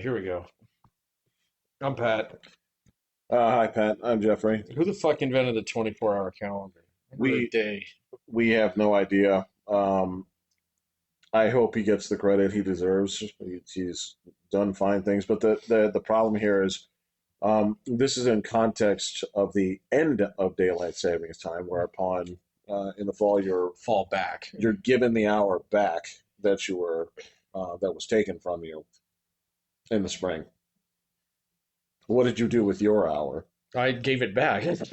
Here we go. I'm Pat. Hi, Pat. I'm Jeffrey. Who the fuck invented the 24-hour calendar? What a We day. we have no idea. I hope he gets the credit he deserves. He's done fine things, but the problem here is this is in context of the end of daylight savings time, whereupon in the fall Fall back. you're given the hour back that was taken from you in the spring. What did you do with your hour? I gave it back. It's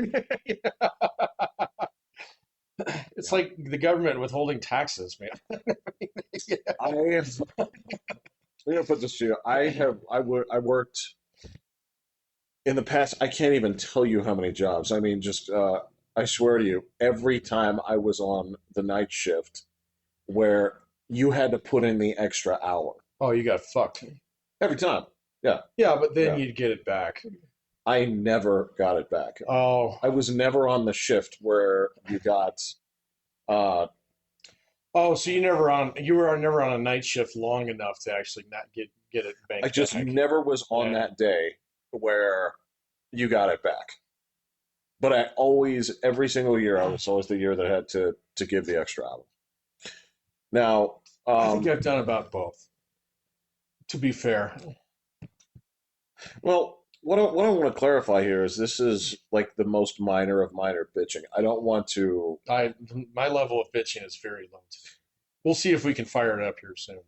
Yeah. like the government withholding taxes, man. Yeah. I'm gonna put this to you. I worked in the past. I can't even tell you how many jobs. I mean, just I swear to you, every time I was on the night shift where you had to put in the extra hour Oh, you got fucked. every time. Yeah, Yeah, but then yeah. you'd get it back. I never got it back. Oh, I was never on the shift where you got. Uh, so you were never on a night shift long enough to actually not get it I banked just back. never was on Yeah. that day where you got it back. But I always, every single year, I was always the year that I had to give the extra hour. Now, I think I've done about both, to be fair. well, what I want to clarify here is this is like the most minor of minor bitching. I don't want to. My level of bitching is very low today. We'll see if we can fire it up here soon.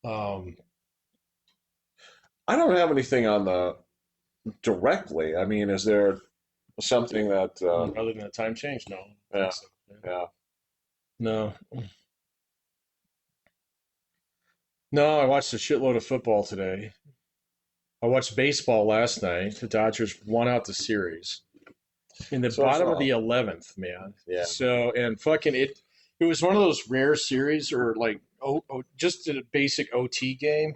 Um, I don't have anything on the directly. I mean, is there something that? Other than the time change, no. I don't think Yeah, so. Yeah. yeah. No, no. I watched a shitload of football today. I watched baseball last night. The Dodgers won out the series in the So I bottom of saw. the 11th, man. Yeah, So and fucking it. It was one of those rare series, or like just a basic OT game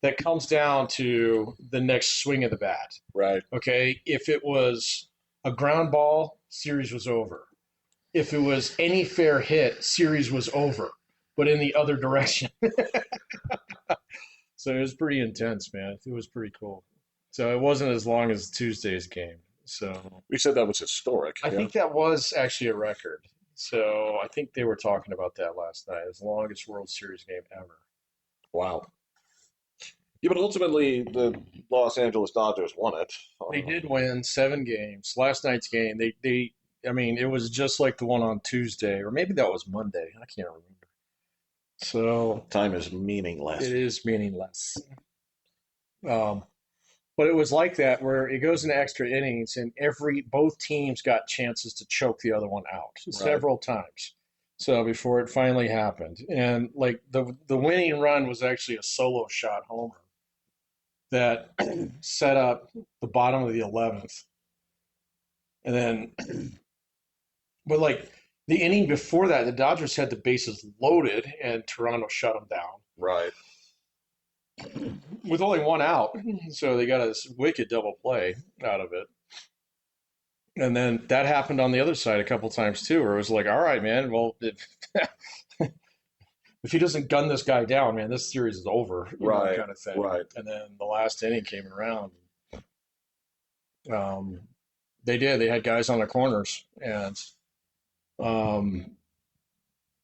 that comes down to the next swing of the bat. right. Okay, if it was a ground ball, series was over. If it was any fair hit, series was over, but in the other direction. So it was pretty intense, man. It was pretty cool. So it wasn't as long as Tuesday's game. So We said that was historic. I Yeah. think that was actually a record. So I think they were talking about that last night as the longest World Series game ever. Wow. Yeah, but ultimately, the Los Angeles Dodgers won it. They did win 7 games. Last night's game, I mean, it was just like the one on Tuesday, or maybe that was Monday. I can't remember. So Time is it meaningless. is meaningless. Um, but it was like that where it goes into extra innings, and both teams got chances to choke the other one out Right. several times. So before it finally happened, and like the winning run was actually a solo shot homer that set up the bottom of the 11th, and then but like the inning before that, the Dodgers had the bases loaded, and Toronto shut them down Right. with only one out. So they got a wicked double play out of it. And then that happened on the other side a couple times too, where it was like, all right, man, well, if he doesn't gun this guy down, man, this series is over, Right. kind of thing. Right. And then the last inning came around. Um, they did. They had guys on the corners, and um,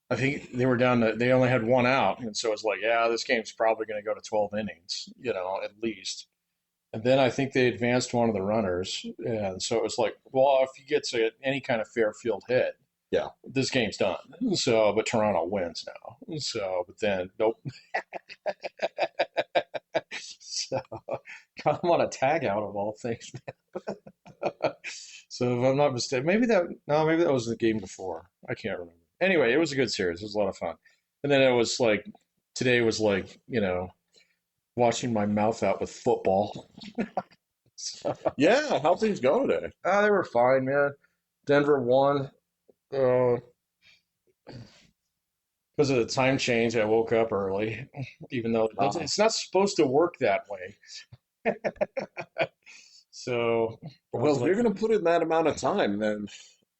I think they were down to, they only had one out. And so it's like, yeah, this game's probably going to go to 12 innings, at least. And then I think they advanced one of the runners. And so it was like, well, if he gets any kind of fair field hit, Yeah. this game's done. So, but Toronto wins now. So, but then, nope. So, got him on a tag out of all things. So, if I'm not mistaken, maybe that was the game before. I can't remember. Anyway, it was a good series. It was a lot of fun. And then it was like, today was like, washing my mouth out with football. So, Yeah. How things go today? they were fine, man. Denver won. Uh, because of the time change, I woke up early, even though Uh, it's not supposed to work that way. So I well, was if like, you're going to put in that amount of time, then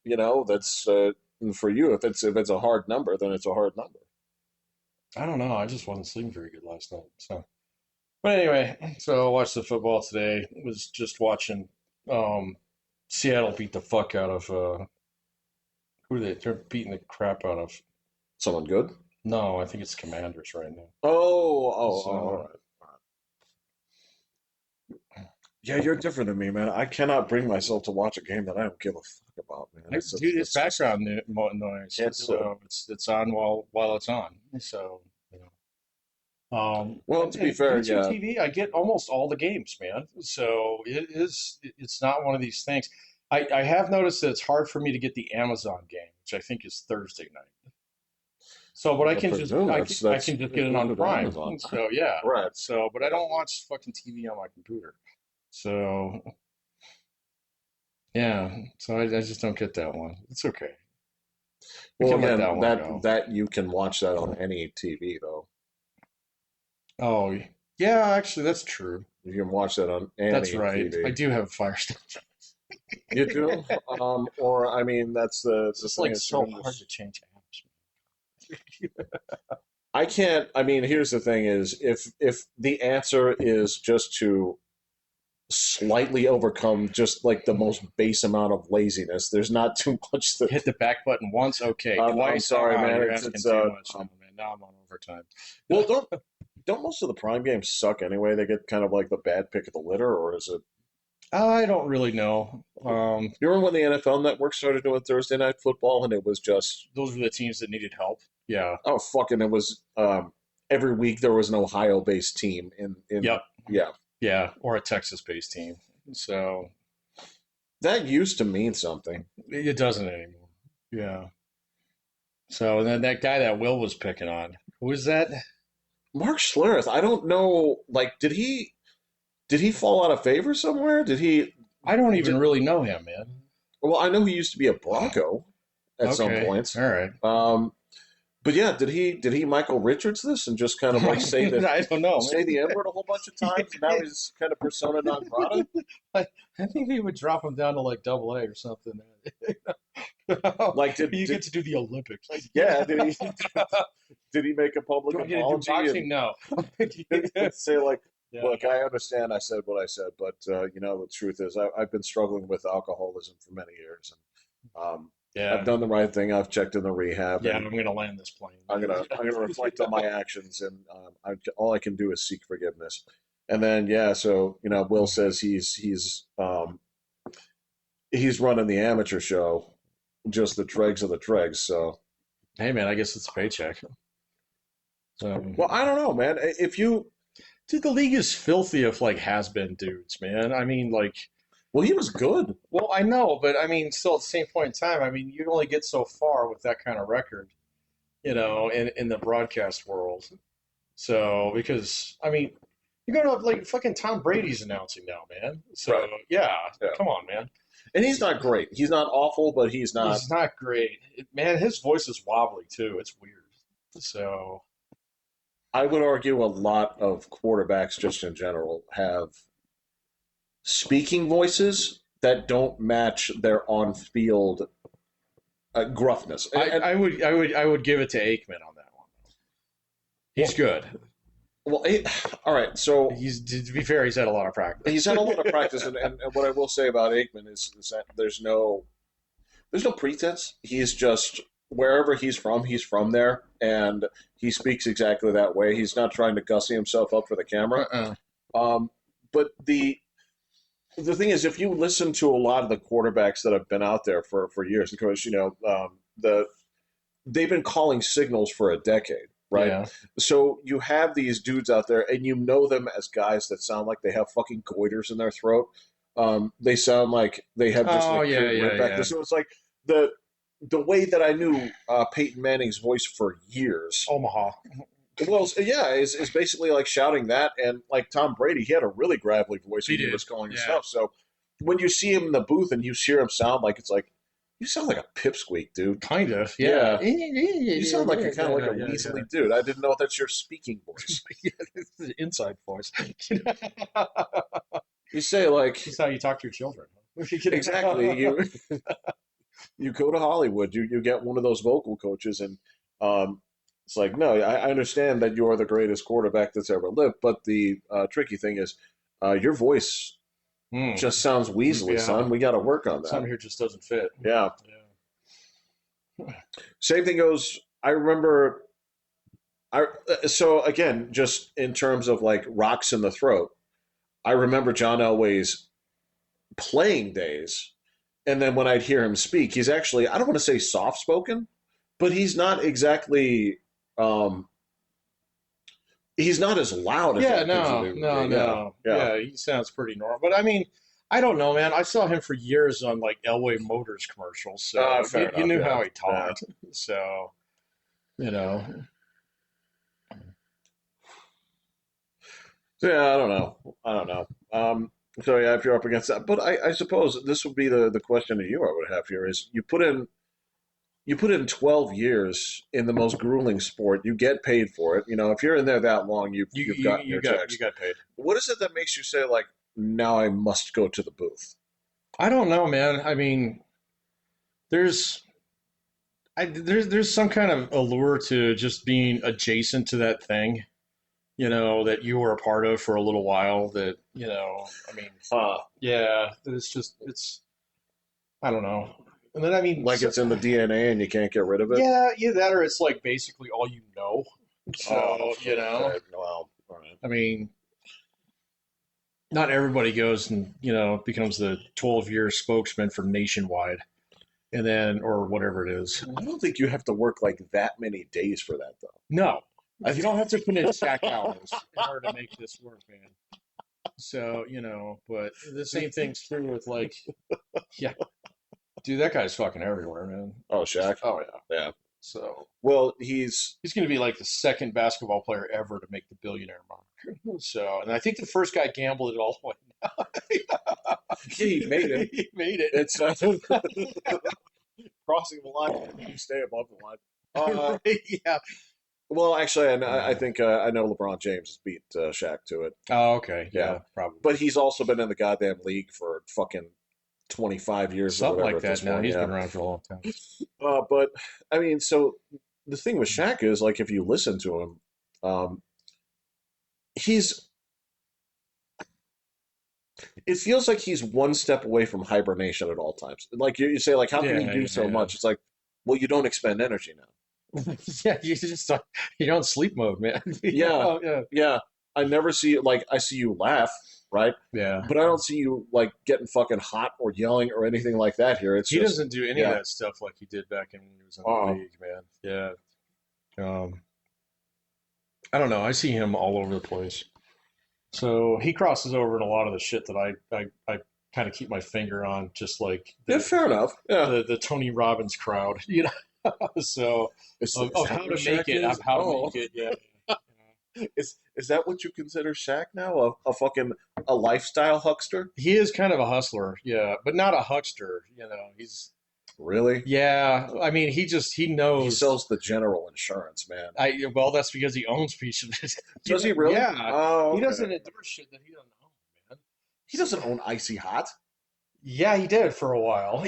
that's for you. If it's a hard number, then it's a hard number. I don't know. I just wasn't sleeping very good last night. So But anyway, so I watched the football today. Was just watching um, Seattle beat the fuck out of who they? They're beating the crap out of. Someone good? No, I think it's Commanders right now. All So right. Yeah, you're different than me, man. I cannot bring myself to watch a game that I don't give a fuck about, man. dude, it's It's just background noise, can't do it. so it's on while it's on. So you know, Well, and to be and fair, YouTube yeah, TV, I get almost all the games, man. So it's not one of these things. I have noticed that it's hard for me to get the Amazon game, which I think is Thursday night. So, but well, good for you. I That's can just get it on included Prime. Amazon. So yeah. Right. So, but I Yeah. don't watch fucking TV on my computer. So yeah. So I just don't get that one. It's okay. We Well, can let again, that one that go. that you can watch that on any TV though. Oh yeah, actually that's true. You can watch that on That's any right. I TV. do have Fire Stick. You do? Or I mean, that's It's the just thing like is you so can hard to just. change I can't. I mean, here's the thing: is if the answer is just to slightly overcome just like the most base amount of laziness, there's not too much that. Hit the back button once, okay. I'm Twice, sorry, man. you're It's asking it's too much now, um, man. Now I'm on overtime. well, don't most of the Prime games suck anyway? They get kind of like the bad pick of the litter, or is it? I don't really know. You remember when the NFL Network started doing Thursday night football, and it was just Those were the teams that needed help. Yeah. oh fucking it was every week there was an Ohio-based team in Yep. yeah. Yeah. Or a Texas-based team. So That used to mean something. it doesn't anymore. Yeah. So and then that guy that Will was picking on, who is that? Mark Schlereth, I don't know, like did he fall out of favor somewhere? Did he I don't even did really know him, man. well, I know he used to be a Bronco at some Okay. points. All right. But yeah, did he Michael Richards this and just kind of like I don't know, say man. the N word a whole bunch of times and now he's kind of persona non grata? I, I think he would drop him down to like double A or something. Like You get to do the Olympics. Like, yeah, did he make a public do I get to do apology boxing? No. and say like, Yeah, look, I understand I said what I said, but the truth is I've been struggling with alcoholism for many years, and I've yeah, done the right thing. I've checked in the rehab, yeah. and I'm gonna land this plane. I'm gonna reflect on my actions, and all I can do is seek forgiveness. And then yeah, so Will says he's running the amateur show, just the dregs of the dregs. So Hey, man, I guess it's a paycheck. well, I don't know, man. If you Dude, the league is filthy of like has been dudes, man. I mean, like, well, he was good. well, I know, but I mean, still at the same point in time, I mean, you can only get so far with that kind of record, in the broadcast world. So, because I mean, you go to like fucking Tom Brady's announcing now, man. So, Right. yeah, Yeah. come on, man. And he's not great. He's not awful, but he's not. He's not great, man. His voice is wobbly too. It's weird. So, I would argue a lot of quarterbacks, just in general, have speaking voices that don't match their on-field gruffness. I would give it to Aikman on that one. He's Well, good. well, all right. So He's to be fair, he's had a lot of practice. he's had a lot of practice, and what I will say about Aikman is that there's no pretense. He's just wherever he's from there, and he speaks exactly that way. He's not trying to gussy himself up for the camera. Uh-uh. Um, but the thing is, if you listen to a lot of the quarterbacks that have been out there for years, because they've been calling signals for a decade, right? Yeah. So you have these dudes out there, and you know them as guys that sound like they have fucking goiters in their throat. They sound like they have just Oh like yeah, pure yeah, rip back. yeah. So it's like the way that I knew Peyton Manning's voice for years. Omaha. Well, yeah, is basically like shouting that, and like Tom Brady, he had a really gravelly voice He when he did. was calling his Yeah. stuff. So when you see him in the booth and you hear him sound like it's like you sound like a pipsqueak, dude. Kind of. Yeah. Yeah. You sound like you're kind of like a Yeah, weaselly dude. I didn't know that's your speaking voice. yeah. It's the inside voice. You say like This is how you talk to your children. exactly you go to Hollywood, you get one of those vocal coaches, and It's like, no, I understand that you're the greatest quarterback that's ever lived, but the tricky thing is, your voice Hmm. just sounds weaselly, Yeah. son. We got to work on that. Something here just doesn't fit. Yeah. Yeah. Same thing goes. I remember. So again, just in terms of like rocks in the throat, I remember John Elway's playing days, and then when I'd hear him speak, he's actually, I don't want to say soft spoken, but he's not exactly. Um, he's not as loud as Yeah, I think no, he would no, be. Yeah, no. yeah. Yeah, he sounds pretty normal. But I mean, I don't know, man. I saw him for years on like Elway Motors commercials, so Fair you enough. knew Yeah, how he yeah. talked. So, you know. So, yeah, I don't know. I don't know. So yeah, if you're up against that, but I suppose this would be the question to you I would have here is you put in 12 years in the most grueling sport, you get paid for it. You know, if you're in there that long, you've gotten your You checks. got paid. What is it that makes you say like now I must go to the booth? I don't know, man. I mean, there's there's some kind of allure to just being adjacent to that thing, that you were a part of for a little while that, I mean, Huh. yeah, it's I don't know. And then I mean, Like it's in the DNA and you can't get rid of it? yeah, either that or it's like basically all you know. Oh, So, okay. Well, all right. I mean, not everybody goes and, becomes the 12-year spokesman for Nationwide and then, or whatever it is. I don't think you have to work like that many days for that though. No, you don't have to put in sack hours in order to make this work, man. So, but the same thing's true with like, yeah, dude, that guy's fucking everywhere, man. Oh, Shaq. Oh, yeah. Yeah. So Well, he's he's going to be like the second basketball player ever to make the billionaire mark. So, and I think the first guy gambled it all the way. he made it. He made it. It's crossing the line. You stay above the line. Yeah. Well, actually, I think I know LeBron James has beat Shaq to it. Oh, okay. Yeah, Yeah, probably. but he's also been in the goddamn league for fucking 25 years or Something whatever like at this that now. point. He's Yeah. been around for a long time. But I mean, so the thing with Shaq is like if you listen to him, um, he's it feels like he's one step away from hibernation at all times. Like you say, like how can he Yeah, do so yeah, much? It's like, well, you don't expend energy yeah. Yeah, you just you're on sleep mode, man. Yeah, Yeah. yeah. I never see like I see you laugh, right? Yeah. But I don't see you like getting fucking hot or yelling or anything like that here. It's He just doesn't do any of yeah. that stuff like he did back when he was in the Oh, league, man. Yeah. I don't know. I see him all over the place. So he crosses over in a lot of the shit that I kind of keep my finger on, just like yeah, fair enough. Yeah. the Tony Robbins crowd, So Is of that how what to make Shaq it, is? of how to Oh, make it. Yeah. is that what you consider Shaq now? A fucking a lifestyle huckster? He is kind of a hustler, yeah, but not a huckster. He's Really? yeah. I mean, he He knows. sells the general insurance, man. Well, that's because he owns piece of it. Does he really? Yeah, Oh, he okay. doesn't endorse shit that he doesn't own, man. He doesn't own Icy Hot. Yeah, he did for a while.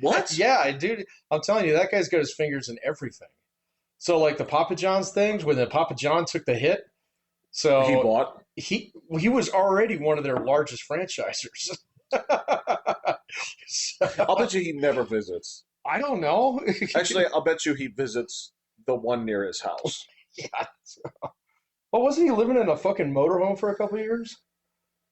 What? Yeah, dude, I'm telling you, that guy's got his fingers in everything. So like the Papa John's things, when the Papa John took the hit, He so bought. he was already one of their largest franchisers. I'll So, bet you he never visits. I don't know. Actually, I'll bet you he visits the one near his house. Yeah. Well, wasn't he living in a fucking motorhome for a couple of years?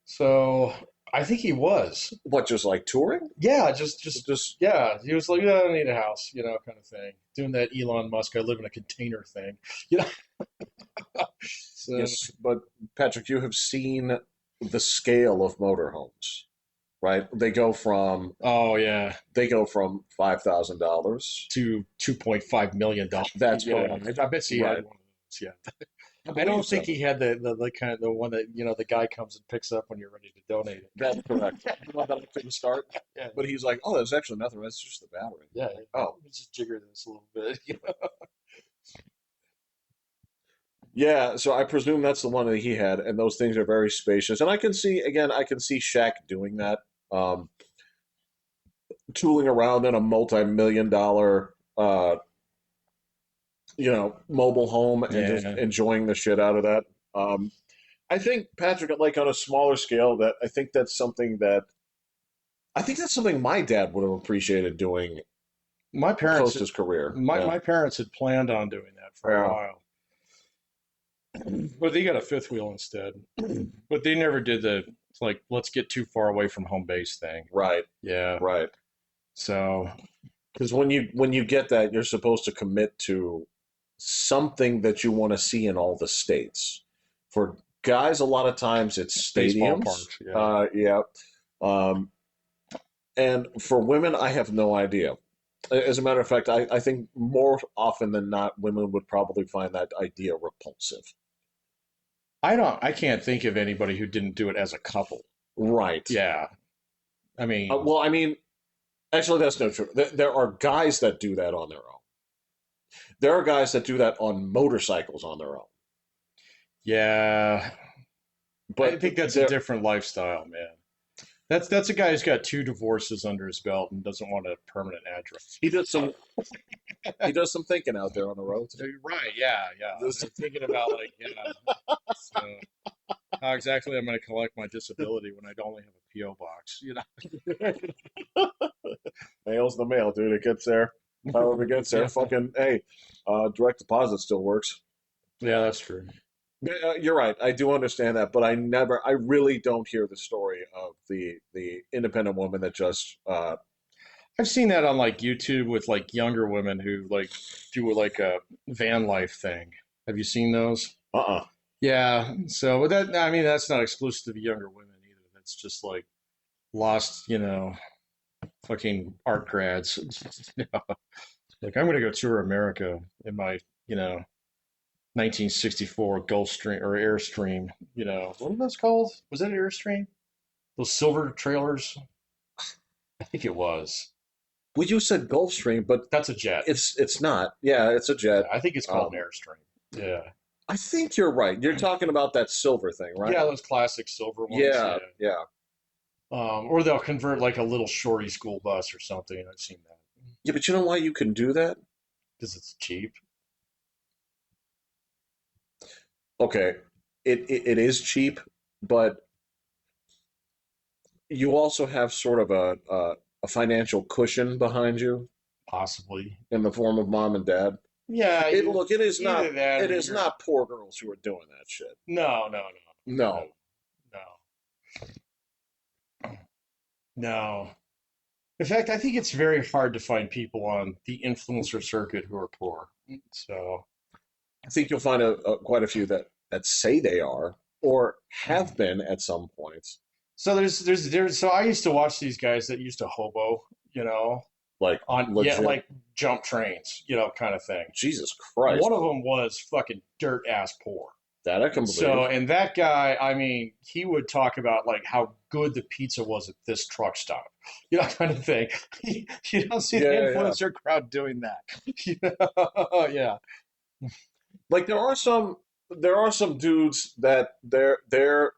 So I think he was. What, just like touring? Yeah, just Just yeah. He was like, yeah, I don't need a house, kind of thing. Doing that Elon Musk, I live in a container thing, you know. So yes, but Patrick, you have seen the scale of motorhomes, right? oh yeah, They go from $5,000. to $2.5 million. That's Yeah, correct. I bet you he had Right. one of those. Yeah, I I believe don't so. think he had the kind of the one that the guy comes and picks up when you're ready to donate it. That's correct. The one that I couldn't start. Yeah, But he's like, oh, there's actually nothing. That's just the battery. yeah. Oh, Let's just jigger this a little bit. yeah. So I presume that's the one that he had, and those things are very spacious. And I can see again, I can see Shaq doing that, um, tooling around in a multi-million dollar, mobile home and just Yeah. enjoying the shit out of that. Um, I think Patrick, like on a smaller scale, that I think that's something my dad would have appreciated doing My parents post his career. my Yeah, my parents had planned on doing that for a yeah, while. But they got a fifth wheel instead. But they never did the like let's get too far away from home base thing. right, Yeah. right. So Because when you get that, you're supposed to commit to something that you want to see in all the states. For guys, a lot of times it's baseball stadiums. parks, yeah. Yeah. Um, and for women, I have no idea. As a matter of fact, I think more often than not, women would probably find that idea repulsive. I can't think of anybody who didn't do it as a couple. Right. Yeah. I mean, Well, I mean, actually, that's not true. There are guys that do that on their own. There are guys that do that on motorcycles on their own. yeah. I But think that's a there, different lifestyle, man. That's a guy who's got two divorces under his belt and doesn't want a permanent address. he does some he does some thinking out there on the road. Right, yeah, yeah. They're thinking about like, yeah, so how exactly I'm going to collect my disability when I only have a PO box, you Mail's the mail, dude. It gets there. know? However it gets there. Yeah, Fucking hey, direct deposit still works. yeah, that's true. You're right. I do understand that, but I really don't hear the story of the independent woman that just. I've seen that on like YouTube with like younger women who like do like a van life thing. Have you seen those? Uh-uh. Yeah. So, but that I mean, that's not exclusive to younger women either. That's just like lost, fucking art grads. You know, like I'm going to go tour America in my, you know, 1964 Gulfstream or Airstream. What are those called? Was that Airstream? Those silver trailers? I think it was. Well, you said Gulfstream, but That's a jet. it's not. Yeah, it's a Yeah, jet. I think it's called an Um, Airstream. Yeah. I think you're right. You're talking about that silver thing, right? Yeah, those classic silver ones. Yeah, Yeah. yeah, Or they'll convert like a little shorty school bus or something. I've seen that yeah. But you know why you can do that? because it's cheap. Okay, it is cheap, but you also have sort of a financial cushion behind you Possibly. in the form of mom and dad. Yeah, It is either not that it or is you're not poor girls who are doing that shit. no, no, no, no, No. no, no. In fact, I think it's very hard to find people on the influencer circuit who are poor. So, I think you'll find quite a few that say they are or have been at some points. so I used to watch these guys that used to hobo, you know, Like on yeah, legit. like jump trains, kind of thing. Jesus Christ. One of them was fucking dirt ass poor. That I can So, believe. and that guy, I mean, he would talk about like how good the pizza was at this truck stop, kind of thing. You don't see the Yeah, yeah, yeah. influencer crowd doing that. Yeah. Like there are some dudes that they're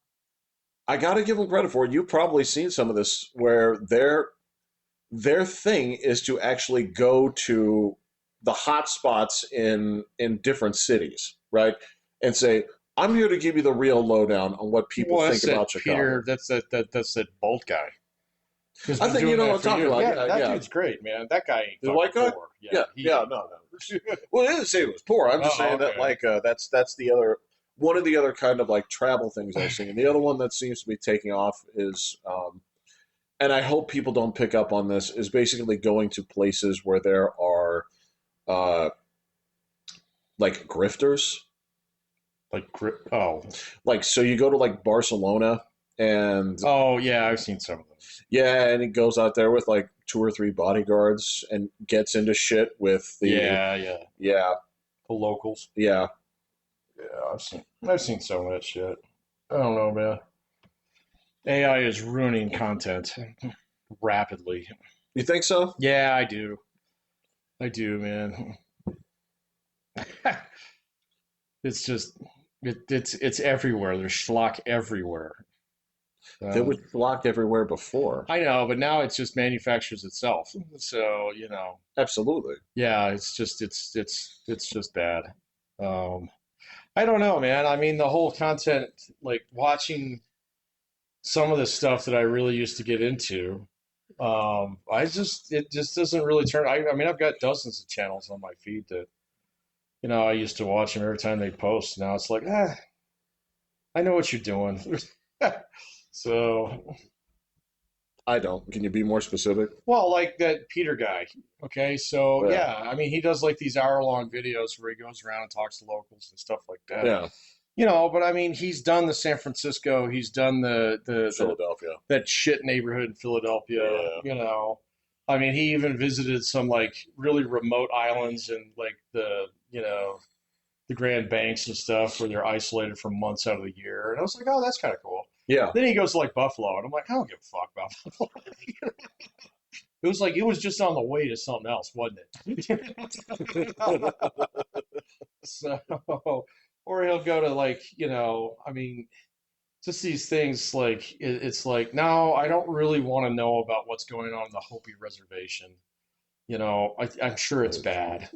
I gotta give them credit for it. You've probably seen some of this where their thing is to actually go to the hot spots in different cities, right? And say, I'm here to give you the real lowdown on what people Well, think that's about that Chicago. Peter. That's that Bolt guy who's I been think you doing know what that I'm for talking years. about. Yeah, Yeah, that yeah. dude's great, man. That guy ain't The fucking white guy? poor. Yeah, Yeah, he yeah, ain't no, poor. no. Well, I didn't say it was poor. I'm just Oh, saying that okay. like that's the other one of the other kind of like travel things I've seen. The other one that seems to be taking off is and I hope people don't pick up on this, is basically going to places where there are uh, like grifters. Like grip. Oh, Like, so you go to like Barcelona and oh yeah, I've seen some of those. yeah, and he goes out there with like two or three bodyguards and gets into shit with the, Yeah, yeah. yeah, The locals. yeah. Yeah, I've seen some of that shit. I don't know, man. AI is ruining content rapidly. You think so? Yeah, I do. I do, man. It's just it's everywhere. There's schlock everywhere. There Uh, was block everywhere before. I know, but now it's just manufactures itself. So, Absolutely. yeah, it's just bad. Um, I don't know, man. I mean, the whole content, like watching some of the stuff that I really used to get into, it just doesn't really turn. I mean, I've got dozens of channels on my feed that, I used to watch them every time they post. Now it's like, I know what you're doing. So, I don't. Can you be more specific? well, like that Peter guy. Okay, so Yeah. yeah, I mean, he does like these hour-long videos where he goes around and talks to locals and stuff like that. Yeah. But I mean, he's done the San Francisco, he's done the Philadelphia. that shit neighborhood in Philadelphia. Yeah. I mean, he even visited some like really remote islands and like the Grand Banks and stuff where they're isolated for months out of the year. And I was like, oh, that's kind of cool. Yeah. Then he goes to like Buffalo, and I'm like, I don't give a fuck about Buffalo. It was like it was just on the way to something else, wasn't it? So, or he'll go to like, I mean, just these things like it's like, no, I don't really want to know about what's going on in the Hopi reservation. I'm sure it's bad.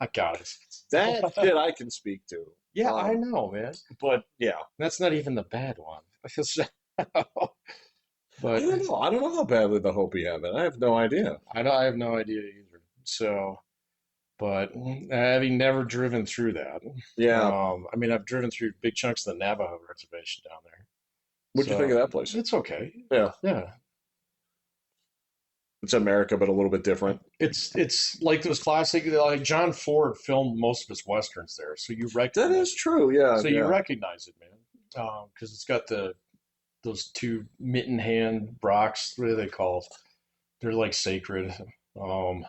I got it. That shit I can speak to. Yeah, I know, man. But yeah. That's not even the bad one. I But don't know. I don't know how badly the Hopi have it. I have no idea. I have no idea either. So, but having never driven through that, Yeah. I mean, I've driven through big chunks of the Navajo reservation down there. What'd you think So of that place? it's okay. Yeah. Yeah. It's America, but a little bit different. It's like those classic, like John Ford filmed most of his westerns there, so you That recognize is true. Yeah. so you Yeah. recognize it, man, because it's got those two mitten hand rocks. What are they called? They're like sacred. Um,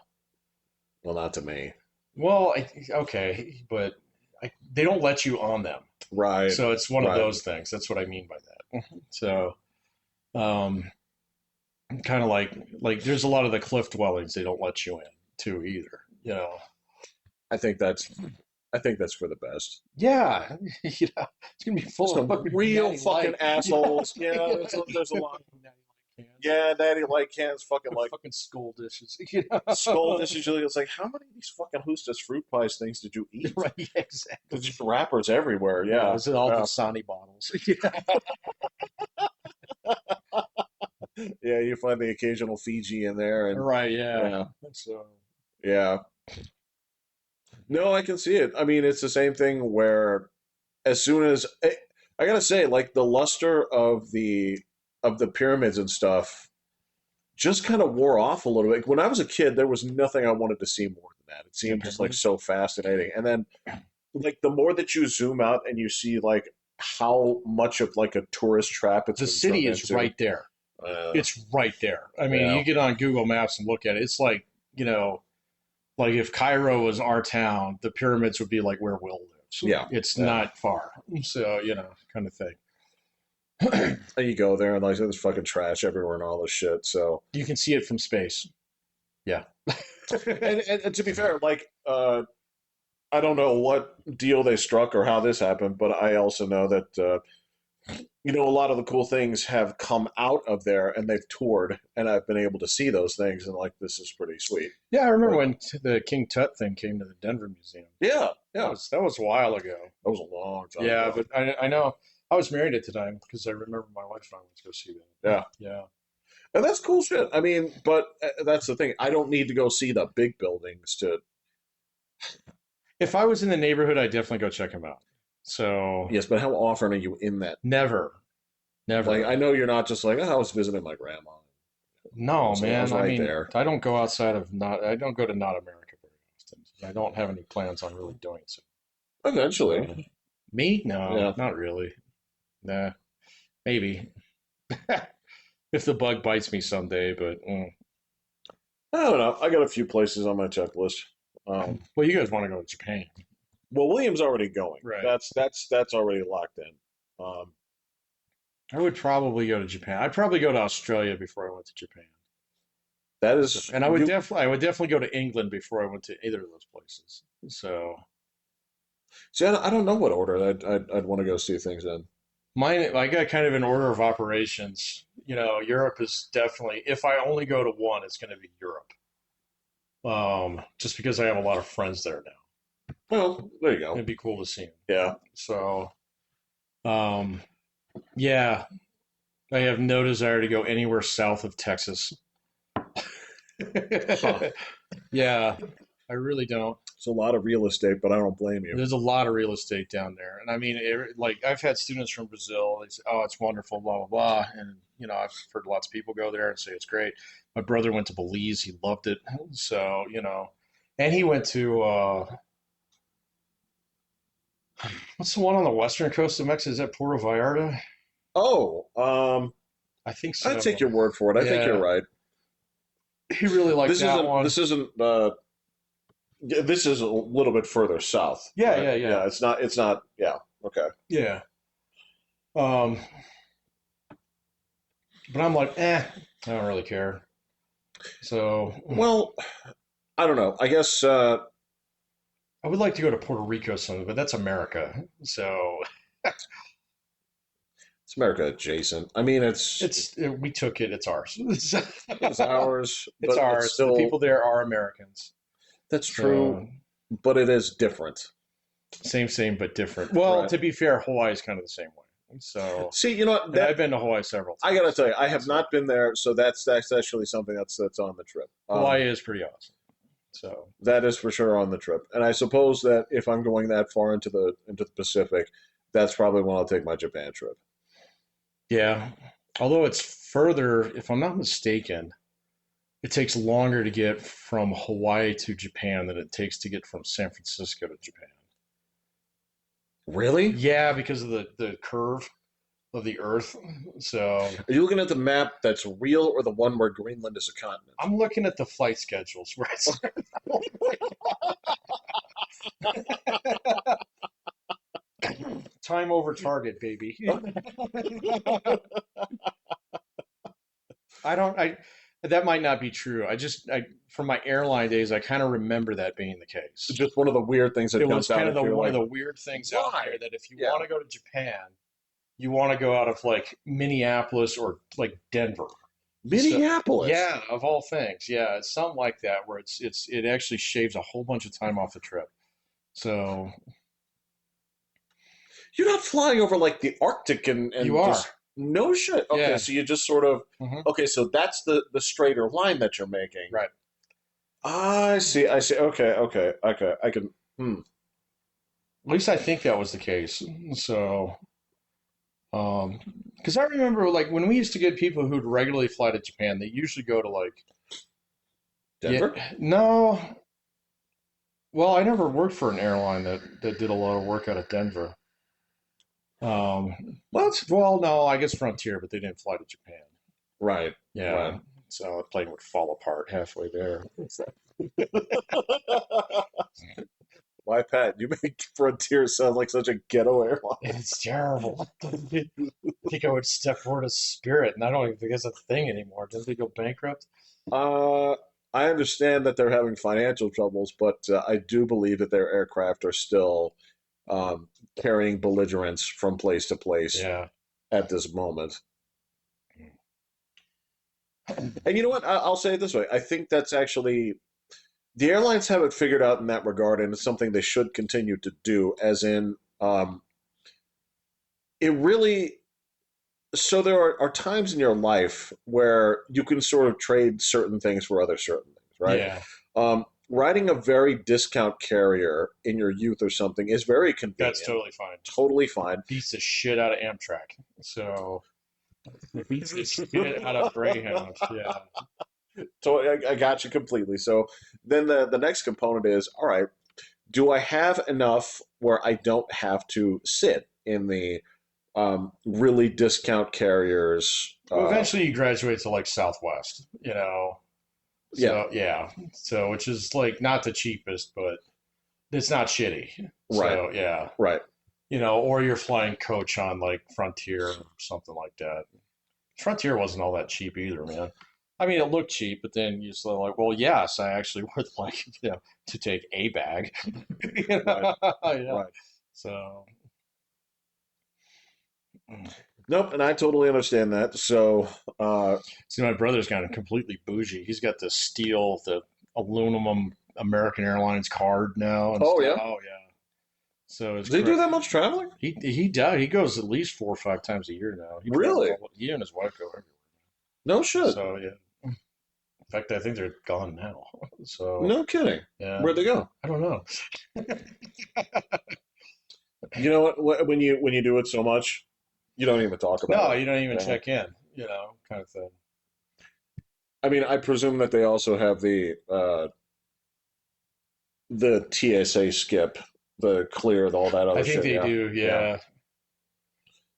Well, not to me. well, okay, but they don't let you on them, Right. so it's one of Right. those things. That's what I mean by that. So, um, kind of like there's a lot of the cliff dwellings they don't let you in too either. I think that's I think that's for the best. Yeah, it's gonna be full of Some fucking real natty fucking light. assholes. Yeah, there's a lot. Natty light cans. Yeah, Natty Light cans, fucking like Fucking skull dishes. skull dishes. It's like, how many of these fucking Hostess fruit pies things did you eat? Right, yeah, exactly. There's just wrappers everywhere. Yeah, Yeah, is it all yeah, Dasani bottles? yeah. You find the occasional Fiji in there, and Right, yeah. yeah, So, yeah. No, I can see it. I mean, it's the same thing where as soon as I gotta say, like the luster of the pyramids and stuff just kind of wore off a little bit. When I was a kid, there was nothing I wanted to see more than that. It seemed just like so fascinating. And then like the more that you zoom out and you see like how much of like a tourist trap it's the been city turned is into. right there. It's right there. I mean, Yeah. you get on Google Maps and look at it. It's like, like if Cairo was our town, the pyramids would be like where Will lives. Yeah. It's Yeah. not far. So, kind of thing. And you go there and like there's fucking trash everywhere and all this shit. So You can see it from space. Yeah. and to be fair, like I don't know what deal they struck or how this happened, but I also know that a lot of the cool things have come out of there and they've toured, and I've been able to see those things, and like this is pretty sweet. Yeah, I remember But, when the King Tut thing came to the Denver Museum. yeah, That yeah, was that was a while ago. that was a long time Yeah, ago. but I know I was married at the time because I remember my wife and I went to go see that. Yeah, Yeah. and that's cool shit. I mean, but that's the thing. I don't need to go see the big buildings to. If I was in the neighborhood, I'd definitely go check them out. So Yes, but how often are you in that? never, never. Like, I know you're not just like, oh, I was visiting my grandma. No, I man. was I right mean, there. I don't go outside of not. I don't go to not America very often. I don't have any plans on really doing so. Eventually, Me? No, yeah. not really. Nah, maybe if the bug bites me someday. But I don't know. I got a few places on my checklist. well, you guys want to go to Japan, Well, William's already going. right? That's already locked in. I would probably go to Japan. I'd probably go to Australia before I went to Japan. That is, And I would definitely go to England before I went to either of those places. So see, I don't know what order I'd want to go see things in. Mine, I got kind of an order of operations. Europe is definitely, if I only go to one, it's going to be Europe. Just because I have a lot of friends there now. Well, there you go. It'd be cool to see them. Yeah. So, um, yeah, I have no desire to go anywhere south of Texas. Huh. Yeah, I really don't. It's a lot of real estate, but I don't blame you. There's a lot of real estate down there, and I mean, like I've had students from Brazil. They say, "Oh, it's wonderful," blah blah blah, and I've heard lots of people go there and say it's great. My brother went to Belize; he loved it. So and he went to what's the one on the western coast of Mexico? Is that Puerto Vallarta? Oh, I think I take so. your word for it. I think you're Yeah, right. he really liked This that isn't. one. This isn't. Yeah, this is a little bit further south, Yeah, right? yeah, yeah, Yeah, it's not. It's not. Yeah. Okay. yeah. Um, but I'm like, I don't really care. So Well, I don't know. I guess I would like to go to Puerto Rico someday, but that's America. So it's America adjacent. I mean, we took it. It's ours. it's ours, It's but it's ours. The still people there are Americans. that's true, So but it is different, same, but different. Well, right? to be fair, Hawaii is kind of the same way. So, See, you know what, and that I've been to Hawaii several I gotta times. tell you, I have So not been there, so that's actually something that's on the trip. Hawaii is pretty awesome. So That is for sure on the trip, and I suppose that if I'm going that far into the Pacific, that's probably when I'll take my Japan trip. yeah, although it's further, if I'm not mistaken, it takes longer to get from Hawaii to Japan than it takes to get from San Francisco to Japan. Really? Yeah, because of the curve of the Earth. So Are you looking at the map that's real or the one where Greenland is a continent? I'm looking at the flight schedules where it's time over target, baby. I don't. I That might not be true. From my airline days, I kind of remember that being the case. Just one of the weird things It that was jumps out kind of at you, one of like, the weird things out why? there that if you Yeah. want to go to Japan, you want to go out of like Minneapolis or like Denver. So Minneapolis. yeah, of all things, yeah, it's something like that where it actually shaves a whole bunch of time off the trip. So You're not flying over like the Arctic you and are, just no shit. Okay, yeah, so you just sort of hmm okay, so that's the straighter line that you're making. right. I see. I see. Okay. Okay. Okay. I can. Hmm. At least I think that was the case. So, um, because I remember like when we used to get people who'd regularly fly to Japan, they usually go to like, yeah, Denver. no, well, I never worked for an airline that did a lot of work out of Denver. What? Well, no, I guess Frontier, but they didn't fly to Japan. Right. Right. Yeah, so the plane would fall apart halfway there. Why, Pat? You make Frontier sound like such a ghetto airline. It's terrible. I think I would step forward as Spirit, and I don't even think it's a thing anymore. Didn't they go bankrupt? Uh, I understand that they're having financial troubles, but I do believe that their aircraft are still um, carrying belligerents from place to place Yeah. at this moment. And you know what? I'll say it this way. I think that's actually the airlines have it figured out in that regard, and it's something they should continue to do, as in, it really. So there are times in your life where you can sort of trade certain things for other certain things, right? Yeah, Riding a very discount carrier in your youth or something is very that's convenient, totally fine. totally fine. Beats the shit out of Amtrak. So it beats the shit out of Greyhound. Yeah. So I got you completely. So then the next component is, all right, do I have enough where I don't have to sit in the really discount carriers? Well, eventually you graduate to like Southwest. Yeah, So yeah. So which is like not the cheapest, but it's not shitty. right, So yeah. right. Or you're flying coach on like Frontier or something like that. Frontier wasn't all that cheap either, man. I mean, it looked cheap, but then you just like, well, yes, I actually would like, to take a bag. Right, Yeah. right. So, Nope, and I totally understand that. So, See, my brother's got a completely bougie. He's got the aluminum American Airlines card now and oh stuff. yeah, Oh yeah. So it's does he do that much traveling? he does. He goes at least 4 or 5 times a year now. He travels Really? all. He and his wife go everywhere. No shit. So yeah. In fact, I think they're gone now. So No kidding. yeah, Where'd they go? I don't know. You know what? When you do it so much, you don't even talk about No, it. you don't even Yeah. check in. Kind of thing. I mean, I presume that they also have the TSA skip, the clear, all that I other think shit. they Yeah, do. yeah. Yeah.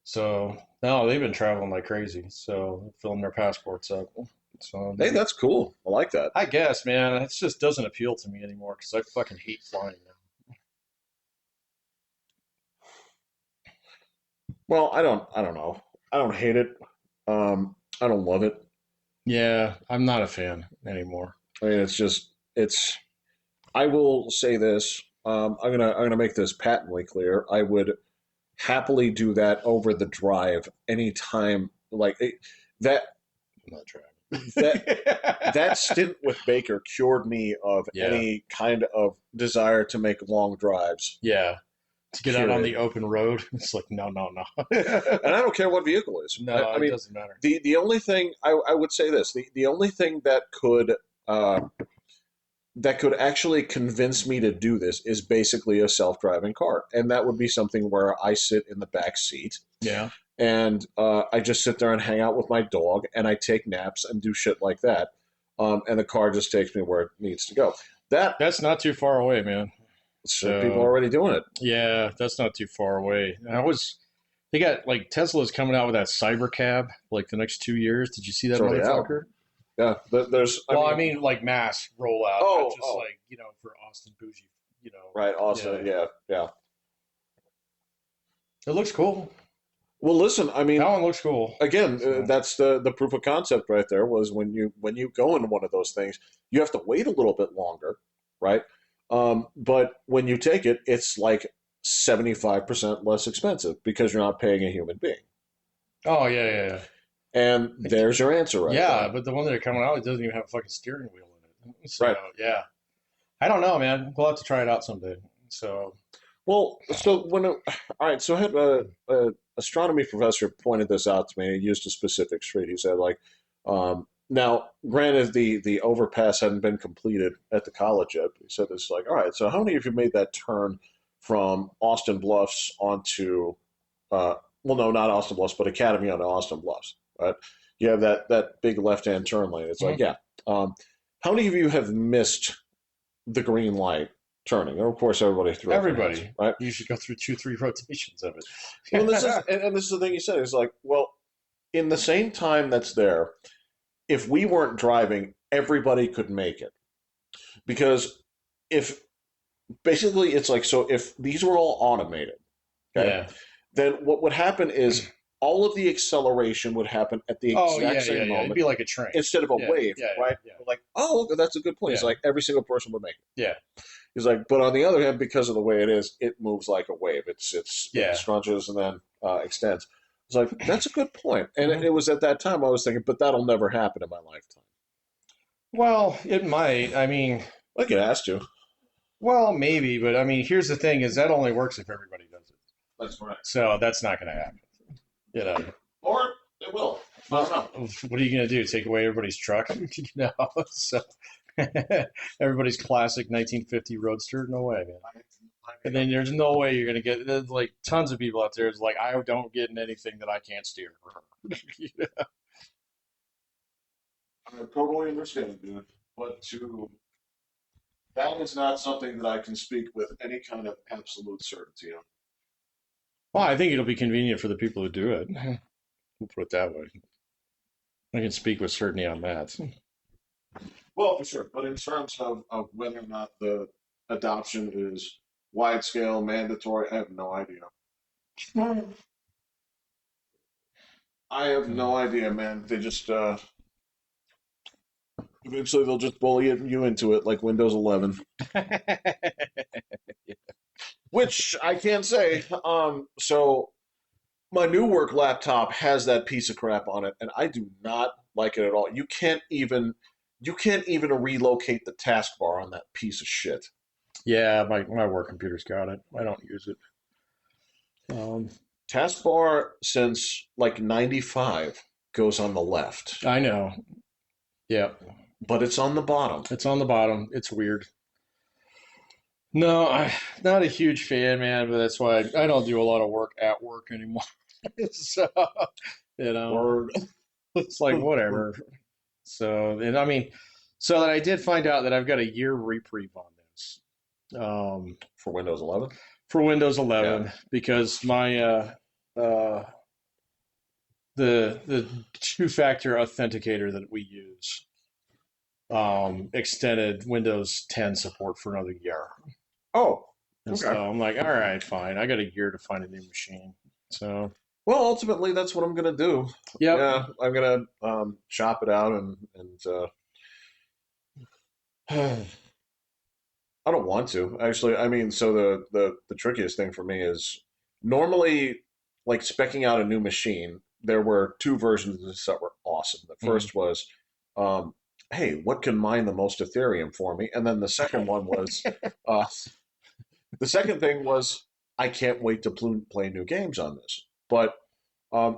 So no, they've been traveling like crazy. So filling their passports up. So Hey, that's cool. I like that. I guess, man, it just doesn't appeal to me anymore because I fucking hate flying now. Well, I don't know. I don't hate it. I don't love it. Yeah, I'm not a fan anymore. I mean, it's. I will say this. I'm gonna make this patently clear. I would happily do that over the drive anytime. That I'm not that driving. that stint with Baker cured me of Yeah, any kind of desire to make long drives. yeah. To get out on Period. the open road, it's like no, no, no. And I don't care what vehicle it is. No, I it mean, doesn't matter. the only thing I would say this the only thing uh, that could actually convince me to do this is basically a self driving car, and that would be something where I sit in the back seat Yeah, and I just sit there and hang out with my dog, and I take naps and do shit like that, and the car just takes me where it needs to go. That that's not too far away, man. shit, people are So already doing it. yeah, that's not too far away. They got like Tesla's coming out with that cyber cab like the next 2 years. Did you see that It's already out. motherfucker? Yeah, there's. I Well, I mean, mean like mass rollout, not just oh, like for Austin Bougie. right, Yeah, Austin. Yeah, yeah. it looks cool. Well, listen. I That mean, one looks cool. again, So that's the proof of concept right there. Was when you go into one of those things, you have to wait a little bit longer, right? But when you take it, it's like 75% less expensive because you're not paying a human being. oh yeah, yeah, yeah. And there's your answer right Yeah, there. but the one that are coming out, it doesn't even have a fucking steering wheel in it. So Right. yeah, I don't know, man. We'll have to try it out someday. So Well, so all right, so I had a astronomy professor pointed this out to me. He used a specific street. He said, like, now, granted, the overpass hadn't been completed at the college yet. But he said this, like, all right, so how many of you made that turn from Austin Bluffs onto, uh, well, no, not Austin Bluffs, but Academy onto Austin Bluffs, right? You have that big left-hand turn lane. It's like, mhm. yeah. How many of you have missed the green light turning? And of course, everybody threw up their hands, Everybody, right? you should go through 2, 3 rotations of Well, this is it. and this is the thing you said. It's like, well, in the same time that's there, if we weren't driving, everybody could make it because if basically it's like so if these were all automated, okay, Yeah. then what would happen is all of the acceleration would happen at the Oh exact yeah, yeah, same yeah. It'd moment be like a train. instead of a Yeah, wave, yeah, right? yeah, Like, oh, that's a good point. It's yeah, like every single person would make it. yeah, He's like, but on the other hand, because of the way it is, it moves like a wave. It yeah. scrunches and then extends. It's like that's a good point, and Mhm. it was at that time I was thinking, but that'll never happen in my lifetime. Well, it might. I mean, Like it has to. well, maybe, but I mean, here's the thing: is that only works if everybody does it. That's right. So that's not going to happen. You know. Or it will. I Well, don't know. what are you going to do? Take away everybody's truck? No. So everybody's classic 1950 Roadster? No way, man. And then there's no way you're going to get there's like tons of people out there. It's like I don't get in anything that I can't steer. I totally understand, dude. But to that is not something that I can speak with any kind of absolute certainty on. Well, I think it'll be convenient for the people who do it. We'll put it that way. I can speak with certainty on that. Well, for sure. But in terms of whether or not the adoption is wide scale, mandatory, I have no idea. I have no idea, man. They just eventually they'll just bully you into it like Windows 11, which I can't say. So My new work laptop has that piece of crap on it, and I do not like it at all. You can't even relocate the taskbar on that piece of shit. Yeah, my work computer's got it. I don't use it. Um, Taskbar since like 95 goes on the left, I know. Yeah, but it's on the bottom. it's on the bottom. It's weird. No, I'm not a huge fan, man, but that's why I don't do a lot of work at work anymore. So, you know, Or it's like whatever. So, and I mean, so that I did find out that I've got a year reprieve on this for Windows 11. for Windows Yeah. 11 because my uh, the two-factor authenticator that we use extended Windows 10 support for another year. Oh, And okay. so I'm like, all right, fine. I got a year to find a new machine. So, Well, ultimately, that's what I'm gonna do. yep. Yeah, I'm gonna chop it out I don't want to actually. I mean, so the trickiest thing for me is normally like specking out a new machine. There were two versions of this that were awesome. The Mhm. first was, um, "Hey, what can mine the most Ethereum for me?" And then uh, the second thing was, "I can't wait to play new games on this." But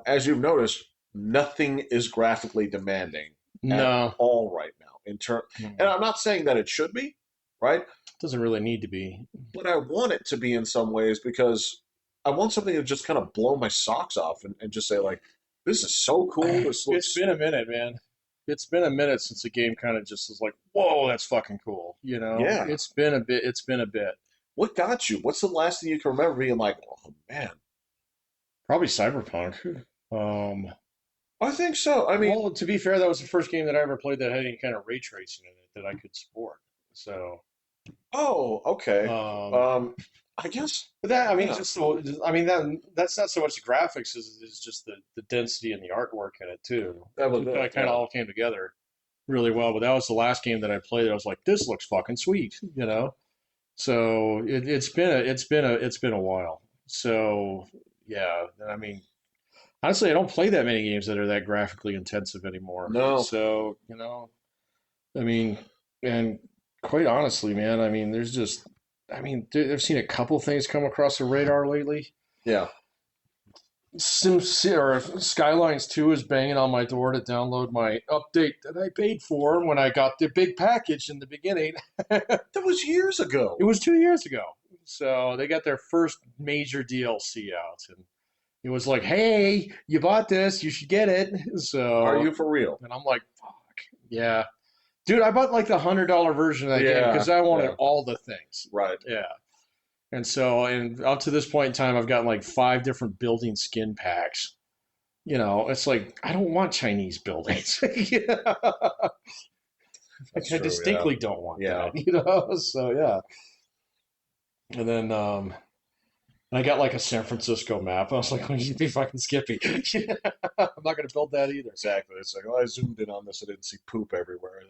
as you've noticed, nothing is graphically demanding at No, all right now. And I'm not saying that it should be, right? doesn't really need to be. But I want it to be in some ways because I want something to just kind of blow my socks off and just say like, this is so cool. This It's looks been a minute, man. It's been a minute since the game kind of just was like, whoa, that's fucking cool. yeah. It's been a bit. It's been a bit. What got you? What's the last thing you can remember being like, oh man? Probably Cyberpunk. Um, I think so. I mean, well, to be fair, that was the first game that I ever played that had any kind of ray tracing in it that I could support. So, oh, okay. um, Um, I guess, but that, I mean, yeah, I mean that's not so much the graphics as it is just the density and the artwork in it too. that was It it. kind of Yeah. all came together really well. But that was the last game that I played. That I was like, this looks fucking sweet. So it's been a while. So yeah, I mean, honestly, I don't play that many games that are that graphically intensive anymore. No. So I mean, and quite honestly, man, I mean, I've seen a couple things come across the radar lately. Yeah. Or Skylines 2 is banging on my door to download my update that I paid for when I got the big package in the beginning. That was years ago. It was 2 years ago. So they got their first major DLC out, and it was like, "Hey, you bought this, you should get it." Are So, you for real? and I'm like, "Fuck, yeah, dude, I bought like the $100 version of that game Yeah. because I wanted Yeah. all the things." Right. Yeah, and so, and up to this point in time, I've gotten like 5 different building skin packs. It's like I don't want Chinese buildings. That's Like I true. Yeah. distinctly don't want Yeah. that. So yeah, and then and I got like a San Francisco map. I was like, well, you'd be fucking skippy. I'm not going to build that either. Exactly. It's like, oh, I zoomed in on this. I didn't see poop everywhere.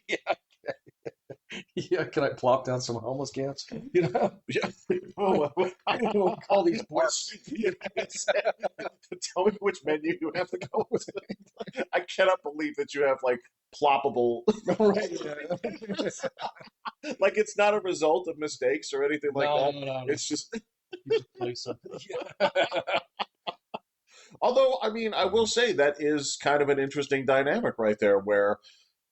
Yeah. Yeah. Can I plop down some homeless camps? Yeah. Oh, I don't know what to call these parks. Tell me which menu you have to go with. I cannot believe that you have like ploppable, Right. Yeah. like it's not a result of mistakes or anything like No, that. no, no, no. It's just, You just play something. Yeah. although, I mean, I will say that is kind of an interesting dynamic right there where,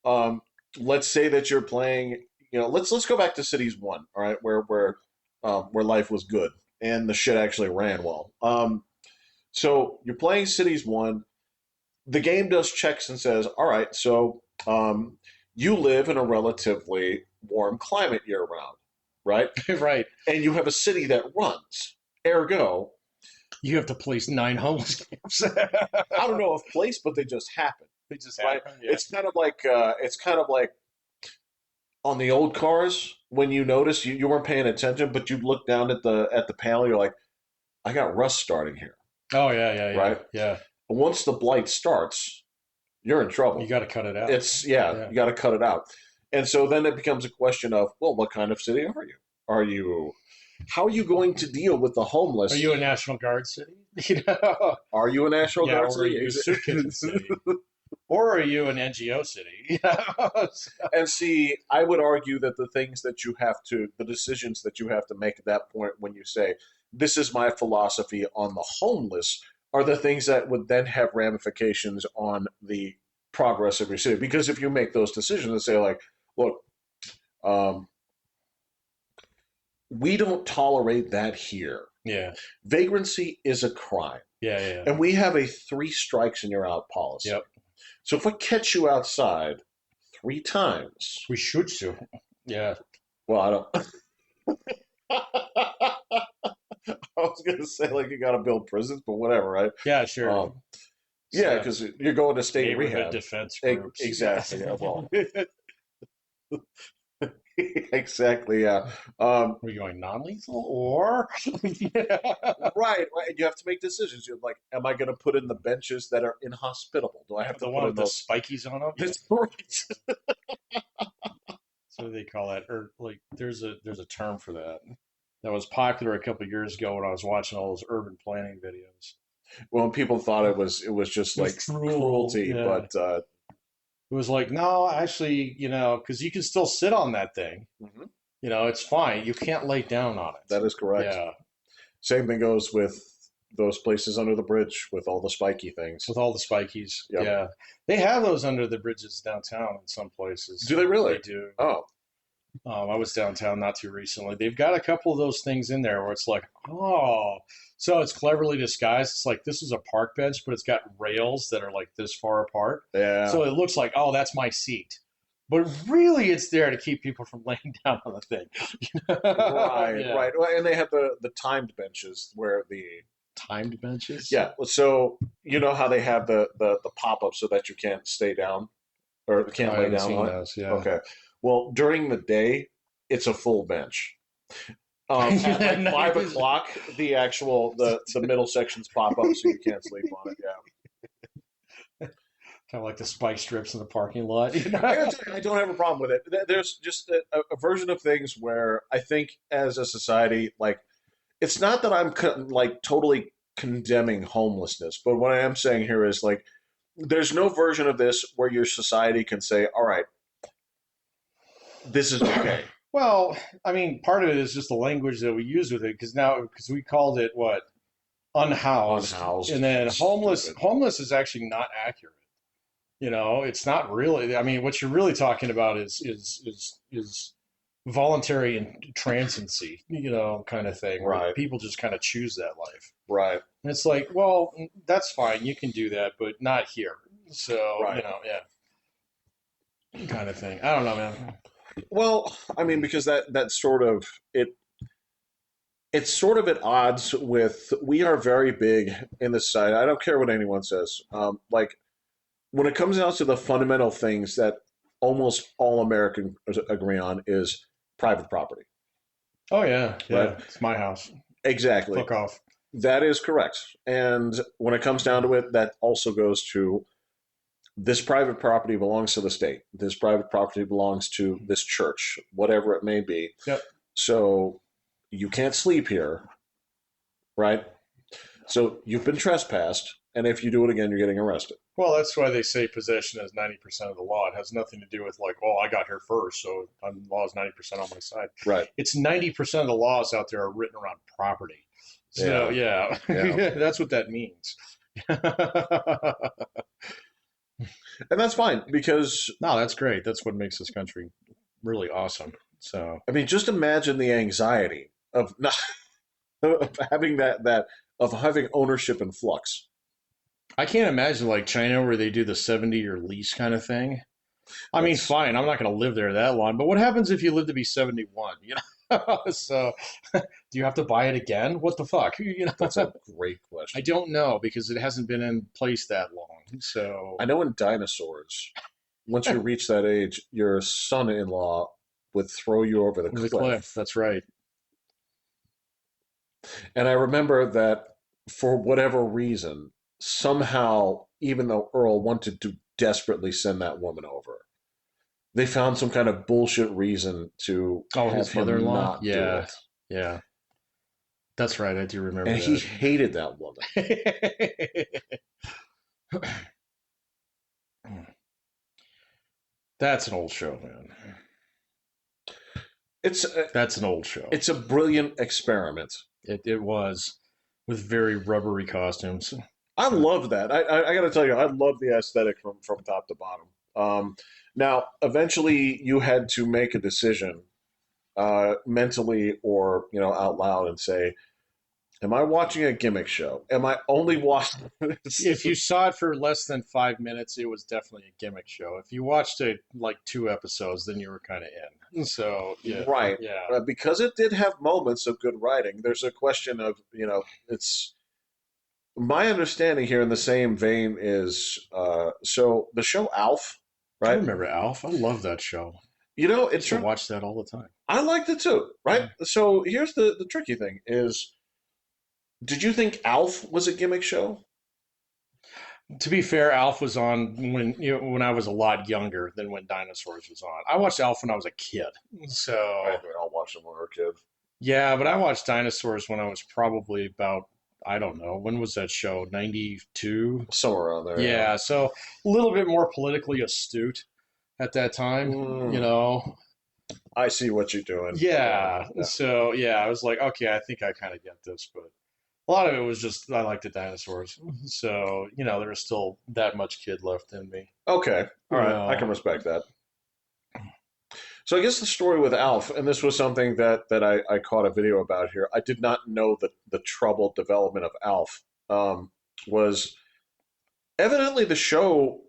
um, let's say that you're playing, let's go back to Cities 1, all right, where life was good and the shit actually ran well. So you're playing Cities 1. The game does checks and says, all right, so you live in a relatively warm climate year round, right? Right. And you have a city that runs. Ergo, You have to place 9 homeless camps. I don't know if place, but they just happen, They just right? happen. Yeah. It's kind of like on the old cars when you notice you weren't paying attention, but you look down at the panel, you're like, I got rust starting here, Oh yeah, yeah, yeah, right? yeah. Once the blight starts, you're in You trouble. got to cut it out. It's yeah, Yeah. you got to cut it out. And so then it becomes a question of, well, what kind of city are you? Are you how are you going to deal with the Are homeless? you a National Guard city? You know, Are you a National yeah, Guard or are city? you a soup kitchen city, or are you an NGO city? You know? And see, I would argue that the decisions that you have to make at that point when you say, this is my philosophy on the homeless, are the things that would then have ramifications on the progress of your city. Because if you make those decisions and say, like, look, um, we don't tolerate that here. Yeah, Vagrancy is a crime. yeah, yeah, And we have a three strikes and you're out policy. yep. So if we catch you outside three times, We should sue. Yeah, well, I don't. I was gonna say like you got to build prisons, but whatever, right? yeah, sure. Um, yeah, So, because you're going to state neighborhood rehab. defense groups. Exactly. Yeah. Well, Yeah. exactly. Yeah. Um, Are you going non-lethal or? Yeah. right. Right. You have to make decisions. You're like, am I going to put in the benches that are inhospitable? Do I have to The put one in with the those? spikies on them? That's right. So they call that, or like there's a term for that that was popular a couple of years ago when I was watching all those urban planning videos. Well, people thought it was just It was like cruel. cruelty, Yeah. but It was like, no, actually, because you can still sit on that thing. mhm, It's fine. You can't lay down on it. that is correct. Yeah. Same thing goes with those places under the bridge with all the spiky things. With all the spikies. Yep. Yeah. They have those under the bridges downtown in some places. Do they really? They do. Oh, I was downtown not too recently. They've got a couple of those things in there where it's like, oh, so it's cleverly disguised. It's like this is a park bench, but it's got rails that are like this far apart. yeah. So it looks like, oh, that's my seat. But really, it's there to keep people from laying down on the thing. Right, Yeah. right. Well, and they have the timed benches where the Timed benches? yeah. So you know how they have the pop up so that you can't stay down or I can't lay haven't down seen on it. those. Yeah. Okay. Well, during the day, it's a full bench. At like 5 o'clock, the middle sections pop up so you can't sleep on it. Kind of like the spike strips in the parking lot. I don't have a problem with it. There's just a version of things where I think as a society, like it's not that I'm like totally condemning homelessness, but what I am saying here is like there's no version of this where your society can say, all right, this is okay. Well, I mean, part of it is just the language that we use with it because we called it what? Unhoused. Unhoused. And then homeless Stupid. homeless is actually not accurate. It's not really. I mean, what you're really talking about is voluntary and transiency, kind of thing, where Right. people just kind of choose that life. Right. And it's like, well, that's fine, you can do that, but not here. So, Right. yeah, kind of thing. I don't know, man. Well, I mean, because that sort of it's sort of at odds with we are very big in this society. I don't care what anyone says. Like when it comes down to the fundamental things that almost all Americans agree on is private property. Oh yeah, yeah. Right. It's my house. Exactly. Fuck off. That is correct. And when it comes down to it, that also goes to this private property belongs to the state. This private property belongs to this church, whatever it may be. Yep. So you can't sleep here, right? So you've been trespassed, and if you do it again, you're getting arrested. Well, that's why they say possession is 90% of the law. It has nothing to do with like, oh, I got here first, so the law is 90% on my side. Right. It's 90% of the laws out there are written around property. So yeah, Yeah. that's what that means. And that's fine because, No, that's great. That's what makes this country really awesome. So I mean, just imagine the anxiety of not of having of having ownership in flux. I can't imagine like China where they do the 70-year lease kind of thing. I mean, That's fine, I'm not going to live there that long, but what happens if you live to be 71? So do you have to buy it again? What the fuck? that's a great I question. don't know because it hasn't been in place that long. So I know in dinosaurs, once you reach that age, your son-in-law would throw you over the the cliff. cliff, that's right. And I remember that for whatever reason, somehow, even though Earl wanted to desperately send that woman over, they found some kind of bullshit reason to Oh, have his him mother-in-law? not do Yeah, it. yeah. That's right. I do remember and he that. hated that woman. That's an old show, man. It's a, That's an old show. it's a brilliant experiment. It was with very rubbery costumes. I love that. I got to tell you, I love the aesthetic from top to bottom. Now, eventually, you had to make a decision, mentally or out loud, and say, "Am I watching a gimmick show? Am I only watching this?" If you saw it for less than 5 minutes, it was definitely a gimmick show. If you watched it like 2 episodes, then you were kind of in. So yeah, Right. yeah. Because it did have moments of good writing. There's a question of, it's my understanding here in the same vein is so the show Alf, I right? remember Alf. I love that show. I It used to turned, watch that all the time. I liked it too, right? Yeah. So here's the tricky thing is, did you think Alf was a gimmick show? To be fair, Alf was on when I was a lot younger than when Dinosaurs was on. I watched Alf when I was a kid. I So think I'll watch them when we were a kid. yeah, but I watched Dinosaurs when I was probably about, I don't know, when was that show? 92? Somewhere around there, yeah. Yeah, so a little bit more politically astute at that time, you Mm, know. I see what you're doing. Yeah, Yeah. yeah. So yeah, I was like, okay, I think I kind of get this, but a lot of it was just I liked the dinosaurs. So, there was still that much kid left in me. Okay, all You right, I can know. respect that. So I guess the story with Alf, and this was something that I caught a video about here. I did not know that the troubled development of Alf was evidently the show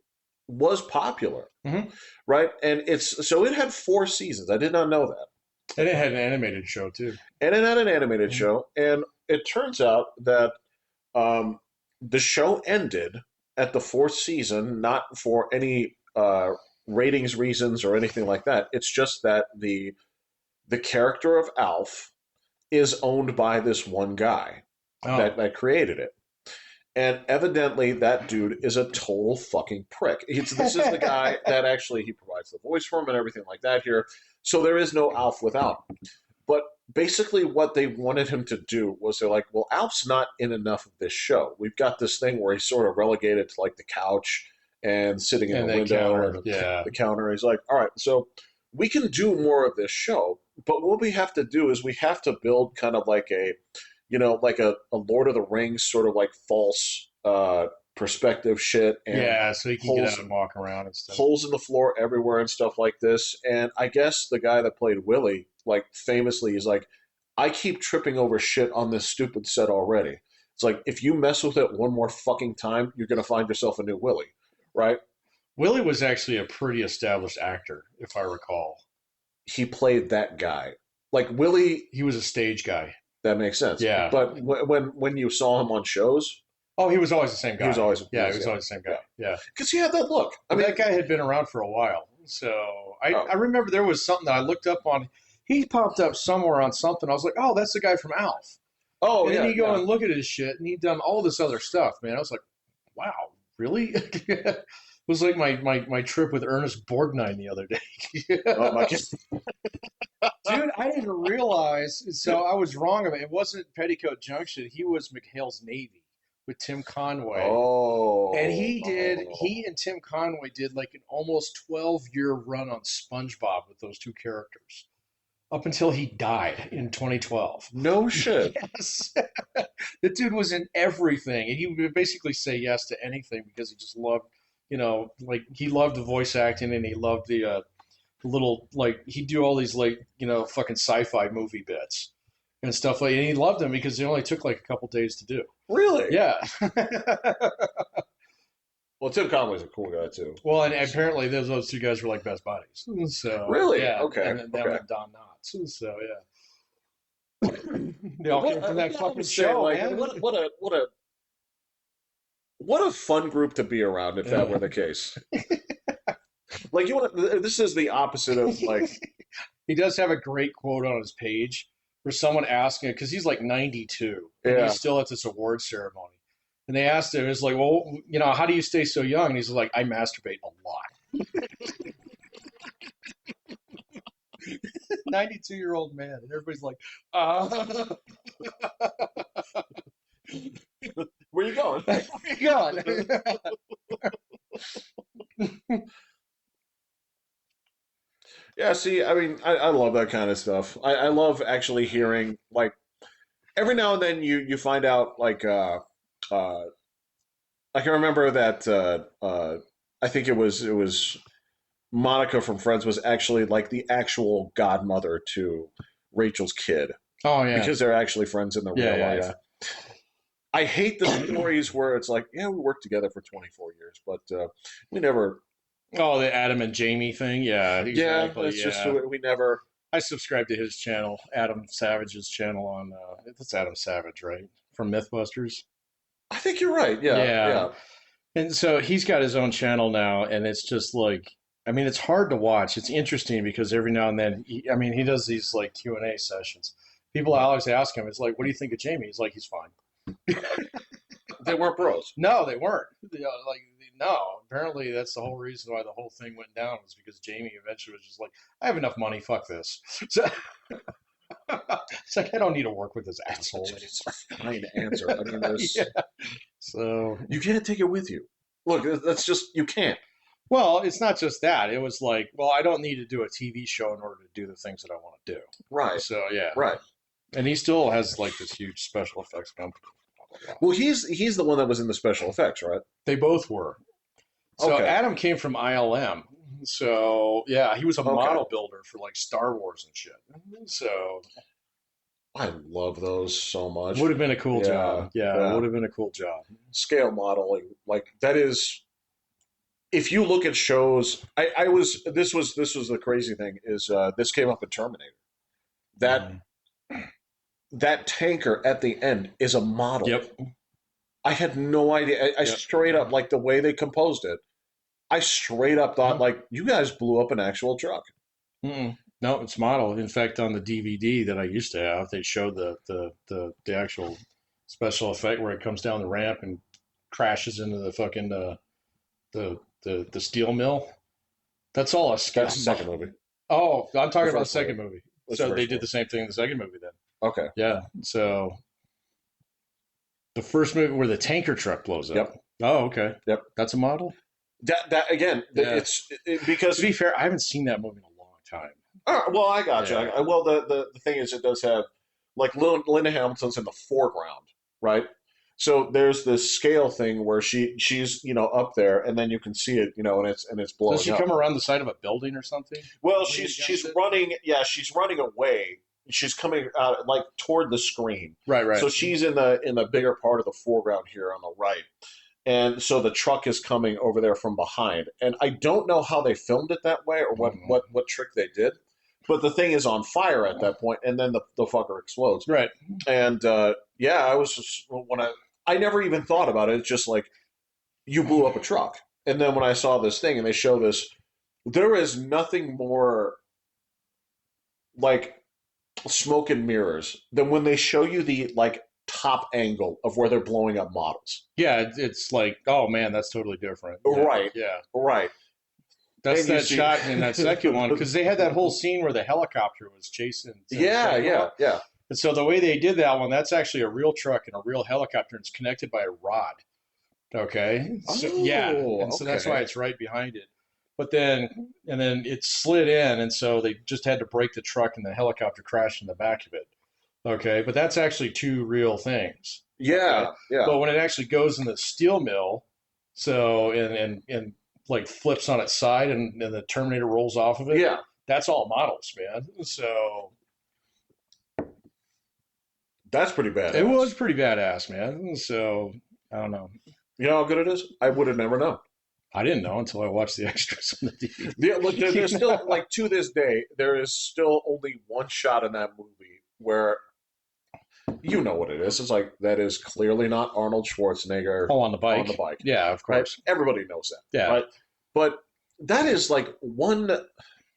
was popular, Hmm. right? And it had 4 seasons. I did not know that, And it had an animated show too. and it had an animated Mhm. show. And it turns out that um, the show ended at the 4th season, not for any ratings reasons or anything like that. It's just that the character of Alf is owned by this one guy Oh, that created it. And evidently, that dude is a total fucking prick. This is the guy that actually he provides the voice for him and everything like that here. So there is no Alf without him. But basically, what they wanted him to do was they're like, well, Alf's not in enough of this show. We've got this thing where he's sort of relegated to like the couch and sitting in the and the window counter. and Yeah. the counter. He's like, all right, so we can do more of this show, but what we have to do is we have to build kind of like like a Lord of the Rings sort of like false perspective shit and Yeah, so he can get out holes and walk around and stuff. holes in the floor everywhere and stuff like this. And I guess the guy that played Willy, like famously, is like, I keep tripping over shit on this stupid set already. It's like if you mess with it one more fucking time, you're gonna find yourself a new Willy, right? Willie was actually a pretty established actor, if I recall. He played that guy. Like Willy, He was a stage guy. that makes sense. Yeah. But when you saw him on shows, Oh, he was always the same he was guy. always Yeah, he was always the same yeah, guy. Yeah. because he had that look. I But mean, that guy had been around for a while. So I oh, remember there was something that I looked up on. He popped up somewhere on something. I was like, oh, that's the guy from Alf. oh And then yeah, you go yeah. and look at his shit, and he'd done all this other stuff, man. I was like, wow, really? It was like my trip with Ernest Borgnine the other day. Oh my god. Dude, I didn't realize. So I was wrong about it. It wasn't Petticoat Junction. He was McHale's Navy with Tim Conway. And Oh, he and Tim Conway did like an almost 12-year run on SpongeBob with those two characters up until he died in 2012. no shit. Yes. The dude was in everything. And he would basically say yes to anything because he just loved, like he loved the voice acting and he loved the little, like, he'd do all these, like, fucking sci fi movie bits and stuff like. And he loved them because they only took like a couple days to do. Really? Yeah. Well, Tim Conway's a cool guy too. Well, and apparently those two guys were like best buddies. So Really? yeah, Okay. and then them Okay. and Don Knotts. So yeah, they all came from that I fucking would say, show, like, man. what a fun group to be around if that were the case. Like you want to, this is the opposite of like, He does have a great quote on his page for someone asking because he's like 92 and yeah. he's still at this award ceremony. And they asked him, it's like, well, how do you stay so young? And he's like, I masturbate a lot. 92-year-old man, and everybody's like, Where you going? Where you going? Yeah, see, I mean, I love that kind of stuff. I love actually hearing like every now and then you find out uh I can remember that I think it was Monica from Friends was actually like the actual godmother to Rachel's kid Oh yeah, because they're actually friends in the yeah, real yeah, life. yeah. I hate the stories where it's like, yeah, we worked together for 24 years, but we never. Oh, the Adam and Jamie thing. Yeah, Yeah, exactly. it's just Yeah, we never. I subscribe to his channel, Adam Savage's channel on. It's Adam Savage, right? From MythBusters. I think you're right. Yeah, Yeah, yeah. and so he's got his own channel now, and it's just like, I mean, it's hard to watch. It's interesting because every now and then, I mean, he does these like Q&A sessions. People always ask him, it's like, what do you think of Jamie? He's like, he's fine. They weren't bros. No, they weren't. Like, no. Apparently, that's the whole reason why the whole thing went down was because Jamie eventually was just like, I have enough money. Fuck this. So it's like I don't need to work with this asshole It's a fine answer. I mean, anymore. there's Yeah. So, you can't take it with you. Look, that's just you can't. well, it's not just that. It was like, well, I don't need to do a TV show in order to do the things that I want to do. Right, So yeah, right. and he still has like this huge special effects company. Blah, blah, blah. Well, he's the one that was in the special effects, right? They both were. So Okay, Adam came from ILM. So yeah, he was a okay. model builder for like Star Wars and shit. So I love those so much. would have been a cool Yeah, job. Yeah, it yeah. would have been a cool job. Scale modeling, like that is. If you look at shows, I was this was the crazy thing is this came up in Terminator. That Mhm. that tanker at the end is a model. Yep. I had no idea. I Yep. straight up like the way they composed it. I straight up thought Mhm. like you guys blew up an actual truck. Mm-mm. No, it's model. In fact, on the DVD that I used to have, they showed the actual special effect where it comes down the ramp and crashes into the fucking the steel mill. That's all a scale. That's the second movie. Oh, I'm The talking about the first movie. second movie. That's the So they first did movie. the same thing in the second movie then. Okay. Yeah. So the first movie where the tanker truck blows up. Yep. Oh, okay. Yep. That's a model. That again, Yeah. it's because To be fair, I haven't seen that movie in a long time. well, I got you. Yeah. Well, the thing is, it does have like Linda Hamilton's in the foreground, right? So there's this scale thing where she's up there, and then you can see it, and it's blowing Does she up. come around the side of a building or something? Well, Leaning she's against it? running. Yeah, she's running away. She's coming out like toward the screen. Right, right. So she's in the bigger part of the foreground here on the right. And so the truck is coming over there from behind. And I don't know how they filmed it that way or what trick they did. But the thing is on fire at that point, and then the fucker explodes. Right. And yeah, I was just when I never even thought about it. It's just like you blew up a truck. And then when I saw this thing and they show this, there is nothing more like smoke and mirrors than when they show you the like top angle of where they're blowing up models. Yeah, it's like, oh man, that's totally different. Yeah, Right. Yeah. Right. That's And you that see- shot in that second one because they had that whole scene where the helicopter was chasing. Yeah, yeah, yeah. And so the way they did that one, that's actually a real truck and a real helicopter. And it's connected by a rod. Okay. So, yeah. And so that's okay. why it's right behind it. But then, and then it slid in. And so they just had to brake the truck and the helicopter crashed in the back of it. Okay. But that's actually two real things. Yeah, Okay? yeah. But when it actually goes in the steel mill, so, and like flips on its side and the Terminator rolls off of it. Yeah. That's all models, man. So That's pretty bad. it was pretty badass, man. So I don't know. You know how good it is? I would have never known. I didn't know until I watched the extras on the DVD. Yeah, look, there's still like to this day, there is still only one shot in that movie where you know what it is. It's like that is clearly not Arnold Schwarzenegger Oh, on the bike. on the bike. Yeah, of Right? course. Everybody knows that. Yeah. Right? But that is like one.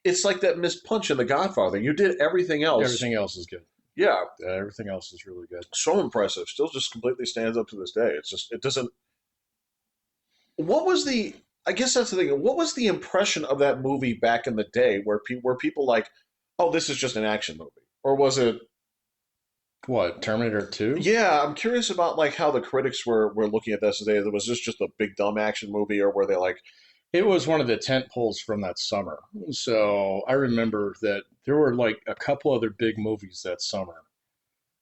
It's like that missed punch in The Godfather. You did everything else. Everything else is good. Yeah, Everything else is really good. so impressive. Still just completely stands up to this day. It's just it doesn't. What was the? I guess that's the thing. What was the impression of that movie back in the day, where people like, oh, this is just an action movie, or was it? What, Terminator 2? Yeah, I'm curious about like how the critics were looking at this. Was this just a big dumb action movie, or were they like, It was one of the tent poles from that summer. So I remember that there were like a couple other big movies that summer.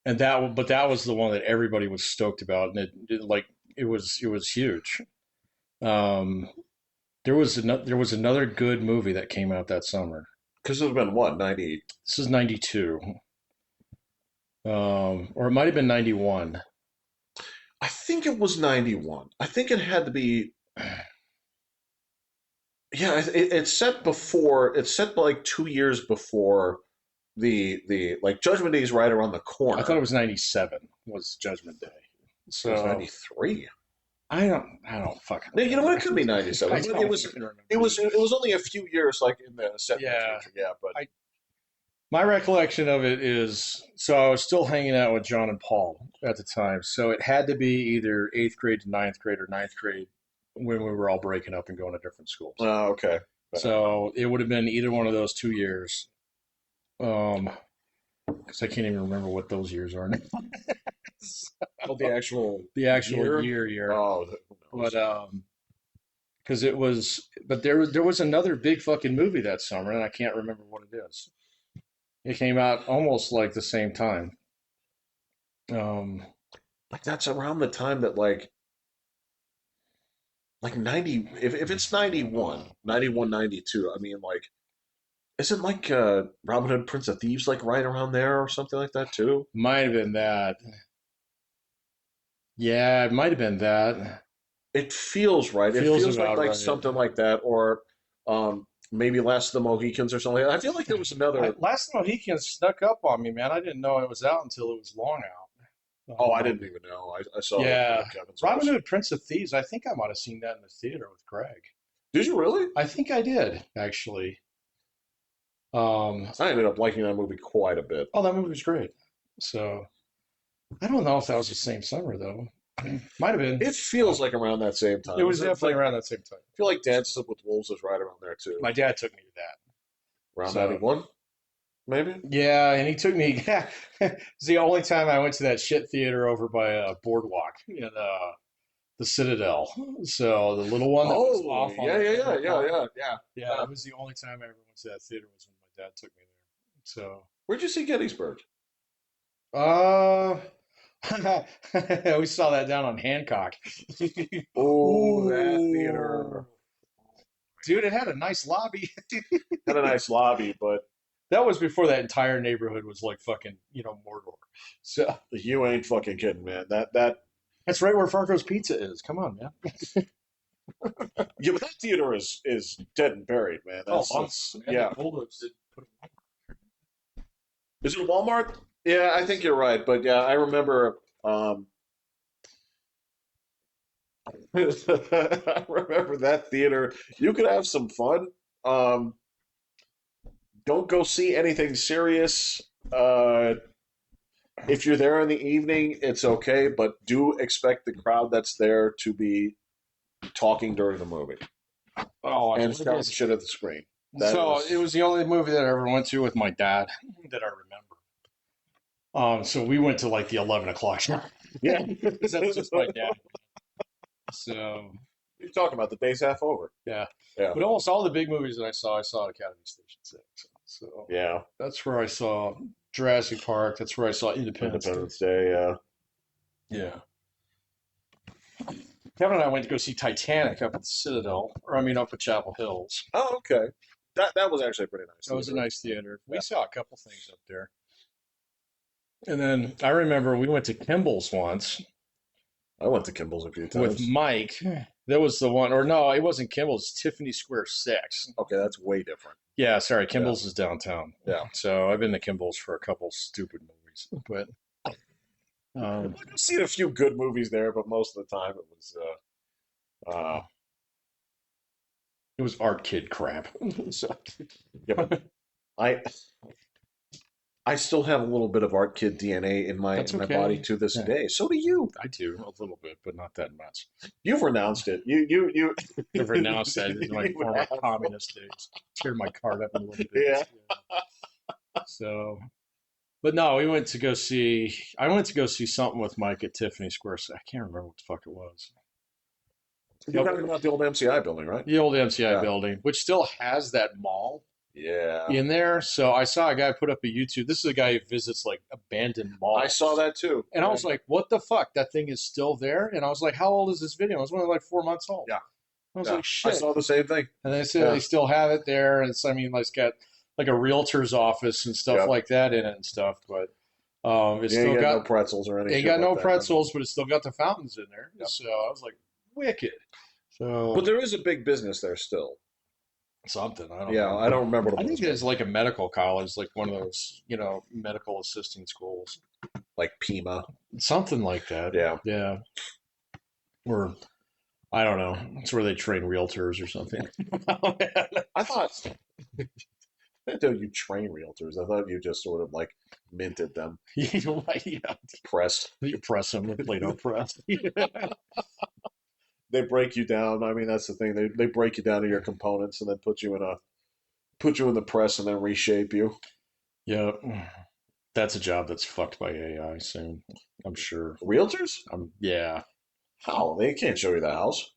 And but that was the one that everybody was stoked about, and it was huge. Um, there was another good movie that came out that summer. because it would have been what 90? This is '92, or it might have been '91. I think it was 91. I think it had to be. Yeah, it's set before. It's set like 2 years before the like Judgment Day is right around the I thought it corner. was '97 was Judgment Day. It was So 93. I don't fucking No, you know what? It remember. could be I 97, but it don't was fucking remember it was either. it was only a few years like in the set in the Yeah, future. Yeah, but I my recollection of it is so I was still hanging out with John and Paul at the time, so it had to be either eighth grade to ninth grade or ninth grade when we were all breaking up and going to different schools. okay. So it would have been either one of those 2 years. Because I can't even remember what those years are now. Oh, the actual The actual year? year. Oh, who knows? But because there was another big fucking movie that summer, and I can't remember what it is. It came out almost like the same time. Um, Like that's around the time that like 90. If it's 91, 91, 92. I mean, like, isn't like Robin Hood, Prince of Thieves like right around there or something like that too? might have been that. Yeah, it might have been that. It feels right. It Feels feels about like right. something like that, or maybe Last of the Mohicans or something like that. I feel like there was another. Last Mohican snuck up on me, man. I didn't know it was out until it was long out. Oh, I didn't even know. I saw it Yeah, at Kevin's Robin house. Hood, Prince of Thieves. I think I might have seen that in the theater with Greg. Did you really? I think I did actually. Um, I ended up liking that movie quite a bit. oh, that movie was great. So I don't know if that was the same summer though. Might have been. It feels like around that same It time. was It's definitely like around that same time. I feel like Dances with Wolves is right around there too. My dad took me to that. Around So 91, maybe. yeah, and he took me. Yeah, it's the only time I went to that shit theater over by Boardwalk in the Citadel. So the little one that was Oh, off on yeah, the yeah, yeah, corner yeah, block. yeah, yeah. Yeah, it was the only time I ever went to that theater was when my dad took me there. So, Where'd you see Gettysburg? uh, we saw that down on Hancock. Oh, that Ooh, theater dude, it had a nice lobby. had a nice lobby, but That was before that entire neighborhood was like fucking, Mordor. So you ain't fucking kidding, man. That that's right where Fargo's Pizza is. Come on, man. yeah, but that theater is dead and buried, man. Oh, That's man, yeah. the Bulldogs did put Is it Walmart? Yeah, I think you're right, but yeah, I remember. I remember that theater. You could have some fun. Um, don't go see anything serious. Uh, if you're there in the evening, it's okay, but do expect the crowd that's there to be talking during the movie Oh, and it shouting is. shit at the screen. That So it is, was the only movie that I ever went to with my dad that I remember. So we went to like the 11 o'clock show yeah. because that was just my dad. So You're talking about the day's half over. yeah, Yeah, but almost all the big movies that I saw at Academy Station 6. So yeah. that's where I saw Jurassic Park. That's where I saw Independence Day. Independence Day. Yeah. Yeah. Kevin and I went to go see Titanic up at the Citadel, or I mean up at Chapel Hills. Oh, okay. That was actually a pretty nice. That was a Theater. nice theater. We Yeah. saw a couple things up there. And then I remember we went to Kimball's once I went to Kimball's a few with times. Mike. That was the one, or no, it wasn't Kimball's, Tiffany Square 6. Okay, that's way different. Yeah, sorry, Yeah. Kimball's is downtown. Yeah. So I've been to Kimball's for a couple stupid movies, but I've seen a few good movies there, but most of the time it was uh it was art kid crap. So yeah, but I I still have a little bit of art kid DNA that's in my body okay. to this Yeah, day. So do you. I do a little bit, but not that much. You've renounced it. You I've renounced that in my you former have. communist days. Tear my card up in little bits. Yeah. Yeah. So But no, we went to go see. I went to go see something with Mike at Tiffany Square. I can't remember what the fuck it was. You're But talking about the old MCI building, right? the old MCI Yeah. building, which still has that mall Yeah. in there. So I saw a guy put up a YouTube. This is a guy who visits like abandoned I saw malls. that too. And I was like, what the fuck? That thing is still there? And I was like, how old is this video? It was only like 4 months old. Yeah. I was Yeah. like, I shit. saw the same thing. And they said Yeah. they still have it there. And it's, I mean, like, it's got like a realtor's office and stuff Yep. like that in it and stuff. But it's You ain't still got got, no pretzels or any ain't shit got like no that. No. pretzels, but it's still got the fountains in there. Yep. So I was like, wicked. So But there is a big business there still. something, I don't Yeah, know. I don't remember what I it think was. it's like a medical college, like one of those, medical assisting schools. Like Pima. Something like that. Yeah. Yeah. Or I don't know. It's where they train realtors or something. I thought I didn't know you train realtors. I thought you just sort of like minted them, Yeah. pressed. You press them with Play-Doh press. They break you down. I mean, that's the thing. They break you down to your components and then put you in the press and then reshape you. Yep. That's a job that's fucked by AI soon. I'm sure. Realtors? Yeah. How? They can't show you the house.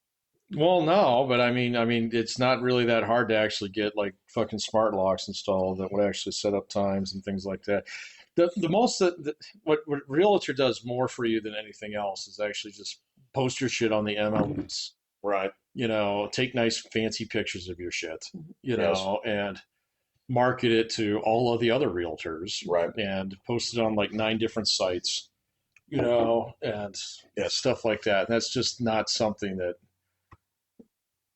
Well, no, but I mean, it's not really that hard to actually get like fucking smart locks installed that would actually set up times and things like that. The most what Realtor does more for you than anything else is actually just post your shit on the MLS. Right. Take nice fancy pictures of your shit. Yes. And market it to all of the other realtors. Right. And post it on like 9 different sites. And Yes. stuff like that. That's just not something that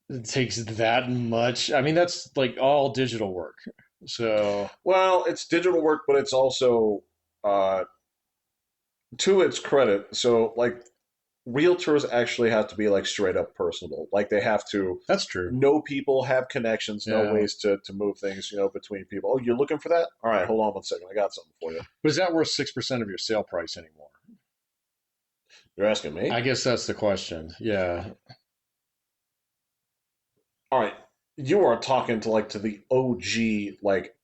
it takes that much. I mean, that's like all digital work. So Well, it's digital work, but it's also uh, to its credit. So, like, realtors actually have to be like straight up personable. Like, they have to that's true. know people, have connections, know Yeah. ways to move things, between people. Oh, you're looking for that? All right, hold on 1 second. I got something for you. But is that worth 6% of your sale price anymore? You're asking me? I guess that's the question. Yeah. All right, you are talking to the OG like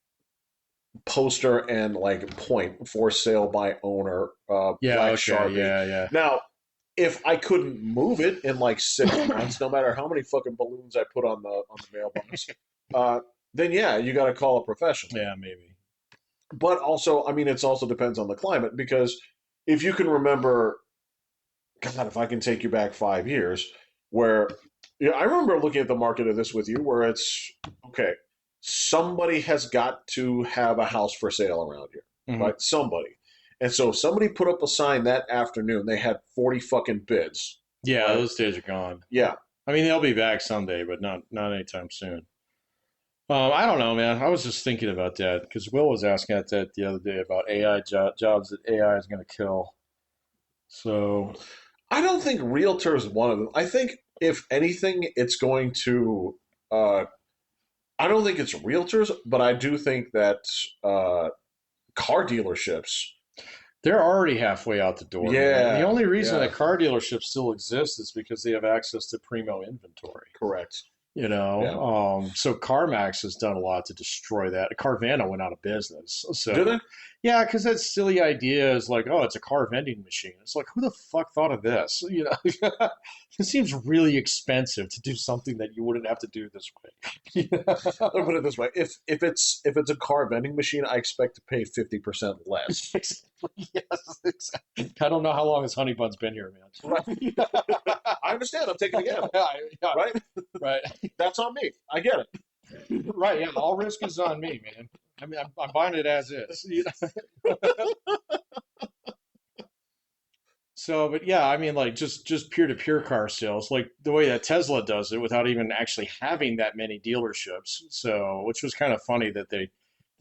poster and like point for sale by owner, Yeah. black Okay. Sharpie. Yeah. Yeah. Now, if I couldn't move it in like 6 months, no matter how many fucking balloons I put on the mailbox, then yeah, you got to call a professional. Yeah. Maybe. But also, I mean, it's also depends on the climate because if you can remember, God, if I can take you back 5 years, where I remember looking at the market of this with you, where it's okay, somebody has got to have a house for sale around here, Mhm. right? Somebody. And so somebody put up a sign that afternoon. They had 40 fucking bids. Yeah. Right. Those days are gone. Yeah. I mean, they'll be back someday, but not anytime soon. I don't know, man. I was just thinking about that because Will was asking that the other day about AI jobs that AI is going to kill. So I don't think realtor is one of them. I think if anything, it's going to. I don't think it's realtors, but I do think that uh, car dealerships. they're already halfway out the door, man. And the Yeah, only reason yeah, that car dealerships still exist is because they have access to primo inventory. correct. You Yeah. know, so CarMax has done a lot to destroy that. Carvana went out of business. Do So, they? yeah, because that silly idea is like, oh, it's a car vending machine. It's like, who the fuck thought of this? It seems really expensive to do something that you wouldn't have to do this way. Let me put it this way: if it's a car vending machine, I expect to pay 50% less. Yes, exactly. I don't know how long this honey bun's been here, man. Right. I understand. I'm taking a gamble. Yeah, Right? right. That's on me. I get it. Right, yeah. All risk is on me, man. I mean, I'm buying it as is. So, but yeah, I mean, like just peer-to-peer car sales, like the way that Tesla does it, without even actually having that many dealerships. So, which was kind of funny that the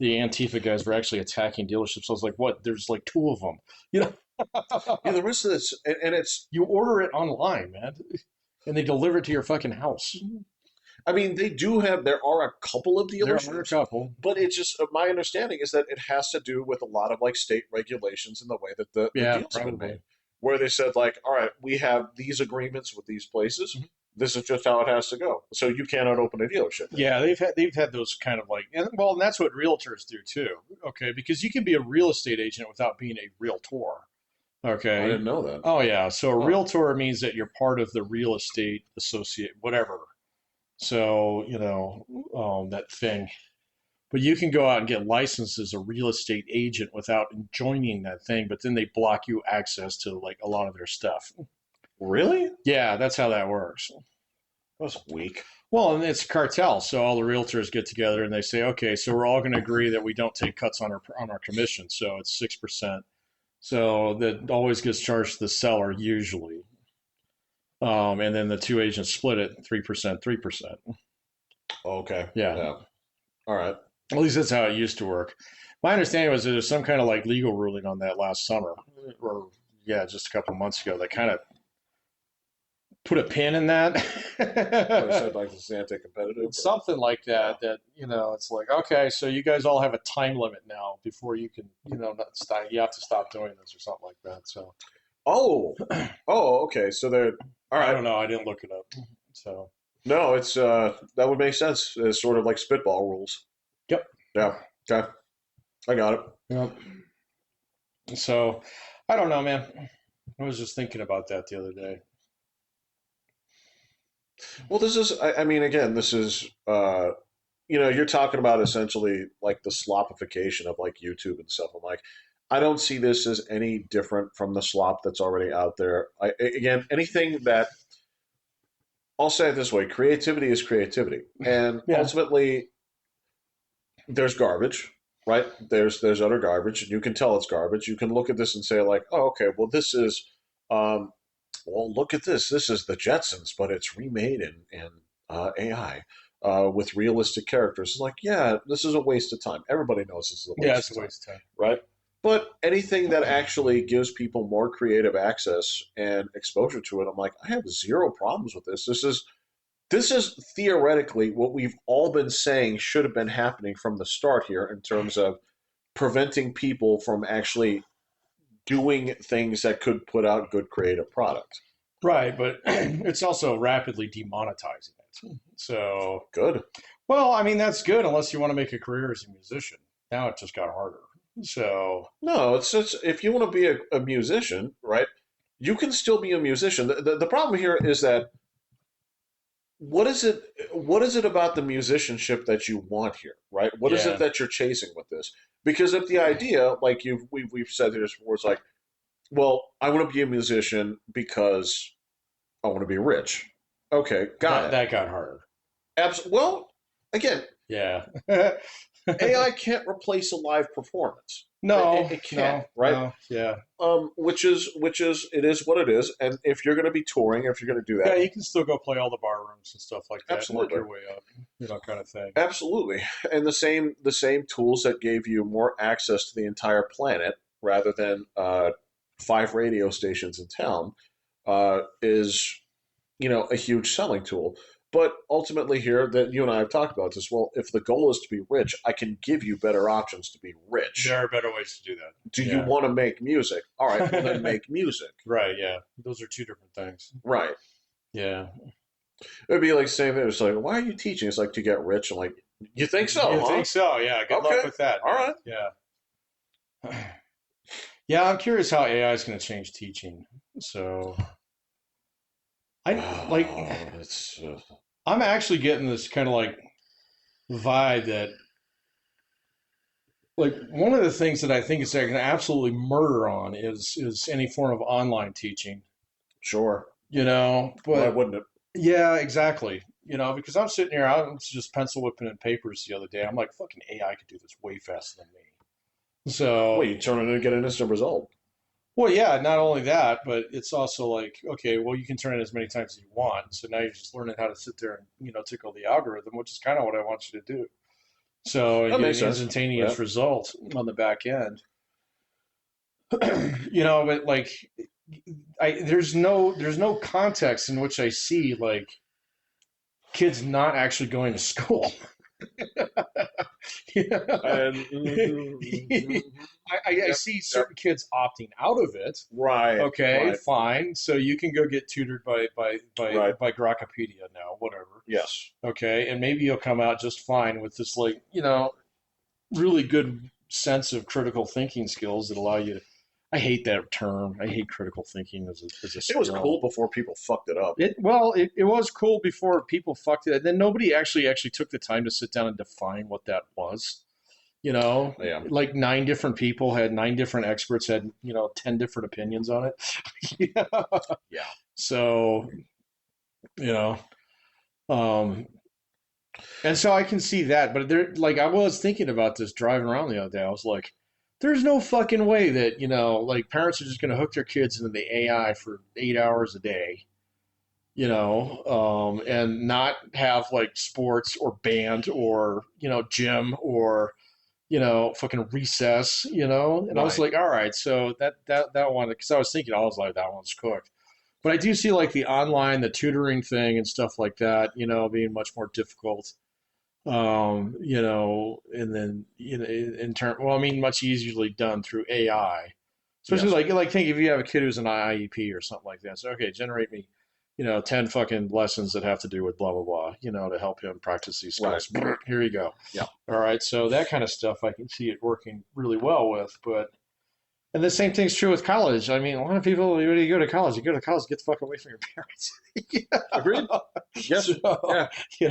Antifa guys were actually attacking dealerships. I was like, what? There's like two of them. You know, Yeah, the rest of this, and it's. you order it online, man, and they deliver it to your fucking house. I mean, they do have. There are a couple of There are a dealerships, couple. but it's just my understanding is that it has to do with a lot of like state regulations and the way that the Yeah, deals have been probably. made, where they said like, all right, we have these agreements with these places. Mhm. this is just how it has to go. So you cannot open a dealership there. Yeah, they've had those kind of like, and well, and that's what realtors do too. Okay, because you can be a real estate agent without being a realtor. I Okay. didn't know that. Oh yeah. So a Huh. realtor means that you're part of the real estate associate, whatever. So that thing. But you can go out and get licensed as a real estate agent without joining that thing. But then they block you access to like a lot of their stuff. Really? Yeah, that's how that works. That's weak. Well, and it's cartel, so all the realtors get together and they say, okay, so we're all going to agree that we don't take cuts on our commission, so it's 6%. So that always gets charged to the seller usually, and then the two agents split it 3%, 3%. Okay. Yeah, Yeah. All right. at least that's how it used to work. My understanding was that there's some kind of like legal ruling on that last summer, or yeah, just a couple of months ago that kind of put a pin in that. What I said, like this is anti-competitive. It's something like that. That it's like, okay, so you guys all have a time limit now before you can not stop. You have to stop doing this or something like that. So Oh. Oh. Okay. So they're all I right. don't know. I didn't look it up. So No, it's that would make sense. It's sort of like spitball rules. yep, Yeah. Okay. I got it. yep. So I don't know, man. I was just thinking about that the other day. Well, this is. I mean, again, this is. You're talking about essentially like the slopification of like YouTube and stuff. I'm like, I don't see this as any different from the slop that's already out there. Again, anything that I'll say it this way: creativity is creativity, and Yeah, ultimately, there's garbage, right? There's utter garbage, and you can tell it's garbage. You can look at this and say like, oh, okay, well, this is, well, look at this. This is the Jetsons, but it's remade in AI. With realistic characters, it's like, yeah, this is a waste of time. Everybody knows this is a yeah, waste it's a of time, waste of time. right? But anything that actually gives people more creative access and exposure to it, I'm like, I have zero problems with this. This is theoretically what we've all been saying should have been happening from the start here in terms of preventing people from actually doing things that could put out good creative product. Right, but it's also rapidly demonetizing it. So, Good. well, I mean, that's good unless you want to make a career as a musician. Now it just got harder. So, No, it's if you want to be a musician, right? You can still be a musician. The problem here is that what is it about the musicianship that you want here, right? What is it yeah, that you're chasing with this? Because if the idea, like we've said this before, it's like, well, I want to be a musician because I want to be rich. Okay, got that it. that got harder. Well, again, Yeah. AI can't replace a live performance. No, It can't, no, right? no. Yeah. Which is it is what it is. And if you're going to be touring, if you're going to do Yeah, that, you can still go play all the bar rooms and stuff like that and work absolutely, your way up, kind of thing. absolutely. And the same tools that gave you more access to the entire planet rather than 5 radio stations in town is a huge selling tool. But ultimately, here that you and I have talked about this, well, if the goal is to be rich, I can give you better options to be There rich. are better ways to do that. Do you Yeah. want to make music? All right, well then make music. Right, yeah. Those are two different things. Right. Yeah. It'd be like saying that it's like, why are you teaching? It's like to get rich. I'm like, you think so, You huh? think so? Yeah. Good luck Okay. with that, All man. right. Yeah. Yeah, I'm curious how AI is going to change teaching. So, I like It's I'm actually getting this kind of like vibe that like one of the things that I think is going to absolutely murder on is any form of online teaching. sure. Why But wouldn't it? yeah, exactly. Because I'm sitting here, I was just pencil whipping in papers the other day. I'm like, fucking AI could do this way faster than me. Well, So, you turn it and get an instant result. well, yeah, not only that, but it's also like, okay, well, you can turn it as many times as you want. So now you're just learning how to sit there and, tickle the algorithm, which is kind of what I want you to do. So, and That get makes an sense. Yeah. instantaneous result on the back end. But like, there's no context in which I see like kids not actually going to school. And I yep, see yep, certain kids opting out of it. right, Okay, right, fine. So you can go get tutored right. by Grokkapedia now, whatever. Yes, Okay, and maybe you'll come out just fine with this, like, really good sense of critical thinking skills that allow you to. I hate that term. I hate critical thinking as a it was skill. cool before people fucked it up. It was cool before people fucked it. And then nobody actually took the time to sit down and define what that was. You know, Yeah, like nine different people had nine different experts had 10 different opinions on it. Yeah. yeah. So you know, um, and so I can see that. But there, like, I was thinking about this driving around the other day. I was like, there's no fucking way that like parents are just going to hook their kids into the AI for 8 hours a day, and not have like sports or band or gym or fucking recess, And I was Right. like, all right, so that one, because I was thinking, I was like, that one's cooked. But I do see like the online, the tutoring thing and stuff like that, being much more difficult. And then in turn, well, I mean, much easily done through AI, especially Yes. like think if you have a kid who's an IEP or something like that. So okay, generate me, 10 fucking lessons that have to do with blah blah blah, to help him practice these Right. skills. Here you go. Yeah. All right, so that kind of stuff I can see it working really well with, but and the same thing's true with college. I mean, a lot of people, when you go to college, get the fuck away from your parents. Agreed. Yes. So, Yeah.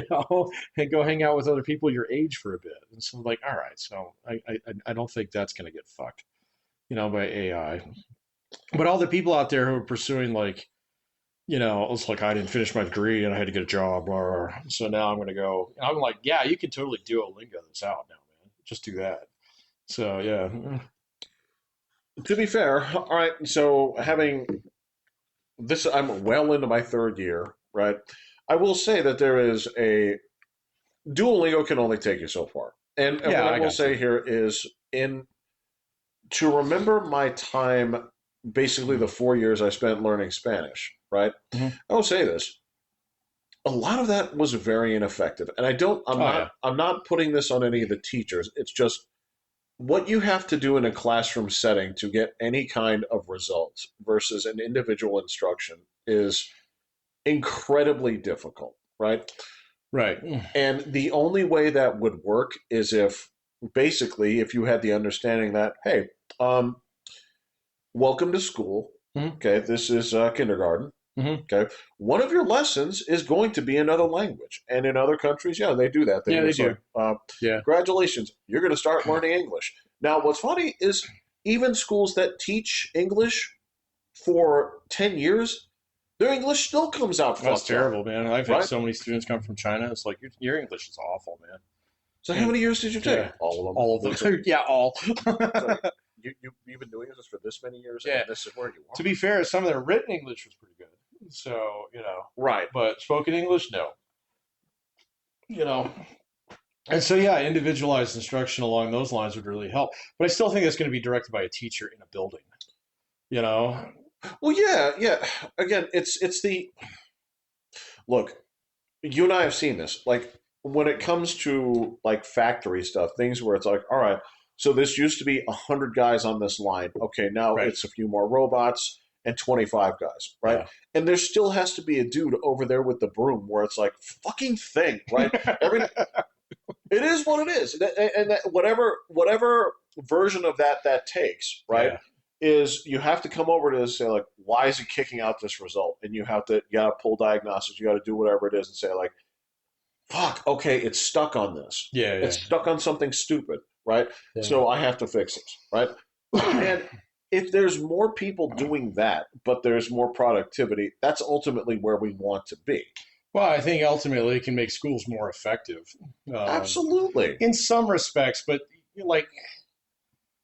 and go hang out with other people your age for a bit. And so, like, all right, so I don't think that's going to get fucked, by AI. But all the people out there who are pursuing, like, it's like I didn't finish my degree and I had to get a job, or so now I'm going to go. And I'm like, yeah, you can totally Duolingo this out now, man. Just do that. So, yeah. To be fair, all right. So having this, I'm well into my third year, right? I will say that there is a Duolingo can only take you so far. And Yeah, what I I will got say you. here is in to remember my time, basically the 4 years I spent learning Spanish, right? Mm-hmm. I will say this. A lot of that was very ineffective. And Oh, yeah. I'm not putting this on any of the teachers. It's just what you have to do in a classroom setting to get any kind of result versus an individual instruction is incredibly difficult, right? Right. And the only way that would work is if basically if you had the understanding that, hey, um, welcome to school. Mm-hmm. Okay, this is kindergarten. Mm-hmm. Okay, one of your lessons is going to be another language, and in other countries, yeah, they do that. They Yeah, they just like, do. Yeah. congratulations, you're going to start learning English. Now, what's funny is even schools that teach English for 10 years, their English still comes out That's fucked up, terrible, man. I've had right? so many students come from China. It's like your English is awful, man. So, how And many years did you take? yeah, All of them. all of them. Yeah, all. So you've been doing this for this many years, and Yeah. this is where you To are. be fair, some of their written English was pretty good. So, Right. but spoken English, no. You know. And so, yeah, individualized instruction along those lines would really help. But I still think it's going to be directed by a teacher in a building. You know. Well, yeah, yeah. Again, it's the look. You and I have seen this. Like when it comes to like factory stuff, things where it's like, all right, so this used to be 100 guys on this line. Okay, now Right. it's a few more robots and 25 guys, right? Yeah. And there still has to be a dude over there with the broom where it's like, fucking thing, right? Every it is what it is, and that whatever version of that takes, right? Yeah. Is you have to come over to say like, why is it kicking out this result? And you got to pull diagnostics, you got to do whatever it is, and say like, fuck, okay, it's stuck on this, Yeah. it's stuck on something stupid, right? Yeah. So I have to fix this, right? Yeah. And if there's more people doing that, but there's more productivity, that's ultimately where we want to be. Well, I think ultimately it can make schools more effective Absolutely. in some respects, but like,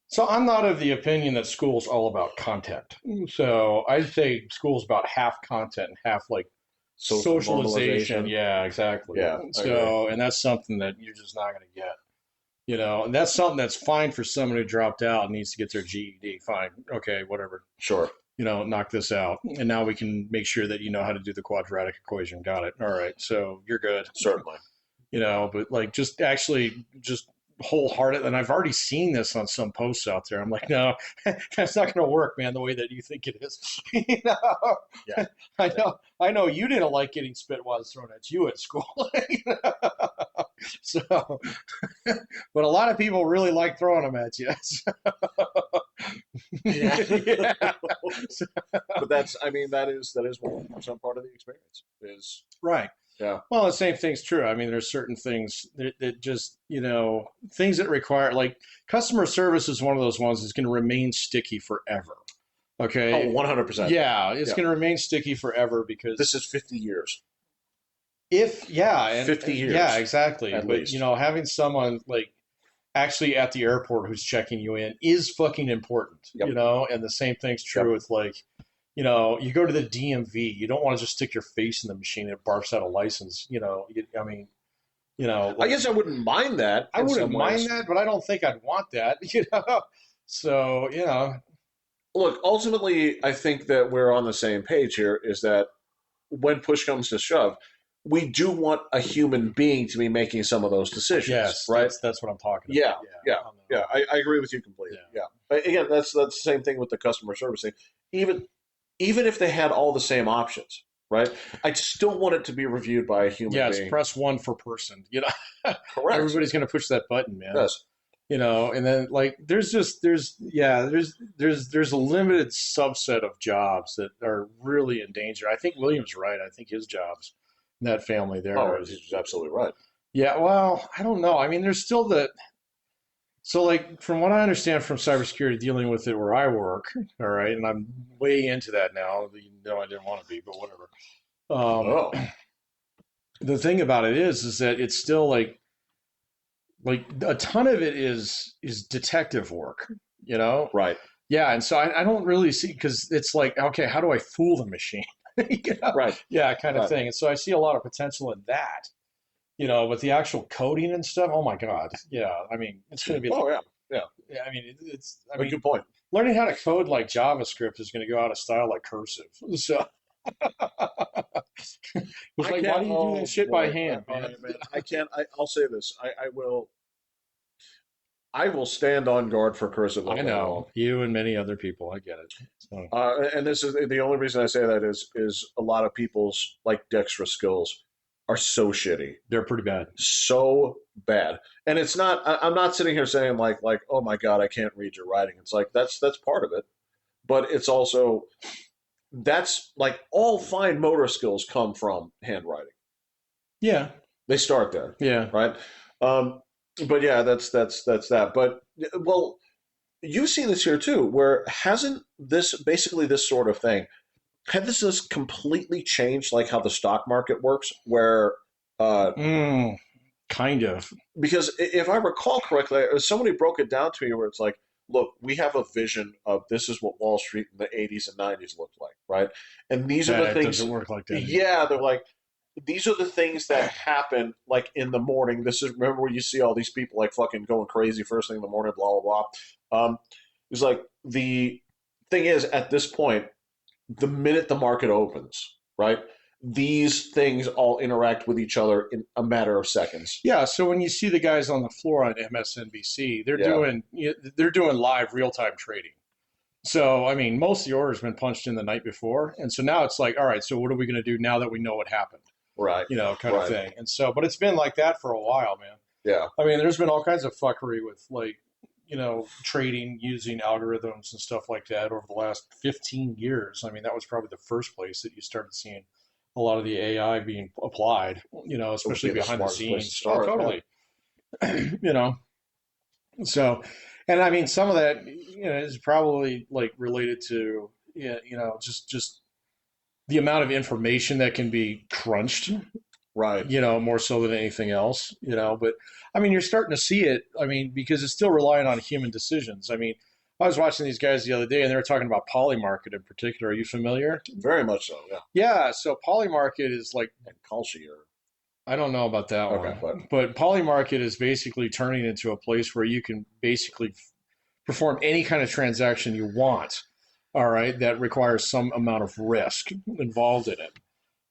so I'm not of the opinion that school's all about content. So I'd say school's about half content and half like Social socialization. normalization. Yeah, exactly. Yeah, I agree. So, and that's something that you're just not going to get. And that's something that's fine for someone who dropped out and needs to get their GED. Fine. Okay, whatever. Sure. Knock this out. And now we can make sure that you know how to do the quadratic equation. Got it. All right. So you're good. Certainly. But like just actually just wholehearted, and I've already seen this on some posts out there. I'm like, no, that's not going to work, man, the way that you think it is. Yeah. I know you didn't like getting spit wads thrown at you at school. So, but a lot of people really like throwing them at you. Yeah. Yeah. But that's, I mean, that is 100% part of the experience. Is Right. yeah. Well, the same thing's true. I mean, there's certain things that just, things that require, like customer service is one of those ones that's going to remain sticky forever. Oh, Okay. 100%. Yeah, it's Yeah. going to remain sticky forever because This is 50 years. and 50 years. yeah, exactly. At But, least. having someone like actually at the airport who's checking you in is fucking important, Yep. and the same thing's true with like, you go to the DMV, you don't want to just stick your face in the machine and it barfs out a license, I mean, I guess I wouldn't mind that. I in wouldn't some mind ways. that, but I don't think I'd want that, So, Look, ultimately, I think that we're on the same page here. Is that when push comes to shove, we do want a human being to be making some of those decisions, yes, right? that's what I'm talking Yeah, about. yeah. I agree with you completely. Yeah. Again, that's the same thing with the customer service thing. Even if they had all the same options, right? I'd still want it to be reviewed by a human Yes, being. press one for person. Correct. Everybody's going to push that button, man. Yes. And then like there's a limited subset of jobs that are really in danger. I think William's right. I think his jobs in that family there. Oh, he's absolutely right. Yeah, well, I don't know. I mean, there's still so like from what I understand from cybersecurity dealing with it where I work, all right, and I'm way into that now, even though I didn't want to be, but whatever. Oh, The thing about it is that it's still like a ton of it is detective work, right. Yeah, and so I don't really see because it's like, okay, how do I fool the machine? Right. Yeah, kind of Right. thing. And so I see a lot of potential in that, with the actual coding and stuff. Oh my God, yeah. I mean, it's going to be. Oh, yeah. Yeah. Yeah, I mean, it's. I A mean, good point. learning how to code like JavaScript is going to go out of style like cursive. So it's like, why do you do that shit by hand, All man? right, man. I can't. I'll say this. I will. I will stand on guard for cursive. I know you and many other people. I get it. So, And this is the only reason I say that is a lot of people's like dexterous skills are so shitty, they're pretty bad. so bad. And it's not. I'm not sitting here saying like oh my god, I can't read your writing. It's like that's part of it, but it's also that's like all fine motor skills come from handwriting. Yeah. They start there, Yeah. right? Um, but yeah, that's that. But well, you've seen this here too, where hasn't this basically this sort of thing had this just completely changed like how the stock market works? Where Kind of. because if I recall correctly, somebody broke it down to me where it's like, look, we have a vision of this is what Wall Street in the 80s and 90s looked like, right? And these are the It things. doesn't work like that. Yeah, they're like, these are the things that happen like in the morning. This is remember where you see all these people like fucking going crazy first thing in the morning, blah blah blah. It's like the thing is at this point, the minute the market opens, right? These things all interact with each other in a matter of seconds. Yeah, so when you see the guys on the floor on MSNBC, they're doing live real time trading. So I mean, most of the orders been punched in the night before, and so now it's like, all right, so what are we going to do now that we know what happened? Right. Kind of thing. And so, but it's been like that for a while, man. Yeah. I mean, there's been all kinds of fuckery with like, trading using algorithms and stuff like that over the last 15 years. I mean, that was probably the first place that you started seeing a lot of the AI being applied, especially behind the scenes. Oh, totally. Yeah. So, and I mean, some of that, is probably like related to, just the amount of information that can be crunched, right? More so than anything else, but I mean, you're starting to see it. I mean, because it's still relying on human decisions. I mean, I was watching these guys the other day and they were talking about Polymarket in particular. Are you familiar? Very much so. Yeah. Yeah. So Polymarket is like, and Kalshi or I don't know about that one, but Polymarket is basically turning into a place where you can basically perform any kind of transaction you want. All right, that requires some amount of risk involved in it.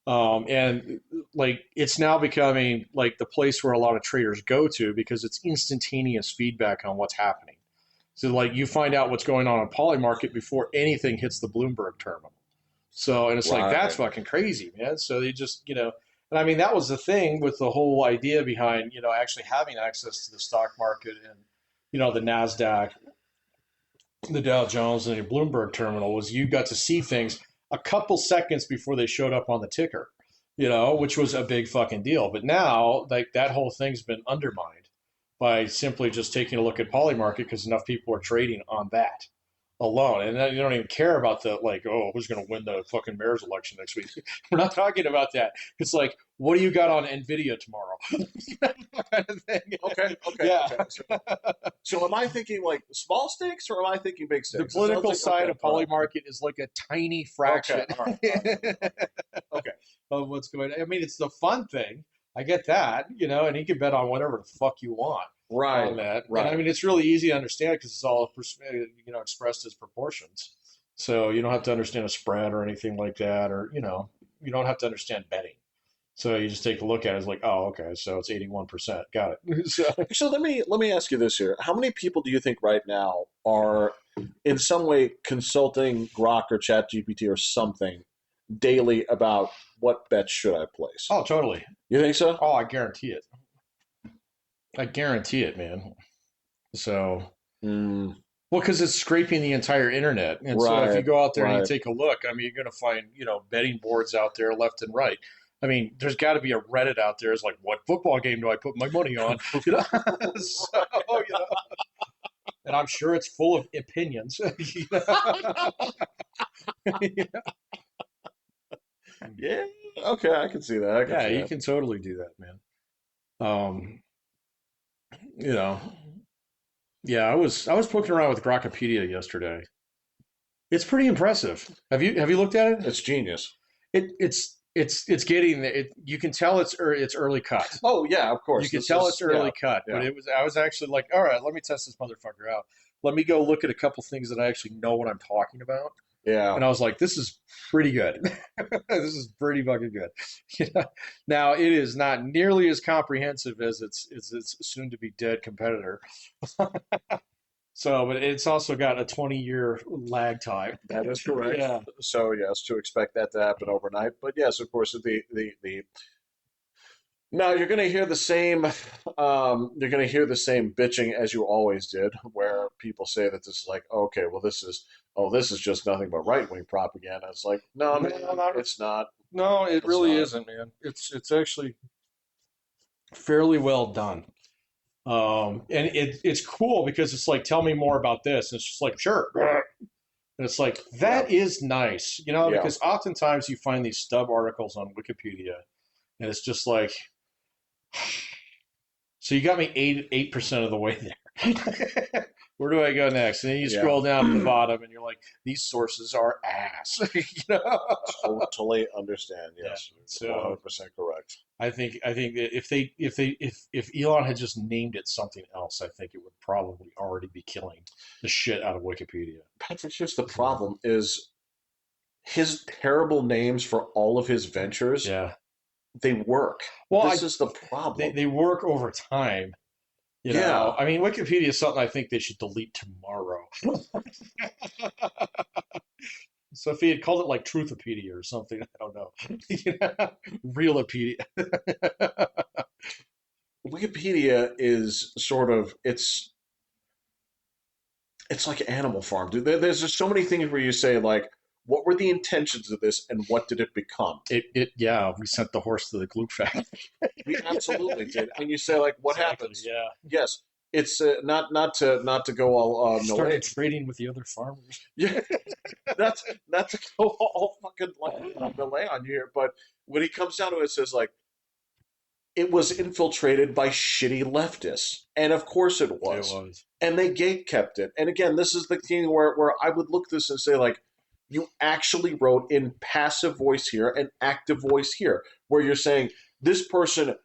And like it's now becoming like the place where a lot of traders go to because it's instantaneous feedback on what's happening. So like you find out what's going on Polymarket before anything hits the Bloomberg terminal. So, and it's like, that's Right. fucking crazy, man. So they just, and I mean, that was the thing with the whole idea behind, actually having access to the stock market and, the NASDAQ, the Dow Jones, and the Bloomberg terminal was you got to see things a couple seconds before they showed up on the ticker, which was a big fucking deal. But now, like, that whole thing's been undermined by simply just taking a look at Polymarket because enough people are trading on that alone. And then you don't even care about the like, oh, who's going to win the fucking mayor's election next week? We're not talking about that. It's like, what do you got on Nvidia tomorrow? Kind of thing. Okay. Okay. Yeah. Okay. So am I thinking like small stakes or am I thinking big The stakes? It sounds political like side okay. of All right. Polymarket is like a tiny Okay. fraction All right. All right. Okay. of what's going on. I mean, it's the fun thing. I get that, and you can bet on whatever the fuck you want on Right. that. And I Right. mean, it's really easy to understand because it's all, expressed as proportions. So you don't have to understand a spread or anything like that, or, you don't have to understand betting. So you just take a look at it. It's like, oh, okay, so it's 81%. Got it. So So let me ask you this here: how many people do you think right now are in some way consulting Grok or ChatGPT or something daily about what bets should I place? oh, totally. You think so? Oh, I guarantee it. I guarantee it, man. So, Mm, well, because it's scraping the entire internet. And so if you right. go out there and you Right. take a look, I mean, you're going to find, betting boards out there left and right. I mean, there's got to be a Reddit out there. It's like, what football game do I put my money on? You know, so, and I'm sure it's full of opinions. Yeah. Okay, I can see that. I can Yeah, see you that. can totally do that, man. Um, you know, yeah, I was poking around with Grokkopedia yesterday. It's pretty impressive. Have you looked at it? It's genius. It's getting it. You can tell it's early cut. Oh yeah, of You course. can This tell is it's yeah, early cut, but yeah. I was actually like, all right, let me test this motherfucker out. Let me go look at a couple things that I actually know what I'm talking about. Yeah. And I was like, this is pretty good. This is pretty fucking good. Yeah. Now it is not nearly as comprehensive as its soon to be dead competitor. So, but it's also got a 20-year lag time. That is correct. Yeah. So yes, to expect that to happen overnight. But yes, of course, the now you're going to hear the same. You're going to hear the same bitching as you always did, where people say that this is like, okay, well, this is just nothing but right wing propaganda. It's like, no, No, man, not, it's not. no, it It's really not. isn't, man. It's actually fairly well done. And it's cool because it's like, tell me more about this. And it's just like, sure. And it's like, Yeah, that is nice, yeah. because oftentimes you find these stub articles on Wikipedia, and it's just like, so you got me 8% of the way there. Where do I go next? And then you Yeah. scroll down to the bottom, and you're like, these sources are ass. Totally understand. Yeah. Yes, So 100% correct. I think that if Elon had just named it something else, I think it would probably already be killing the shit out of Wikipedia. Patrick, here's the Yeah. problem: is his terrible names for all of his ventures. Yeah. They work. Well, This I is the they, problem. they work over time. Yeah. I mean, Wikipedia is something I think they should delete tomorrow. So if he had called it like Truthopedia or something, I don't know. Realopedia. Wikipedia is sort of it's like Animal Farm, dude. There's just so many things where you say like, what were the intentions of this, and what did it become? Yeah, we sent the horse to the glue factory. We absolutely did, and you say like, what Exactly. happens? Yeah. Yes, it's not to go all Started Malay. trading with the other farmers. Yeah, that's not to go all fucking like Malay on you here, but when he comes down to it, it says like it was infiltrated by shitty leftists. And of course it It was. was. And they gate kept it. And again, this is the thing where I would look at this and say, like, you actually wrote in passive voice here and active voice here, where you're saying this person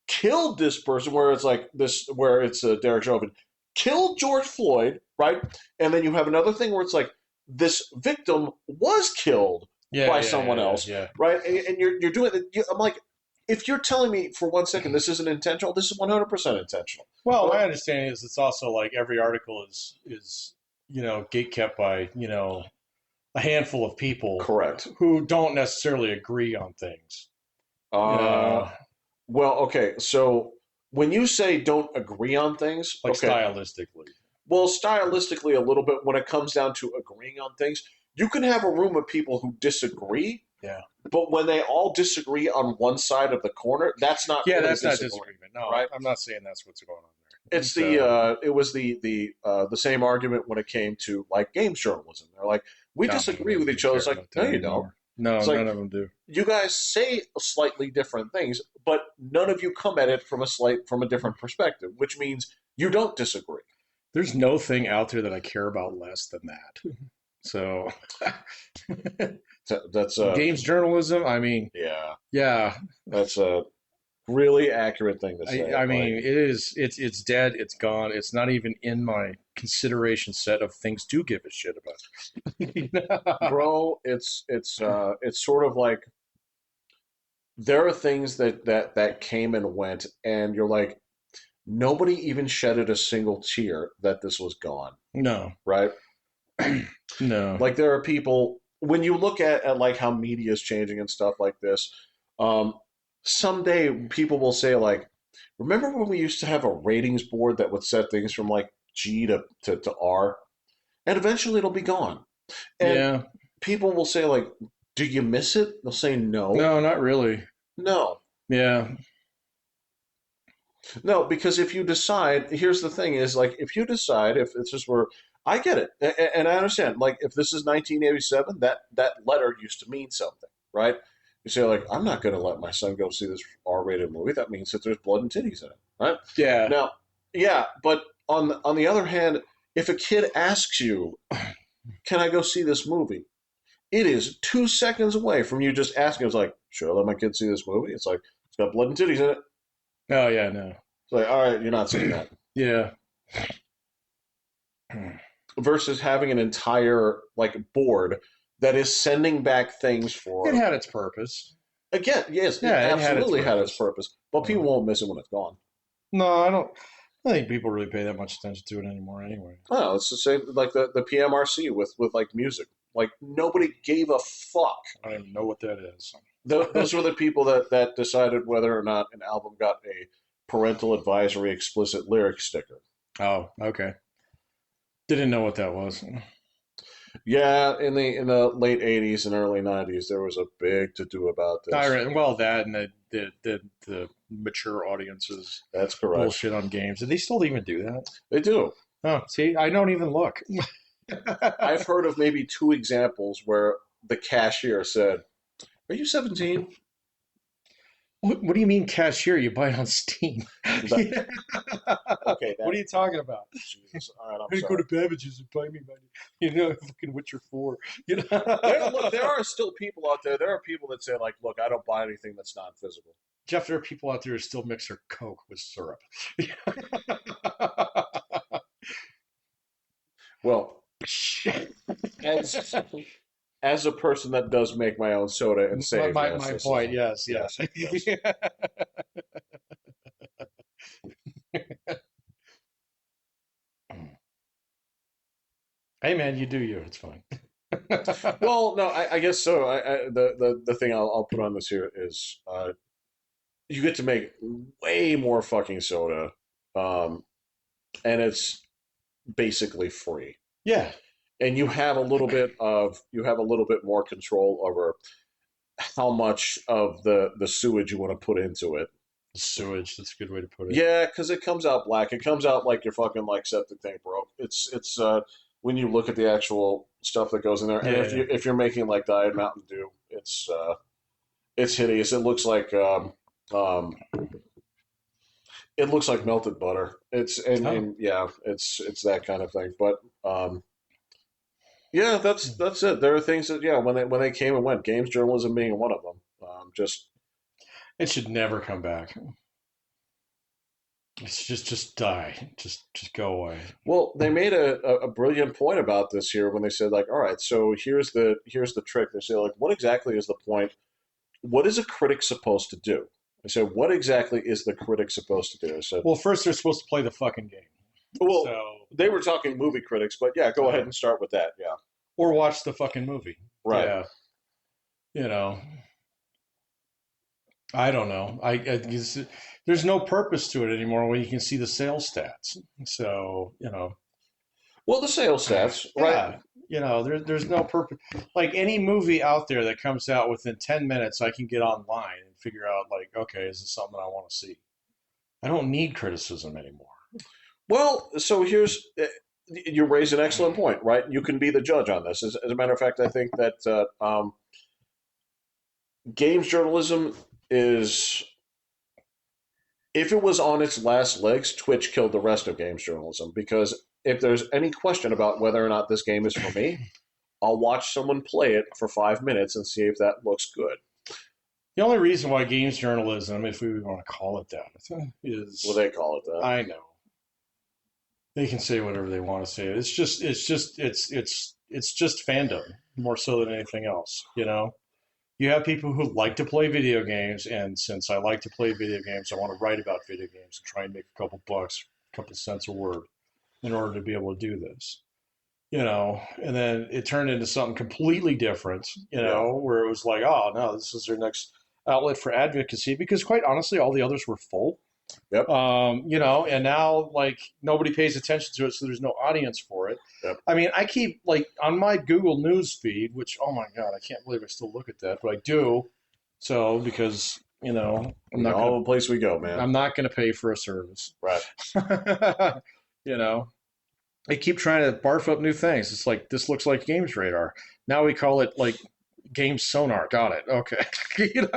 killed this person, where it's like this, where it's Derek Chauvin killed George Floyd, right? And then you have another thing where it's like this victim was killed Yeah, by yeah, someone yeah, else, yeah. right? And you're doing it. I'm like, if you're telling me for 1 second this isn't intentional, this is 100% intentional. Well, my Well, understanding is it's also like every article is gate kept by a handful of people correct. who don't necessarily agree on things. Uh, Yeah, well, okay. So when you say don't agree on things, like okay. stylistically. Well, stylistically, a little bit when it comes down to agreeing on things, you can have a room of people who disagree, Yeah, but when they all disagree on one side of the corner, that's not yeah, really that's not disagreeing, disagreement. No, right? I'm not saying that's what's going on there. It's So it was the same argument when it came to like games journalism. They're like, we no, disagree with I each don't other. care It's like, about no, that you don't. anymore. No, It's like none of them do. you guys say slightly different things, but none of you come at it from a different perspective, which means you don't disagree. There's no thing out there that I care about less than that. So That's games journalism. I mean, yeah, yeah. that's a really accurate thing to say. I Like, mean, it is. It's dead. It's gone. It's not even in my consideration set of things to give a shit about. bro, it's sort of like there are things that came and went, and you're like, nobody even shedded a single tear that this was gone, No, right? no. Like there are people when you look at like how media is changing and stuff like this. Um, someday people will say like, remember when we used to have a ratings board that would set things from like G to R, and eventually it'll be gone. And Yeah. people will say like, do you miss it? They'll say no, No, not really. no, Yeah. no, because if you decide, here's the thing: is like if you decide if it's just where I get it, and I understand. Like if this is 1987, that letter used to mean something, right? You say like, I'm not going to let my son go see this R-rated movie. That means that there's blood and titties in it, right? Yeah. Now, yeah, but on the other hand, if a kid asks you, "Can I go see this movie?" It is 2 seconds away from you just asking. It's like, "Sure, let my kid see this movie." It's like it's got blood and titties in it. Oh, yeah. No. It's like, all right, you're not seeing that. Yeah. Versus having an entire like board that is sending back things It for had its purpose. again, yes, it Yeah, it had its absolutely had its purpose. purpose, but people won't miss it when it's gone. No, I don't. I think people really pay that much attention to it anymore. Anyway. Oh, it's the same like the PMRC with like music. Like nobody gave a fuck. I don't even know what that is. Those were the people that decided whether or not an album got a parental advisory explicit lyric sticker. Oh, okay. Didn't know what that was. Yeah, in the late '80s and early '90s, there was a big to do about this. Well, that and the mature audiences That's correct. bullshit on games. Do they still even do that? They do. Oh, see, I don't even look. I've heard of maybe two examples where the cashier said, "Are you 17?" What do you mean cashier? You buy it on Steam. That, okay, What are you talking about? Jesus. All right, I'm I go sorry. to Babbage's and buy me money. Fucking Witcher 4. Look, there are still people out there. There are people that say, like, look, I don't buy anything that's not physical. Jeff, there are people out there who still mix their Coke with syrup. Well, as as a person that does make my own soda and my save, my, yes, my this point, is yes, yes, yes. yes. Hey man, you do you. It's fine. Well, no, I guess so. The thing I'll put on this here is you get to make way more fucking soda, um, and it's basically free. Yeah, And you have a little bit more control over how much of the sewage you want to put into it. sewage. That's a good way to put it. Yeah, because it comes out black. It comes out like your fucking like septic tank broke. It's when you look at the actual stuff that goes in there, and Yeah. if you're making like Diet Mountain Dew, it's hideous. Um, it looks like melted butter. It's Oh, and yeah, it's that kind of thing. But yeah, that's it. There are things that yeah, when they came and went, games journalism being one of them. Just it should never come back. It's just die. Just go away. Well, they made a brilliant point about this here when they said like, all right, so here's the trick. They say like, what exactly is the point? What is a critic supposed to do? I said, what exactly is the critic supposed to do? I said, Well, first they're supposed to play the fucking game. well, So, they were talking movie critics, but yeah, go ahead uh, and start with that. Yeah, or watch the fucking movie. right. Yeah, you know, I don't know. I guess there's no purpose to it anymore when you can see the sales stats. So, Well, the sales stats, right? yeah, there's no purpose. Like any movie out there that comes out within 10 minutes, I can get online and figure out like, okay, is this something I want to see? I don't need criticism anymore. Well, so here's you raise an excellent point, right? You can be the judge on this. As a matter of fact, I think that games journalism is, if it was on its last legs, Twitch killed the rest of games journalism. Because if there's any question about whether or not this game is for me, I'll watch someone play it for 5 minutes and see if that looks good. The only reason why games journalism, if we want to call it that, Well, is they call it that. I know they can say whatever they want to say. It's just fandom more so than anything else. You have people who like to play video games, and since I like to play video games, I want to write about video games and try and make a couple bucks, a couple cents a word in order to be able to do this. And then it turned into something completely different, Yeah. where it was like, oh no, this is their next outlet for advocacy because quite honestly, all the others were full. Yep. And now like nobody pays attention to it, so there's no audience for it. Yep. I mean, I keep like on my Google News feed, which oh my god, I can't believe I still look at that, but I do. So because All the place we go, man. I'm not gonna pay for a service. Right. you know, they keep trying to barf up new things. It's like this looks like Games Radar. Now we call it like Games Sonar. Got it. Okay. It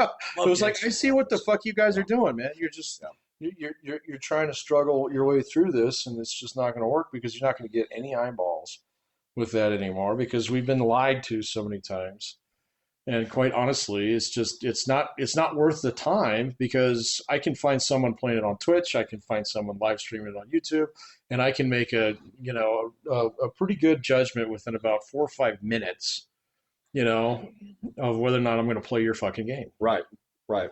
was like I see what the fuck you guys are doing, man. You're just you're trying to struggle your way through this, and it's just not going to work because you're not going to get any eyeballs with that anymore because we've been lied to so many times. And quite honestly, it's not worth the time because I can find someone playing it on Twitch, I can find someone live streaming it on YouTube, and I can make a pretty good judgment within about 4 or 5 minutes, of whether or not I'm going to play your fucking game. Right. Right.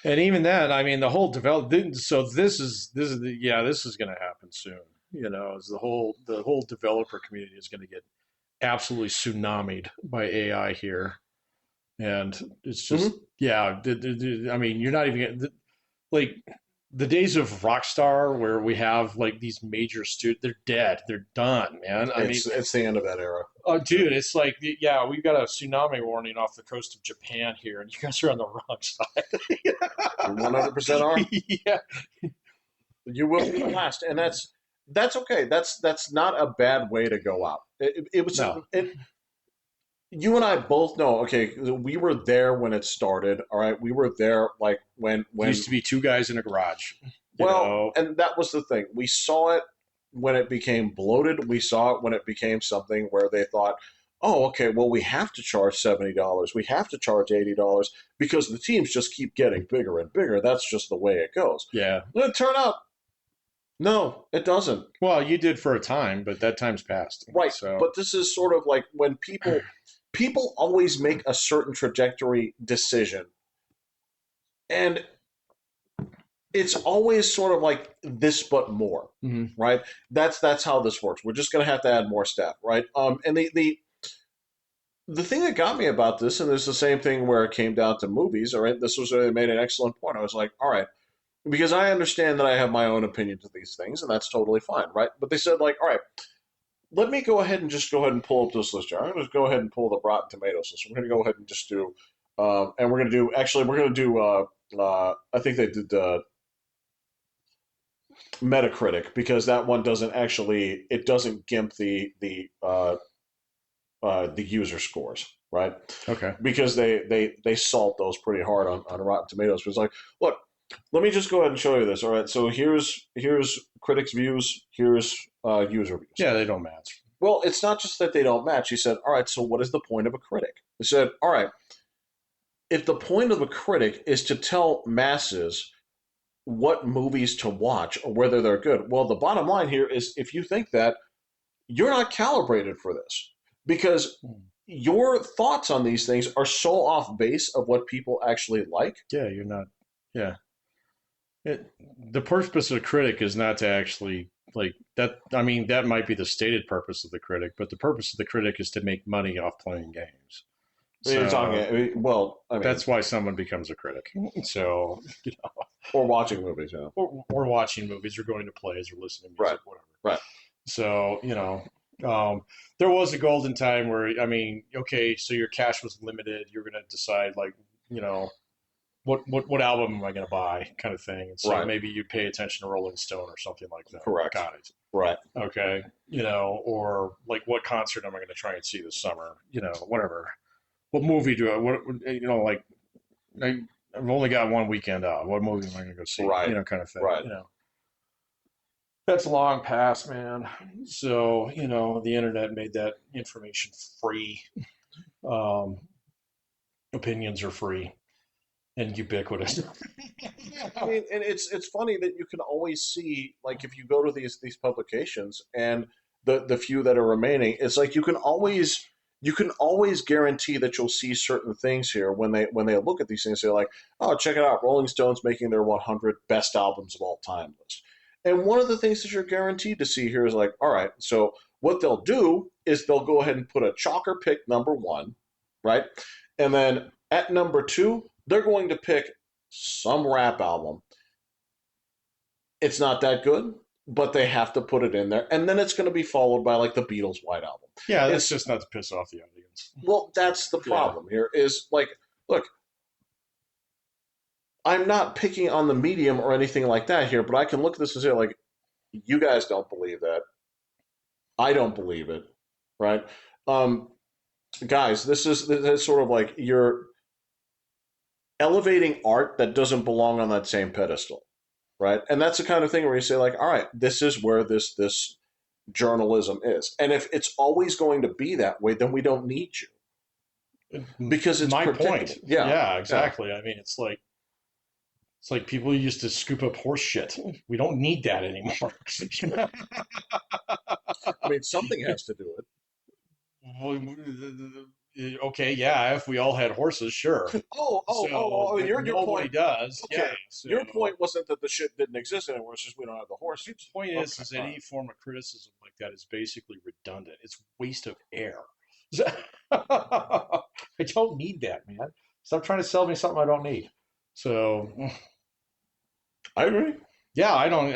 And even then, I mean, the whole develop. So this is going to happen soon. As the whole developer community is going to get absolutely tsunamied by AI here, and it's just Mhm. yeah. I mean, you're not even getting, like the days of Rockstar where we have like these major they're dead, they're done, man. I mean, It's the end of that era. oh, dude, it's like yeah, we've got a tsunami warning off the coast of Japan here, and you guys are on the wrong side. You 100% are. Yeah, You will be the last, and that's okay. That's not a bad way to go out. It was. no, You and I both know. Okay, we were there when it started. All right, we were there like when it used to be two guys in a garage. well, and that was the thing. We saw it when it became bloated. We saw it when it became something where they thought, oh, okay, well, we have to charge $70. We have to charge $80 because the teams just keep getting bigger and bigger. That's just the way it goes. Yeah. And it turned out, no, it doesn't. Well, you did for a time, but that time's passed. Right. So, But this is sort of like when people always make a certain trajectory decision. And it's always sort of like this but more, right? That's how this works. We're just going to have to add more staff, right? And the thing that got me about this, and it's the same thing where it came down to movies, all right? This was where they made an excellent point. I was like, all right, because I understand that I have my own opinion to these things, and that's totally fine, right? But they said, like, all right, let me go ahead and pull up this list here. I'm going to go ahead and pull the Rotten Tomatoes list. We're going to go ahead and just do, and we're going to do, actually, we're going to do, I think they did Metacritic because that one doesn't actually, it doesn't gimp the user scores, right? okay. Because they salt those pretty hard on Rotten Tomatoes. But it's like, look, let me just go ahead and show you this. All right, so here's critics' views, here's user views. Yeah, they don't match. Well, it's not just that they don't match. He said, all right, so what is the point of a critic? He said, all right, if the point of a critic is to tell masses what movies to watch or whether they're good. Well, the bottom line here is if you think that, you're not calibrated for this because your thoughts on these things are so off base of what people actually like. Yeah, you're not. Yeah, it, the purpose of a critic is not to actually like that. I mean, that might be the stated purpose of the critic, but the purpose of the critic is to make money off playing games. You're So talking, well, I mean, that's why someone becomes a critic. So, or watching movies, you know. or watching movies, or going to plays, or listening to Right, music, whatever. right, So, there was a golden time where, I mean, okay, so your cash was limited. You're going to decide, like, you know, what album am I going to buy, kind of thing. And so right, maybe you pay attention to Rolling Stone or something like that. correct, Got it. right, Okay. Or like, what concert am I going to try and see this summer? Whatever. What movie do I, like, I've only got one weekend out. What movie am I going to go see? right, Kind of thing. right. That's long past, man. So, the internet made that information free. Um, Opinions are free and ubiquitous. I mean, and it's funny that you can always see, like, if you go to these publications and the few that are remaining, it's like you can always guarantee that you'll see certain things here when they look at these things. They're like, oh, check it out, Rolling Stone's making their 100 best albums of all time list. And one of the things that you're guaranteed to see here is like, all right, so what they'll do is they'll go ahead and put a chalker pick number one, right? And then at number two, they're going to pick some rap album. It's not that good, but they have to put it in there. And then it's going to be followed by like the Beatles' White Album. Yeah, that's It's, just not to piss off the audience. well, that's the Yeah. problem here is like, look, I'm not picking on the medium or anything like that here, but I can look at this and say, like, you guys don't believe that. I don't believe it, right? Um, Guys, this is sort of like you're elevating art that doesn't belong on that same pedestal, right? And that's the kind of thing where you say, like, all right, this is where this journalism is, and if it's always going to be that way, then we don't need you because it's My predictable. point. Yeah, Yeah, yeah. exactly. I mean, it's like people used to scoop up horse shit. We don't need that anymore. I mean, something has to do it. Well, okay, yeah, if we all had horses, sure. So, but Your nobody point. does. Yeah. Okay, your So point wasn't that the shit didn't exist anymore. It's just we don't have the the horses. point Okay, is that all right. any form of criticism like that is basically redundant. It's waste of air. I don't need that, man. Stop trying to sell me something I don't need. So I agree. yeah, I don't.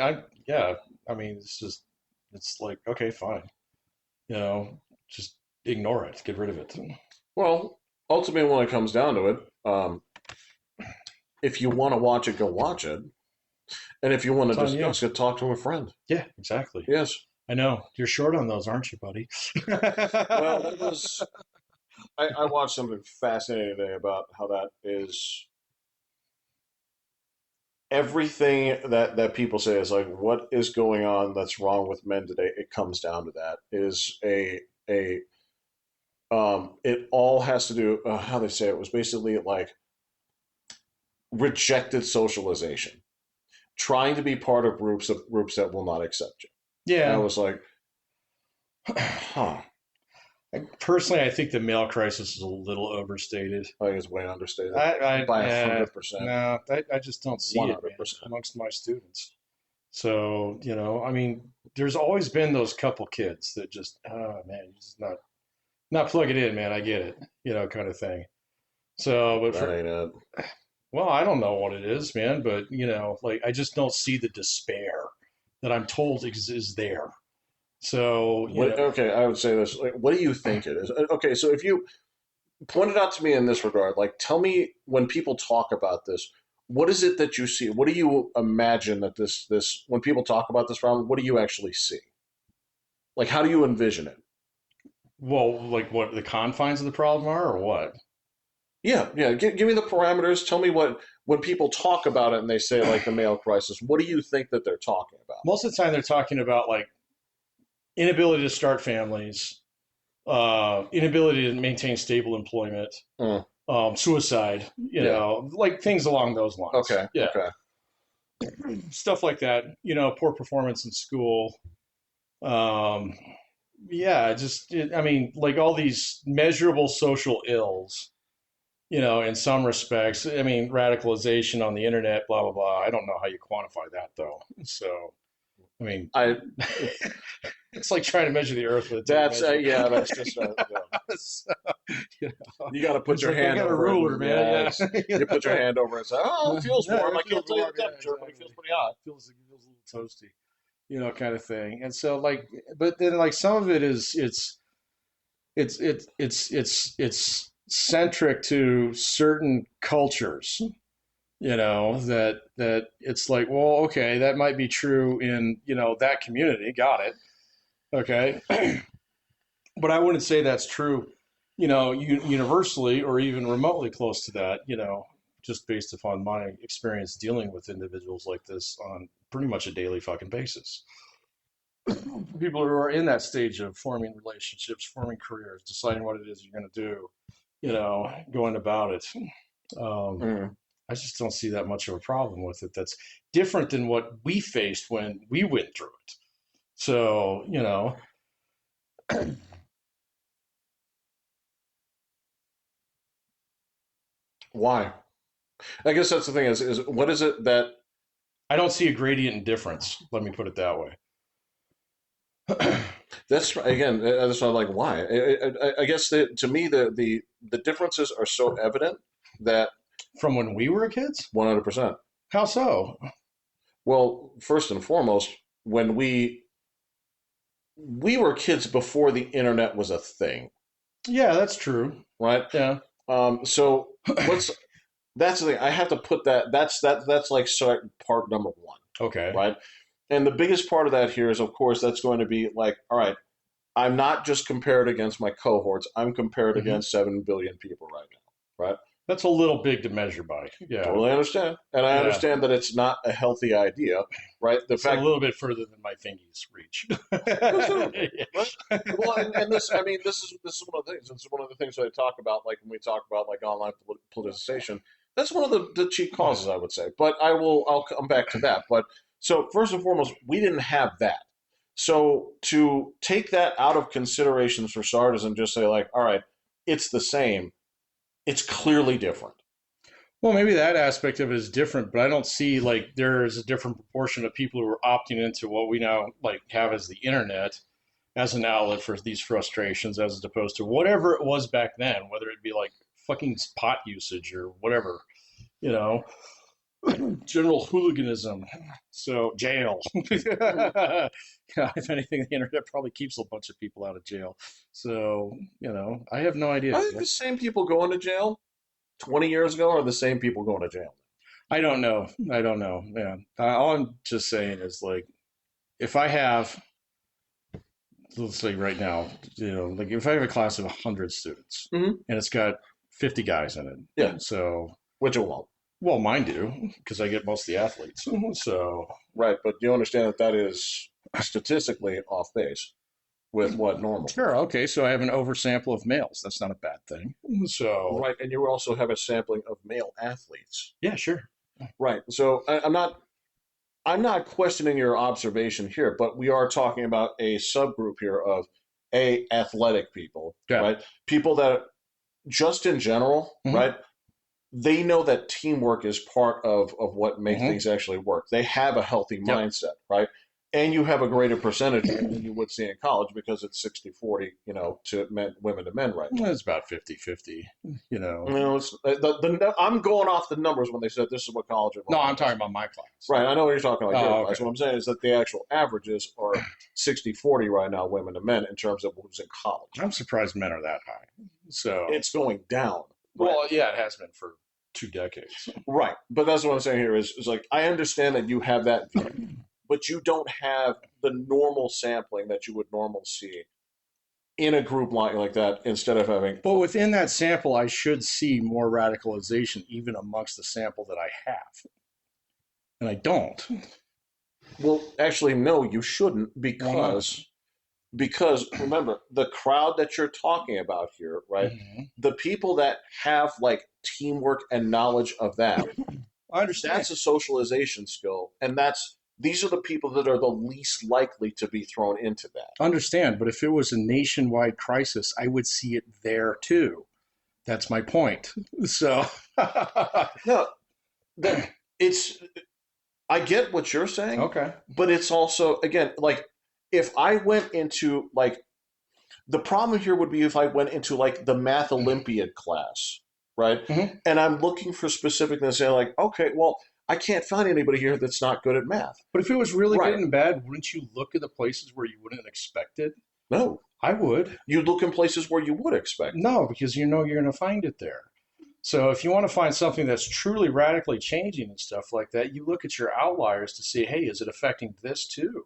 Yeah. I mean, it's like okay, fine. Just ignore it. Get rid of it. Well, ultimately, when it comes down to it, if you want to watch it, go watch it. And if you want to It's on you. discuss it, talk to a friend. Yeah, exactly. Yes. I know you're short on those, aren't you, buddy? Well, that was. I watched something fascinating today about how that is everything that people say is like what is going on that's wrong with men today. It comes down to that is a it all has to do how they say it was basically like rejected socialization, trying to be part of groups that will not accept you. And I Yeah. was like, huh. Personally, I think the male crisis is a little overstated. I think it's way understated by I 100%, no, I just don't see one it, hundred man, percent. amongst my students. So, I mean, there's always been those couple kids that just, oh man, you just not plug it in, man. I get it, kind of thing. So, but That ain't it. well, I don't know what it is, man, but like I just don't see the despair that I'm told is there. So, What? Okay, I would say this. Like, what do you think it is? Okay, so if you point it out to me in this regard, like, tell me when people talk about this, what is it that you see? What do you imagine that this when people talk about this problem? What do you actually see? Like, how do you envision it? well, like what the confines of the problem are, or what? Yeah, yeah. Give me the parameters. Tell me what when people talk about it and they say like the male crisis. What do you think that they're talking about? Most of the time, they're talking about like inability to start families, inability to maintain stable employment, Mm, suicide, yeah. like things along those lines. Okay. Yeah. Okay. stuff like that. Poor performance in school. Um, yeah, I mean, like all these measurable social ills. In some respects, I mean, radicalization on the internet, blah blah blah. I don't know how you quantify that though. So, I mean, I it's like trying to measure the Earth with a tape that's measure. yeah, that's just yeah. So, you You got to put it's your like I hand got a over it, ruler, and man. yeah, Yeah, you put your hand over it and say, "Oh, it feels yeah, warm. it I feels can't tell you warm. the Yeah, temperature, but it exactly. feels pretty hot." It feels a little toasty, kind of thing. And so, like, but then, like, some of it is it's centric to certain cultures. That it's like, well, okay, that might be true in that community. Got it. Okay, but I wouldn't say that's true, universally or even remotely close to that. Just based upon my experience dealing with individuals like this on pretty much a daily fucking basis. People who are in that stage of forming relationships, forming careers, deciding what it is you're going to do, going about it. Um, Mm. I just don't see that much of a problem with it. That's different than what we faced when we went through it. So, Why? I guess that's the thing is what is it that I don't see a gradient in difference. Let me put it that way. that's again that's not like why. I guess that to me the differences are so evident that From when we were kids? 100%. How so? Well, first and foremost, when we were kids before the internet was a thing, Yeah, that's true. right? Yeah. So let's that's the thing. I have to put that's like part number one, Okay. right? And the biggest part of that here is, of course, that's going to be like, all right, I'm not just compared against my cohorts. I'm compared Hmm. against 7 billion people right now, right? That's a little big to measure by. Yeah. Totally understand, and I Yeah. understand that it's not a healthy idea, right? The It's a fact, little bit further than my fingies reach. considerably, right? Well, and this, I mean, this is one of the things. This is one of the things that I talk about, like when we talk about like online politicization. That's one of the chief causes, I would say. But I'll come back to that. But so first and foremost, we didn't have that. So to take that out of consideration for starters and just say like, all right, it's the same. It's clearly different. Well, maybe that aspect of it is different, but I don't see like there is a different proportion of people who are opting into what we now like have as the internet as an outlet for these frustrations as opposed to whatever it was back then, whether it be like fucking pot usage or whatever, you know, general hooliganism. So jail. Hmm. If anything, the internet probably keeps a bunch of people out of jail. So, I have no idea. I think the same people going to jail 20 years ago are the same people going to jail. I don't know. I don't know, man. All I'm just saying is like, if I have, let's say right now, like if I have a class of 100 students Hmm. and it's got 50 guys in Yeah, it, so, which it won't. well, mine do because I get most of the athletes. So, Right, but you understand that that is statistically off base with what normal. sure, okay, so I have an oversample of males. That's not a bad thing. So, Right, and you also have a sampling of male athletes. yeah, sure. Right. So I'm not questioning your observation here, but we are talking about a subgroup here of athletic people, Yeah. right? People that just in general, Hmm. right? They know that teamwork is part of what makes Hmm. things actually work. They have a healthy Yep. mindset, right? And you have a greater percentage than you would see in college because it's 60-40, to men, women to men right now. It's about 50-50, you know. I'm going off the numbers when they said this is what college No, I'm enrollment talking is. about my class. Right, I know what you're talking about your Oh, class. okay. What I'm saying is that the actual averages are 60-40 right now, women to men, in terms of who's in college. I'm surprised men are that high. So, It's going down. Right. well, yeah, it has been for 2 decades. Right. But that's what I'm saying here is like, I understand that you have that view, but you don't have the normal sampling that you would normally see in a group like that instead of having, But within that sample, I should see more radicalization even amongst the sample that I have. And I don't. well, actually, no, you shouldn't Why not? because remember the crowd that you're talking about here, right? Hmm. The people that have like teamwork and knowledge of that I understand. That's a socialization skill, and these are the people that are the least likely to be thrown into that. Understand, but if it was a nationwide crisis, I would see it there too. That's my point. So, No, that it's I get what you're saying, okay. but it's also again like if I went into like the problem here would be if I went into like the math Olympiad class, right? Hmm. And I'm looking for specificness and like, okay, well, I can't find anybody here that's not good at math. But if it was really good Right. and bad, wouldn't you look at the places where you wouldn't expect it? No. I would. You look in places where you would expect it. No, because you know you're going to find it there. So if you want to find something that's truly radically changing and stuff like that, you look at your outliers to see, hey, is it affecting this too?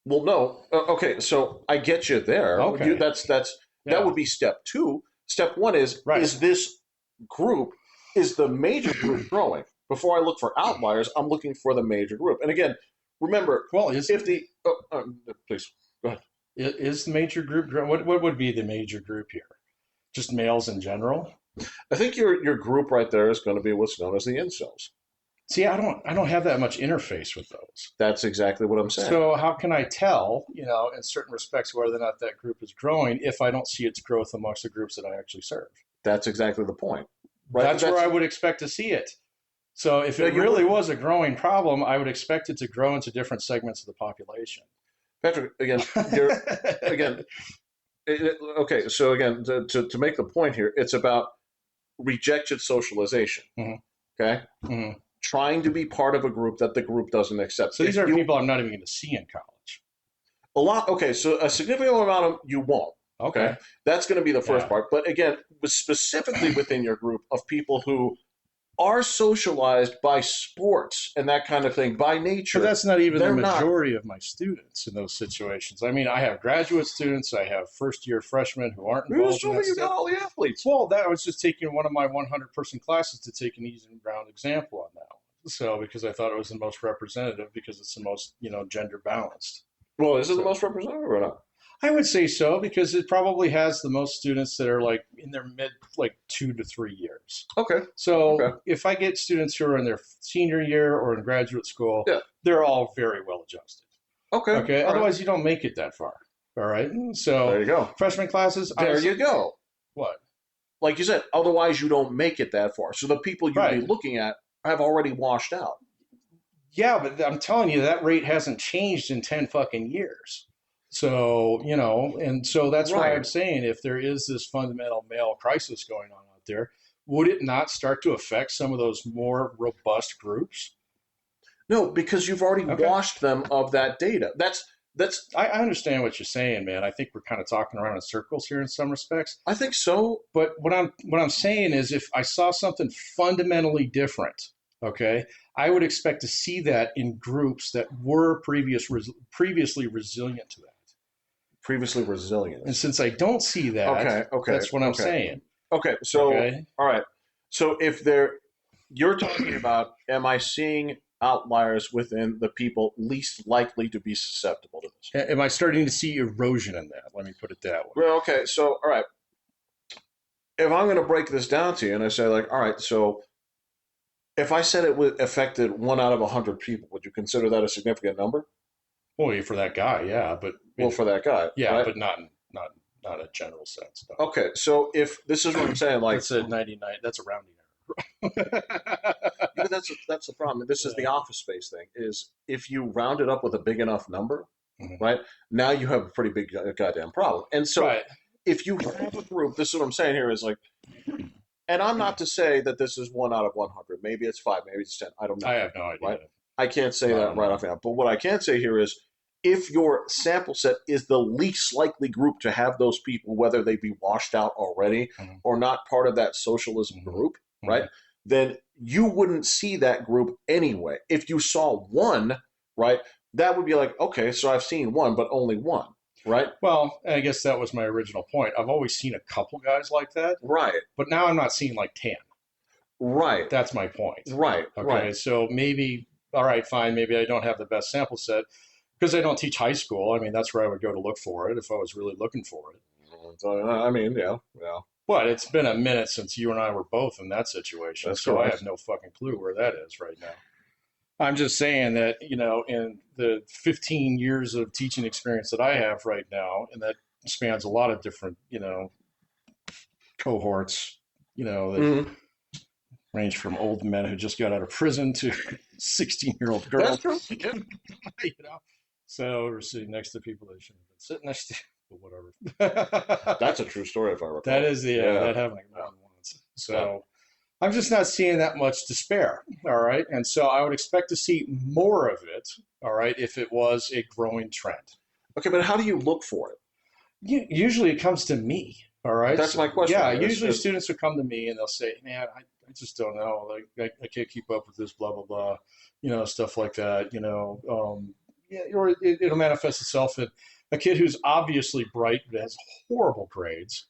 Well, no. Okay, so I get you there. Okay. That Yeah. would be step two. Step one Right. is this group is the major group growing? Before I look for outliers, I'm looking for the major group. And again, remember, Well, if the please go ahead. is the major group what would be the major group here? Just males in general? I think your group right there is going to be what's known as the incels. See, I don't have that much interface with those. That's exactly what I'm saying. So how can I tell, in certain respects, whether or not that group is growing if I don't see its growth amongst the groups that I actually serve? That's exactly the point, right? That's where I would expect to see it. So if Yeah, it really was a growing problem, I would expect it to grow into different segments of the population. Patrick. Again, you're again. Okay, so again, to make the point here, it's about rejected socialization. Mhm. Okay, Mhm. trying to be part of a group that the group doesn't accept. So these are people I'm not even going to see in college. A lot. Okay, so a significant amount of them you won't. Okay. That's going to be the first Yeah. part. But again, specifically within your group of people who are socialized by sports and that kind of thing by nature. But that's not even the They're not. majority of my students in those situations. I mean, I have graduate students, I have first year freshmen who aren't You're involved in assuming that you got stuff. all the athletes. Well, that I was just taking one of my 100-person classes to take an easy ground example on that one. So because I thought it was the most representative because it's the most, gender balanced. Well, is it the So most representative or not? I would say so because it probably has the most students that are like in their mid like 2 to 3 years. Okay. So Okay. if I get students who are in their senior year or in graduate school, Yeah. they're all very well adjusted. Okay. Okay. All right. Otherwise, you don't make it that far. All right. So There you go. freshman classes. There you go. What? Like you said, otherwise you don't make it that far. So the people you'd Right. be looking at have already washed out. Yeah, but I'm telling you, that rate hasn't changed in 10 fucking years. So, and so that's why I'm Right. saying if there is this fundamental male crisis going on out there, would it not start to affect some of those more robust groups? No, because you've already Okay. washed them of that data. That's I understand what you're saying, man. I think we're kind of talking around in circles here in some respects. I think so. But what I'm saying is if I saw something fundamentally different, okay, I would expect to see that in groups that were previously resilient to that. Previously resilient. And since I don't see that, Okay. that's what I'm saying. Okay. So Okay. all right. So you're talking about, am I seeing outliers within the people least likely to be susceptible to this? Am I starting to see erosion in that? Let me put it that way. Well, okay. So all right. If I'm going to break this down to you, and I say like, all right, so if I said it would affected 1 out of 100 people, would you consider that a significant number? Boy, for that guy, yeah, but Well, for that guy, yeah, right? but not a general sense. No. Okay, so if this is what I'm saying, like That's a 99. That's a rounding error. but that's the problem. This is the office space thing. Is if you round it up with a big enough number, Mhm. right? Now you have a pretty big goddamn problem. And so Right. if you have a group, this is what I'm saying here is like, and I'm not to say that this is 1 out of 100. Maybe it's 5, maybe it's 10. I don't know. I have no idea. Right? I can't say that No. right off the bat. But what I can say here is if your sample set is the least likely group to have those people, whether they be washed out already Mhm. or not part of that socialism Mhm. group, Mhm. right? Then you wouldn't see that group anyway. If you saw one, right, that would be like, okay, so I've seen one, but only one, right? Well, I guess that was my original point. I've always seen a couple guys like that, Right, but now I'm not seeing like 10. right, That's my point. right, Okay, right. so maybe, all right, fine, maybe I don't have the best sample set because I don't teach high school. I mean, that's where I would go to look for it if I was really looking for it. So, I mean, yeah, yeah. But it's been a minute since you and I were both in that situation, That's so I have correct. no fucking clue where that is right now. I'm just saying that, in the 15 years of teaching experience that I have right now, and that spans a lot of different, cohorts, that Hmm. range from old men who just got out of prison to 16-year-old That's girls, true. Yeah. you know. So we're sitting next to people they shouldn't have been sitting next to, but whatever. That's a true story, if I That recall. is the Yeah. that happened like Yeah. more than once. Yeah. So I'm just not seeing that much despair. All right. And so I would expect to see more of it. All right. If it was a growing trend, Okay, but how do you look for it? usually it comes to me. All right. That's So, my question. yeah. Usually students will come to me and they'll say, man, I just don't know. Like, I can't keep up with this, blah, blah, blah, stuff like that, yeah, or it'll manifest itself in a kid who's obviously bright but has horrible grades.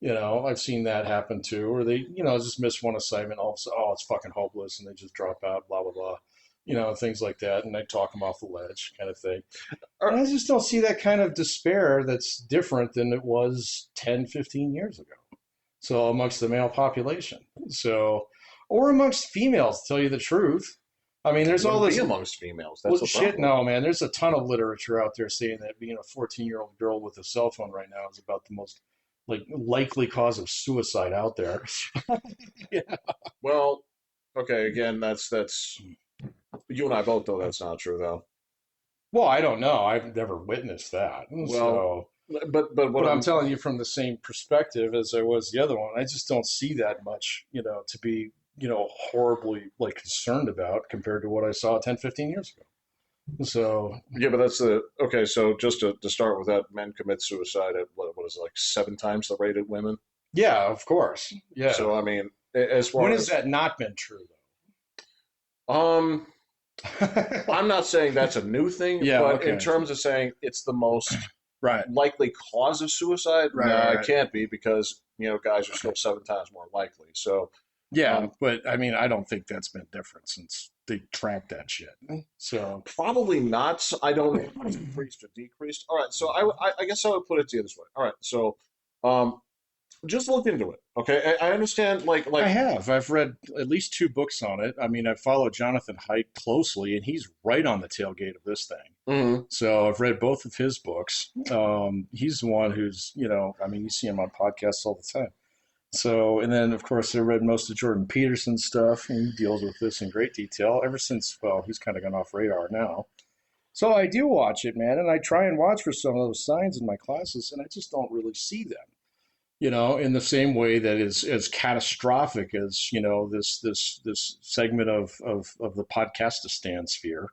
I've seen that happen too, or they, just miss one assignment, all of a sudden, oh, it's fucking hopeless, and they just drop out, blah blah blah, things like that, and I talk them off the ledge, kind of thing. And Or, I just don't see that kind of despair that's different than it was 10, 15 years ago. So amongst the male population, so or amongst females, to tell you the truth. I mean, it there's all wouldn't be this. amongst females. That's Well, the shit, problem. no, man. There's a ton of literature out there saying that being a 14-year-old girl with a cell phone right now is about the most like likely cause of suicide out there. Yeah. Well, okay, again, that's you and I both know that's not true, though. Well, I don't know. I've never witnessed that. Well, So, but what but I'm I'm telling you from the same perspective as I was the other one. I just don't see that much, to be, horribly like concerned about compared to what I saw 10, 15 years ago. So, Yeah, but that's the okay. So just to start with that, men commit suicide at what is it, like 7 times the rate of women. yeah, of course. Yeah. So I mean, as When far has as that not been true, um, though? I'm not saying that's a new thing, Yeah, but in okay. terms of saying it's the most Right. likely cause of suicide, Right, no, right, it right. can't be because guys are still 7 times more likely. So Yeah, um, but I mean, I don't think that's been different since they tracked that shit. So, probably not. I don't know if it's increased or decreased. All right, so I guess I would put it to you this way. All right, so um, just look into it. Okay, I understand. I have. I've read at least two books on it. I mean, I follow Jonathan Haidt closely, and he's right on the tailgate of this thing. Mhm. So I've read both of his books. He's the one who's, I mean, you see him on podcasts all the time. So, and then of course I read most of Jordan Peterson's stuff, and he deals with this in great detail ever since, well, he's kind of gone off radar now. So I do watch it, man, and I try and watch for some of those signs in my classes, and I just don't really see them. In the same way that is as catastrophic as this segment of the podcastistan sphere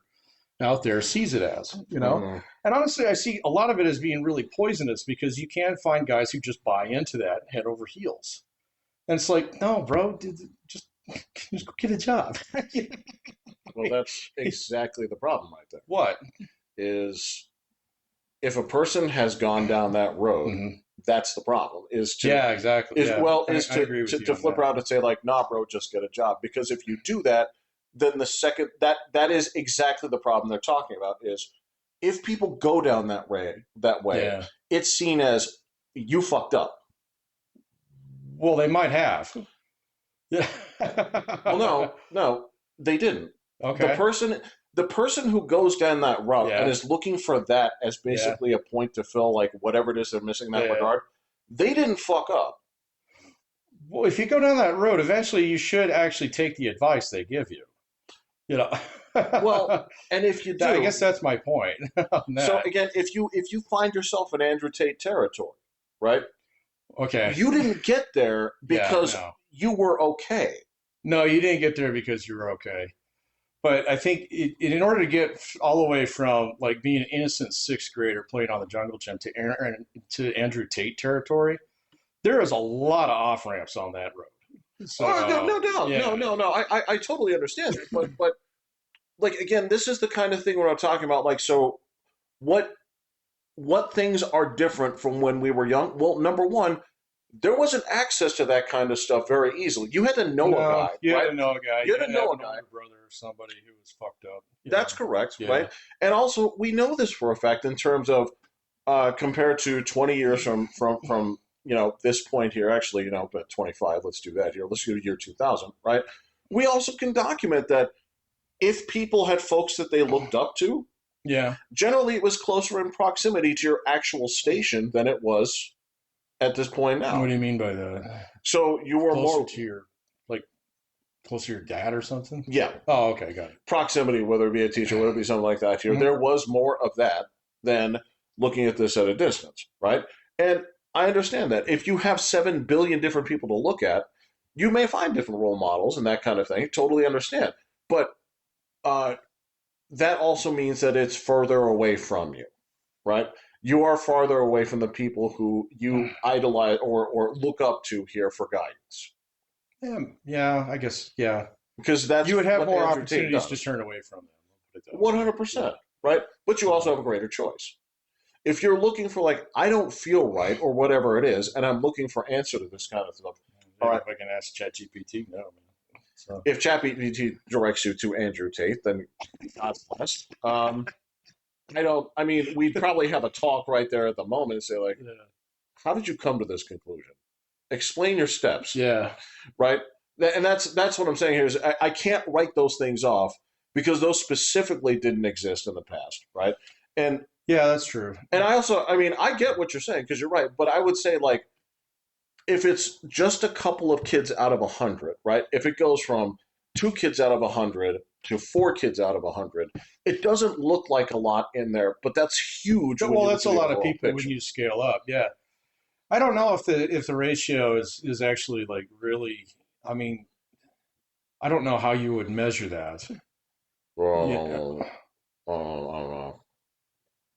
out there sees it as. Mhm. And honestly, I see a lot of it as being really poisonous because you can find guys who just buy into that head over heels, and it's like, no, bro, just just go get a job. Well, that's exactly the problem right there. What? Is if a person has gone down that road, Mm-hmm. that's the problem. Is to Yeah, exactly. is Yeah, well I, is I agree with you to on flip that. around and say like, nah, bro, just get a job. Because if you do that, then the second that is exactly the problem they're talking about. Is if people go down that way, Yeah. it's seen as you fucked up. Well, they might have. Yeah. Well, no, they didn't. The Okay. person the person who goes down that route and Yeah. is looking for that as Yeah. basically a point to fill like whatever it is they're missing in that Yeah. regard, they didn't fuck up. Well, if you go down that road, eventually you should actually take the advice they give you. You know. Well, and if you I do, guess that's my point on so that. again, if you find yourself in Andrew Tate territory, right? Okay. You didn't get there Yeah. because No. you were okay. No, you didn't get there because you were okay. But I think in order to get all the way from like being an innocent sixth grader playing on the jungle gym to Andrew Tate territory, there is a lot of off ramps on that road. Oh, no, So no doubt, yeah, no. I totally understand it, but like again, this is the kind of thing where I'm talking about. Like, so what what things are different from when we were young? Well, number one, there wasn't access to that kind of stuff very easily. You had to know a no, guy, you had right? to know a guy. You You had had to to have know a an guy. older brother or somebody who was fucked up. That's correct, Yeah. right? And also, we know this for a fact in terms of compared to 20 years from this point here, actually, but 25, let's do that here. Let's do year 2000, right? We also can document that if people had folks that they looked up to, Yeah. generally it was closer in proximity to your actual station than it was at this point What now. do you mean by that? So you were Closer more, to your, like, closer to your dad or something? yeah, Oh, okay, got it. proximity, whether it be a teacher, whether it be something like that here. Mhm. There was more of that than looking at this at a distance, right? And I understand that. If you have 7 billion different people to look at, you may find different role models and that kind of thing. Totally understand. But uh, that also means that it's further away from you, right? You are farther away from the people who you idolize or look up to here for guidance. Yeah, yeah, I guess, yeah. Because that's You would have what more Andrew Tate opportunities to does. turn away from them. I'll put it that way. 100%, right? But you also have a greater choice. If you're looking for, like, I don't feel right or whatever it is, and I'm looking for answer to this kind of stuff, Yeah, all right, if I can ask ChatGPT, no, man. So, if ChatGPT directs you to Andrew Tate, then God bless. I mean, we'd probably have a talk right there at the moment and say, like, yeah. how did you come to this conclusion? Explain your steps, Yeah. right? And that's what I'm saying here is I can't write those things off because those specifically didn't exist in the past, right? And Yeah, that's true. and I also, I mean, I get what you're saying because you're right, but I would say, like, if it's just a couple of kids out of 100, right? If it goes from 2 kids out of 100 to 4 kids out of 100, it doesn't look like a lot in there, but that's huge when Well, you look that's at a the lot of overall people when picture. you scale up. Yeah. I don't know if the ratio is actually like really, I mean, I don't know how you would measure that. Yeah. Oh, I don't know.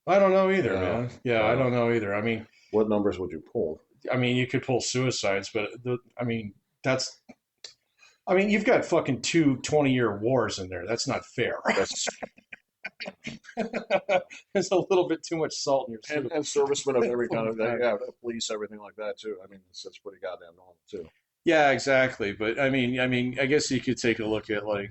I don't know either, Yeah, man. Yeah, I don't know either. what numbers would you pull? You could pull suicides, but that's, you've got fucking 20-year wars in there. That's not fair. That's There's a little bit too much salt in your and, soup. and servicemen of every kind of Sometimes. yeah, police, everything like that too. I mean, that's pretty goddamn normal too. Yeah, exactly. But I guess you could take a look at like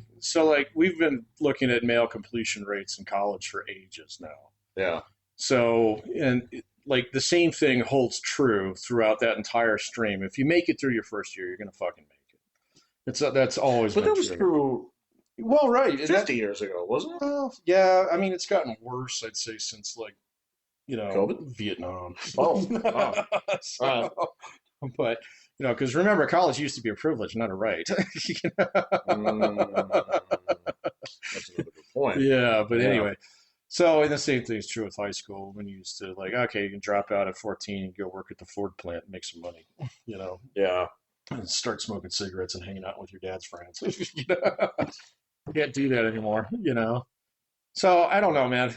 we've been looking at male completion rates in college for ages now. Yeah. So and like the same thing holds true throughout that entire stream. If you make it through your first year, you're gonna fucking make it. That's always But been that was true. true Well, right. And 50 years ago, wasn't it? well, yeah. It's gotten worse. I'd say since like COVID? Vietnam. Oh, wow. So, All right. but because remember, college used to be a privilege, not a right. That's another good point. Yeah, but Yeah. anyway. So, and the same thing is true with high school when you used to like, okay, you can drop out at 14 and go work at the Ford plant and make some money, Yeah. and start smoking cigarettes and hanging out with your dad's friends. You can't do that anymore. So I don't know, man.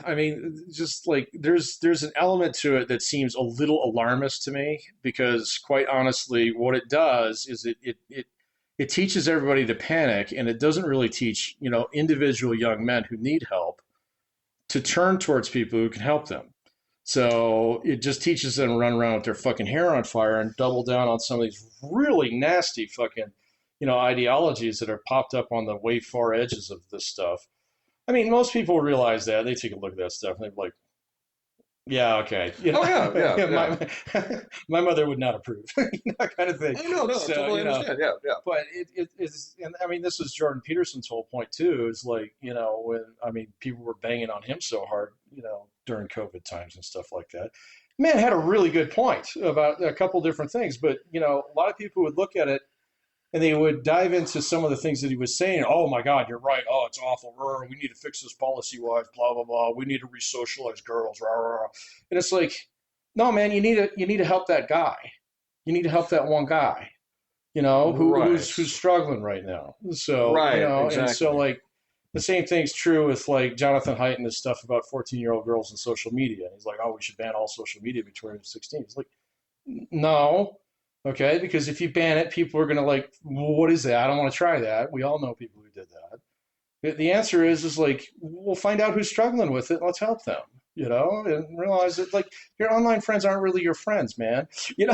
Just like there's an element to it that seems a little alarmist to me because, quite honestly, what it does is it teaches everybody to panic, and it doesn't really teach individual young men who need help to turn towards people who can help them. So it just teaches them to run around with their fucking hair on fire and double down on some of these really nasty fucking ideologies that are popped up on the way far edges of this stuff. Most people realize that. They take a look at that stuff and they're like, yeah, okay. Oh yeah, yeah, yeah. My mother would not approve, that kind of thing. Oh no, no, So, totally understand. Yeah, yeah. but it is, and this was Jordan Peterson's whole point too. Is like, when people were banging on him so hard, during COVID times and stuff like that. Man had a really good point about a couple different things, but a lot of people would look at it and they would dive into some of the things that he was saying. Oh my God, you're right. Oh, it's awful. We need to fix this policy-wise. Blah blah blah. We need to re-socialize girls. Rah, rah, rah. And it's like, no, man, you need to help that guy. You need to help that one guy. Right. Who's struggling right now. So Right, and so exactly. like the same thing's true with like Jonathan Haidt and his stuff about 14-year-old girls and social media. And he's like, oh, we should ban all social media between 16. He's like, no. Okay, because if you ban it, people are going to like, well, what is that? I don't want to try that. We all know people who did that. The answer is like, we'll find out who's struggling with it. And let's help them, and realize that like your online friends aren't really your friends, man. You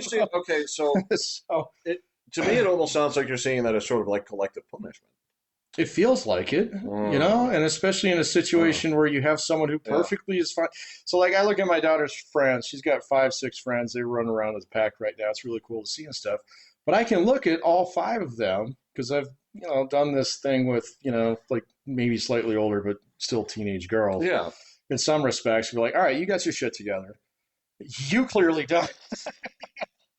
see, okay, so So to me, it almost sounds like you're saying that as sort of like collective punishment. It feels like it, Mm, and especially in a mm, situation where you have someone who yeah. perfectly is fine. So, like, I look at my daughter's friends. She's got five, six friends. They run around as a pack right now. It's really cool to see and stuff. But I can look at all five of them because I've, done this thing with, like maybe slightly older, but still teenage girls. Yeah. In some respects, you're like, all right, you got your shit together. You clearly don't.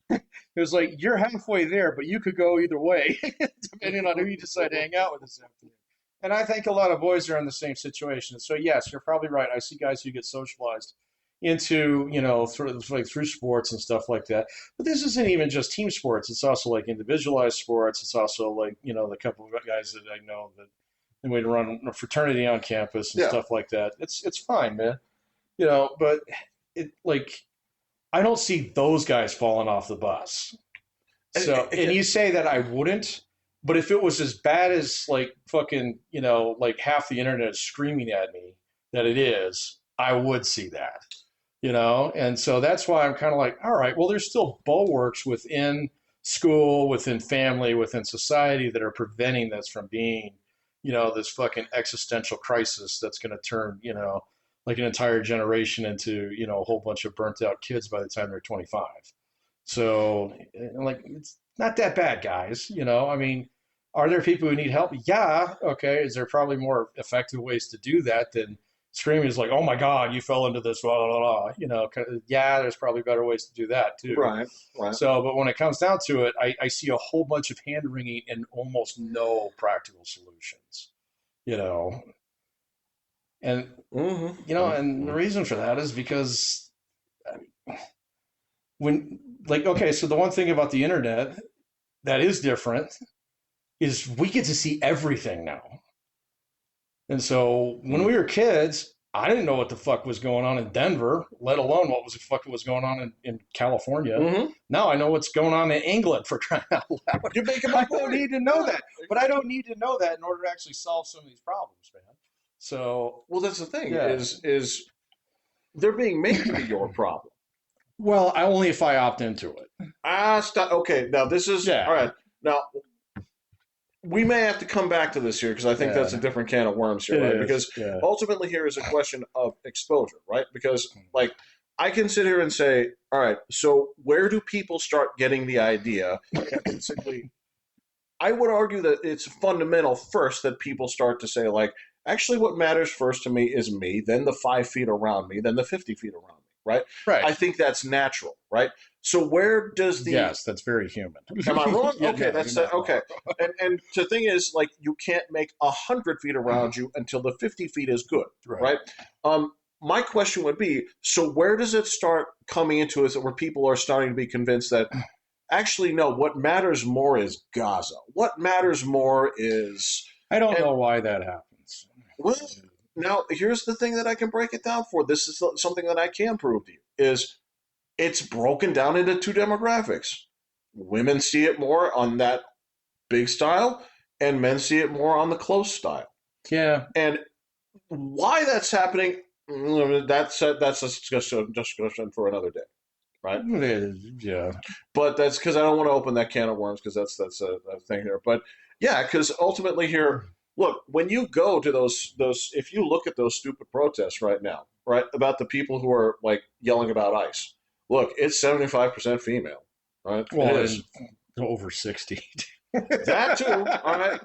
It was like you're halfway there, but you could go either way, depending on who you decide to hang out with this afternoon. And I think a lot of boys are in the same situation. So yes, you're probably right. I see guys who get socialized into, through sports and stuff like that. But this isn't even just team sports. It's also like individualized sports. It's also like, the couple of guys that I know that they would run a fraternity on campus and Yeah. stuff like that. It's fine, man. But it like I don't see those guys falling off the bus. So, and you say that I wouldn't, but if it was as bad as like fucking, like half the internet is screaming at me that it is, I would see that, And so that's why I'm kind of like, all right, well, there's still bulwarks within school, within family, within society that are preventing this from being, this fucking existential crisis that's going to turn, like an entire generation into, a whole bunch of burnt out kids by the time they're 25. So, like, it's not that bad, guys. I mean, are there people who need help? Yeah. Okay. Is there probably more effective ways to do that than screaming is like, oh my God, you fell into this, blah, blah, blah. Yeah, there's probably better ways to do that too. Right. Right. So, but when it comes down to it, I see a whole bunch of hand wringing and almost no practical solutions, you know, and, and the Mm-hmm. reason for that is because when, like, okay, so the one thing about the internet that is different is we get to see everything now. And so when we were kids, I didn't know what the fuck was going on in Denver, let alone what was the fuck was going on in California. Mm-hmm. Now I know what's going on in England for crying out loud. You're making my I don't point. need to know Yeah. that, but I don't need to know that in order to actually solve some of these problems, man. So Well, that's the thing yeah, is they're being made to be your problem. well, I only if I opt into it. Stop. Okay, now this is all Yeah, right. Now we may have to come back to this here because I think that's a yeah, different can of worms here, it right? is. Because Yeah, ultimately here is a question of exposure, right? Because like I can sit here and say, all right, so where do people start getting the idea that basically I would argue that it's fundamental first that people start to say, like, actually, what matters first to me is me, then the 5 feet around me, then the 50 feet around me, right? right. I think that's natural, right? So where does the Yes, that's very human. am I wrong? Yeah, Okay, no, you're that's not okay. wrong. And the thing is, like, you can't make 100 feet around you until the 50 feet is good, Right. right? Um, my question would be, so where does it start coming into is where people are starting to be convinced that actually no, what matters more is Gaza. What matters more is I don't and know why that happens. well, now here's the thing that I can break it down for. This is something that I can prove to you is it's broken down into two demographics. Women see it more on that big style, and men see it more on the close style. Yeah, And why that's happening, that's a discussion for another day, right? yeah. But that's because I don't want to open that can of worms because that's a thing here. But yeah, because ultimately here, look, when you go to those, if you look at those stupid protests right now, right, about the people who are like yelling about ICE, look, it's 75% female, right? It Well, and is over 60. that too. All right,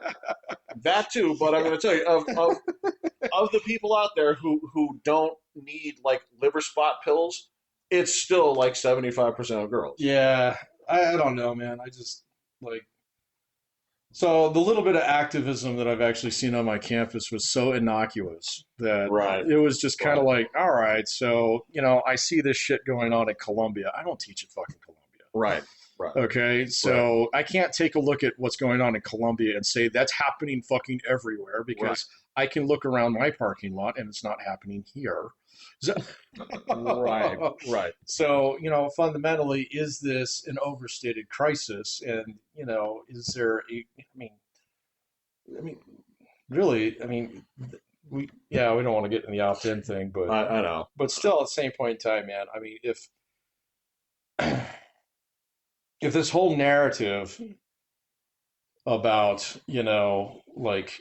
that too. But I'm going to tell you of the people out there who don't need like liver spot pills, it's still like 75% of girls. Yeah, I don't know, man. I just like so the little bit of activism that I've actually seen on my campus was so innocuous that Right, it was just kind of right, like, all right, so I see this shit going on in Colombia. I don't teach at fucking Columbia. right, right, Okay, right, so I can't take a look at what's going on in Colombia and say that's happening fucking everywhere right, because I can look around my parking lot and it's not happening here. So, right, right. so fundamentally, is this an overstated crisis? And is there I mean, really, we don't want to get in the opt-in thing, I know. but still, at the same point in time, man, I mean, if this whole narrative about like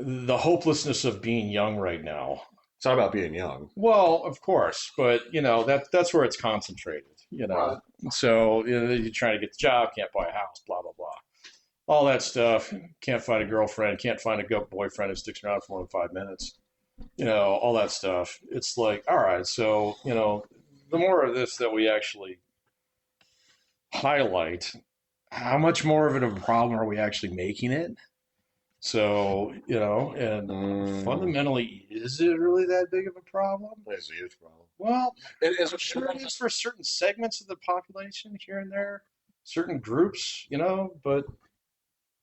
the hopelessness of being young right now. It's not about being young. Well, of course, but that's where it's concentrated. Right. So you're trying to get the job, can't buy a house, blah blah blah, all that stuff. Can't find a girlfriend, can't find a good boyfriend who sticks around for more than 5 minutes. All that stuff. It's like, all right, so the more of this that we actually highlight, how much more of it of a problem are we actually making it? So, and Mm, fundamentally, is it really that big of a problem? it's a huge problem. Well, It's I'm sure it is for certain segments of the population here and there, certain groups, but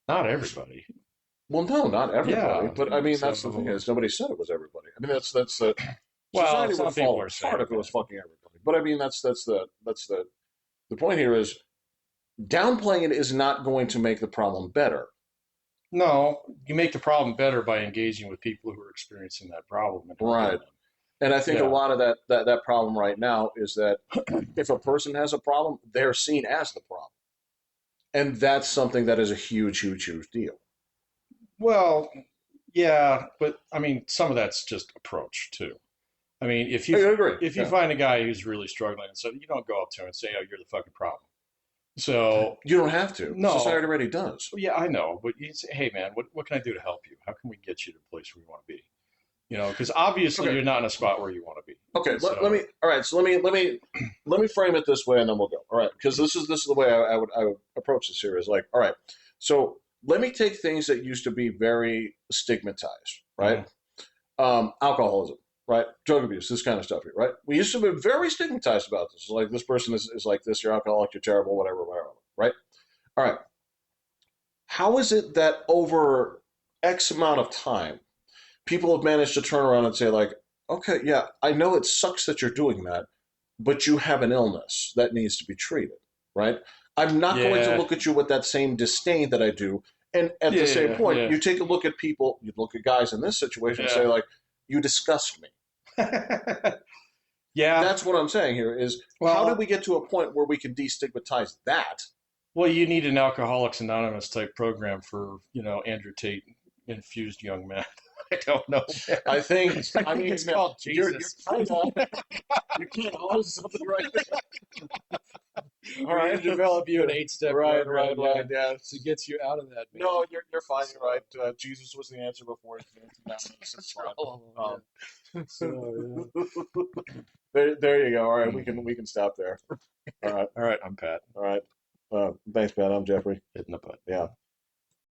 not everybody. well, no, not everybody, Yeah. but I mean that's the thing So, is nobody said it was everybody. I mean that's the well, society some would people fall are saying apart if it was that. fucking everybody. But I mean that's the point here is downplaying it is not going to make the problem better. No, you make the problem better by engaging with people who are experiencing that problem and helping Right. them. And I think a Yeah. lot of that problem right now is that if a person has a problem, they're seen as the problem. And that's something that is a huge, huge, huge deal. Well, yeah, but I mean, some of that's just approach too. I mean, I agree. if you Yeah. find a guy who's really struggling, so you don't go up to him and say, "Oh, you're the fucking problem." So You don't have to. no, Society already does. yeah, I know, but you say, "Hey, man, what can I do to help you? How can we get you to the place where you want to be?" Because obviously Okay. you're not in a spot where you want to be. Okay. Let So me. All right. So let me frame it this way, and then we'll go. All right. Because this is the way I would approach this here is like, all right. So let me take things that used to be very stigmatized, right? mhm. Alcoholism, right? Drug abuse, this kind of stuff here, right? We used to be very stigmatized about this. Like this person is like this, you're alcoholic, you're terrible, whatever, whatever, right? All right. How is it that over X amount of time, people have managed to turn around and say, like, okay, yeah, I know it sucks that you're doing that, but you have an illness that needs to be treated, right? I'm not going to Yeah, look at you with that same disdain that I do. And at the same yeah, point, yeah, you take a look at people, you look at guys in this situation and yeah, say, like, you disgust me. yeah. That's what I'm saying here is how do Well, we get to a point where we can destigmatize that? well, you need an Alcoholics Anonymous type program for Andrew Tate infused young men. I don't know, man. I think, I I think mean, it's called you're Jesus. kind of, you're kind of onto something right there. All We need right. to develop you an 8-step Right, program, right, yeah, right. Yeah. to get you out of that, man. No, you're fine. So, You're right. Jesus was the answer before he came to now. It's for fine. all of them, yeah. So, there you go. All right, yeah. we can stop there. All right, All right, I'm Pat. all right. Thanks, Pat. I'm Jeffrey. Hitting the butt. Yeah.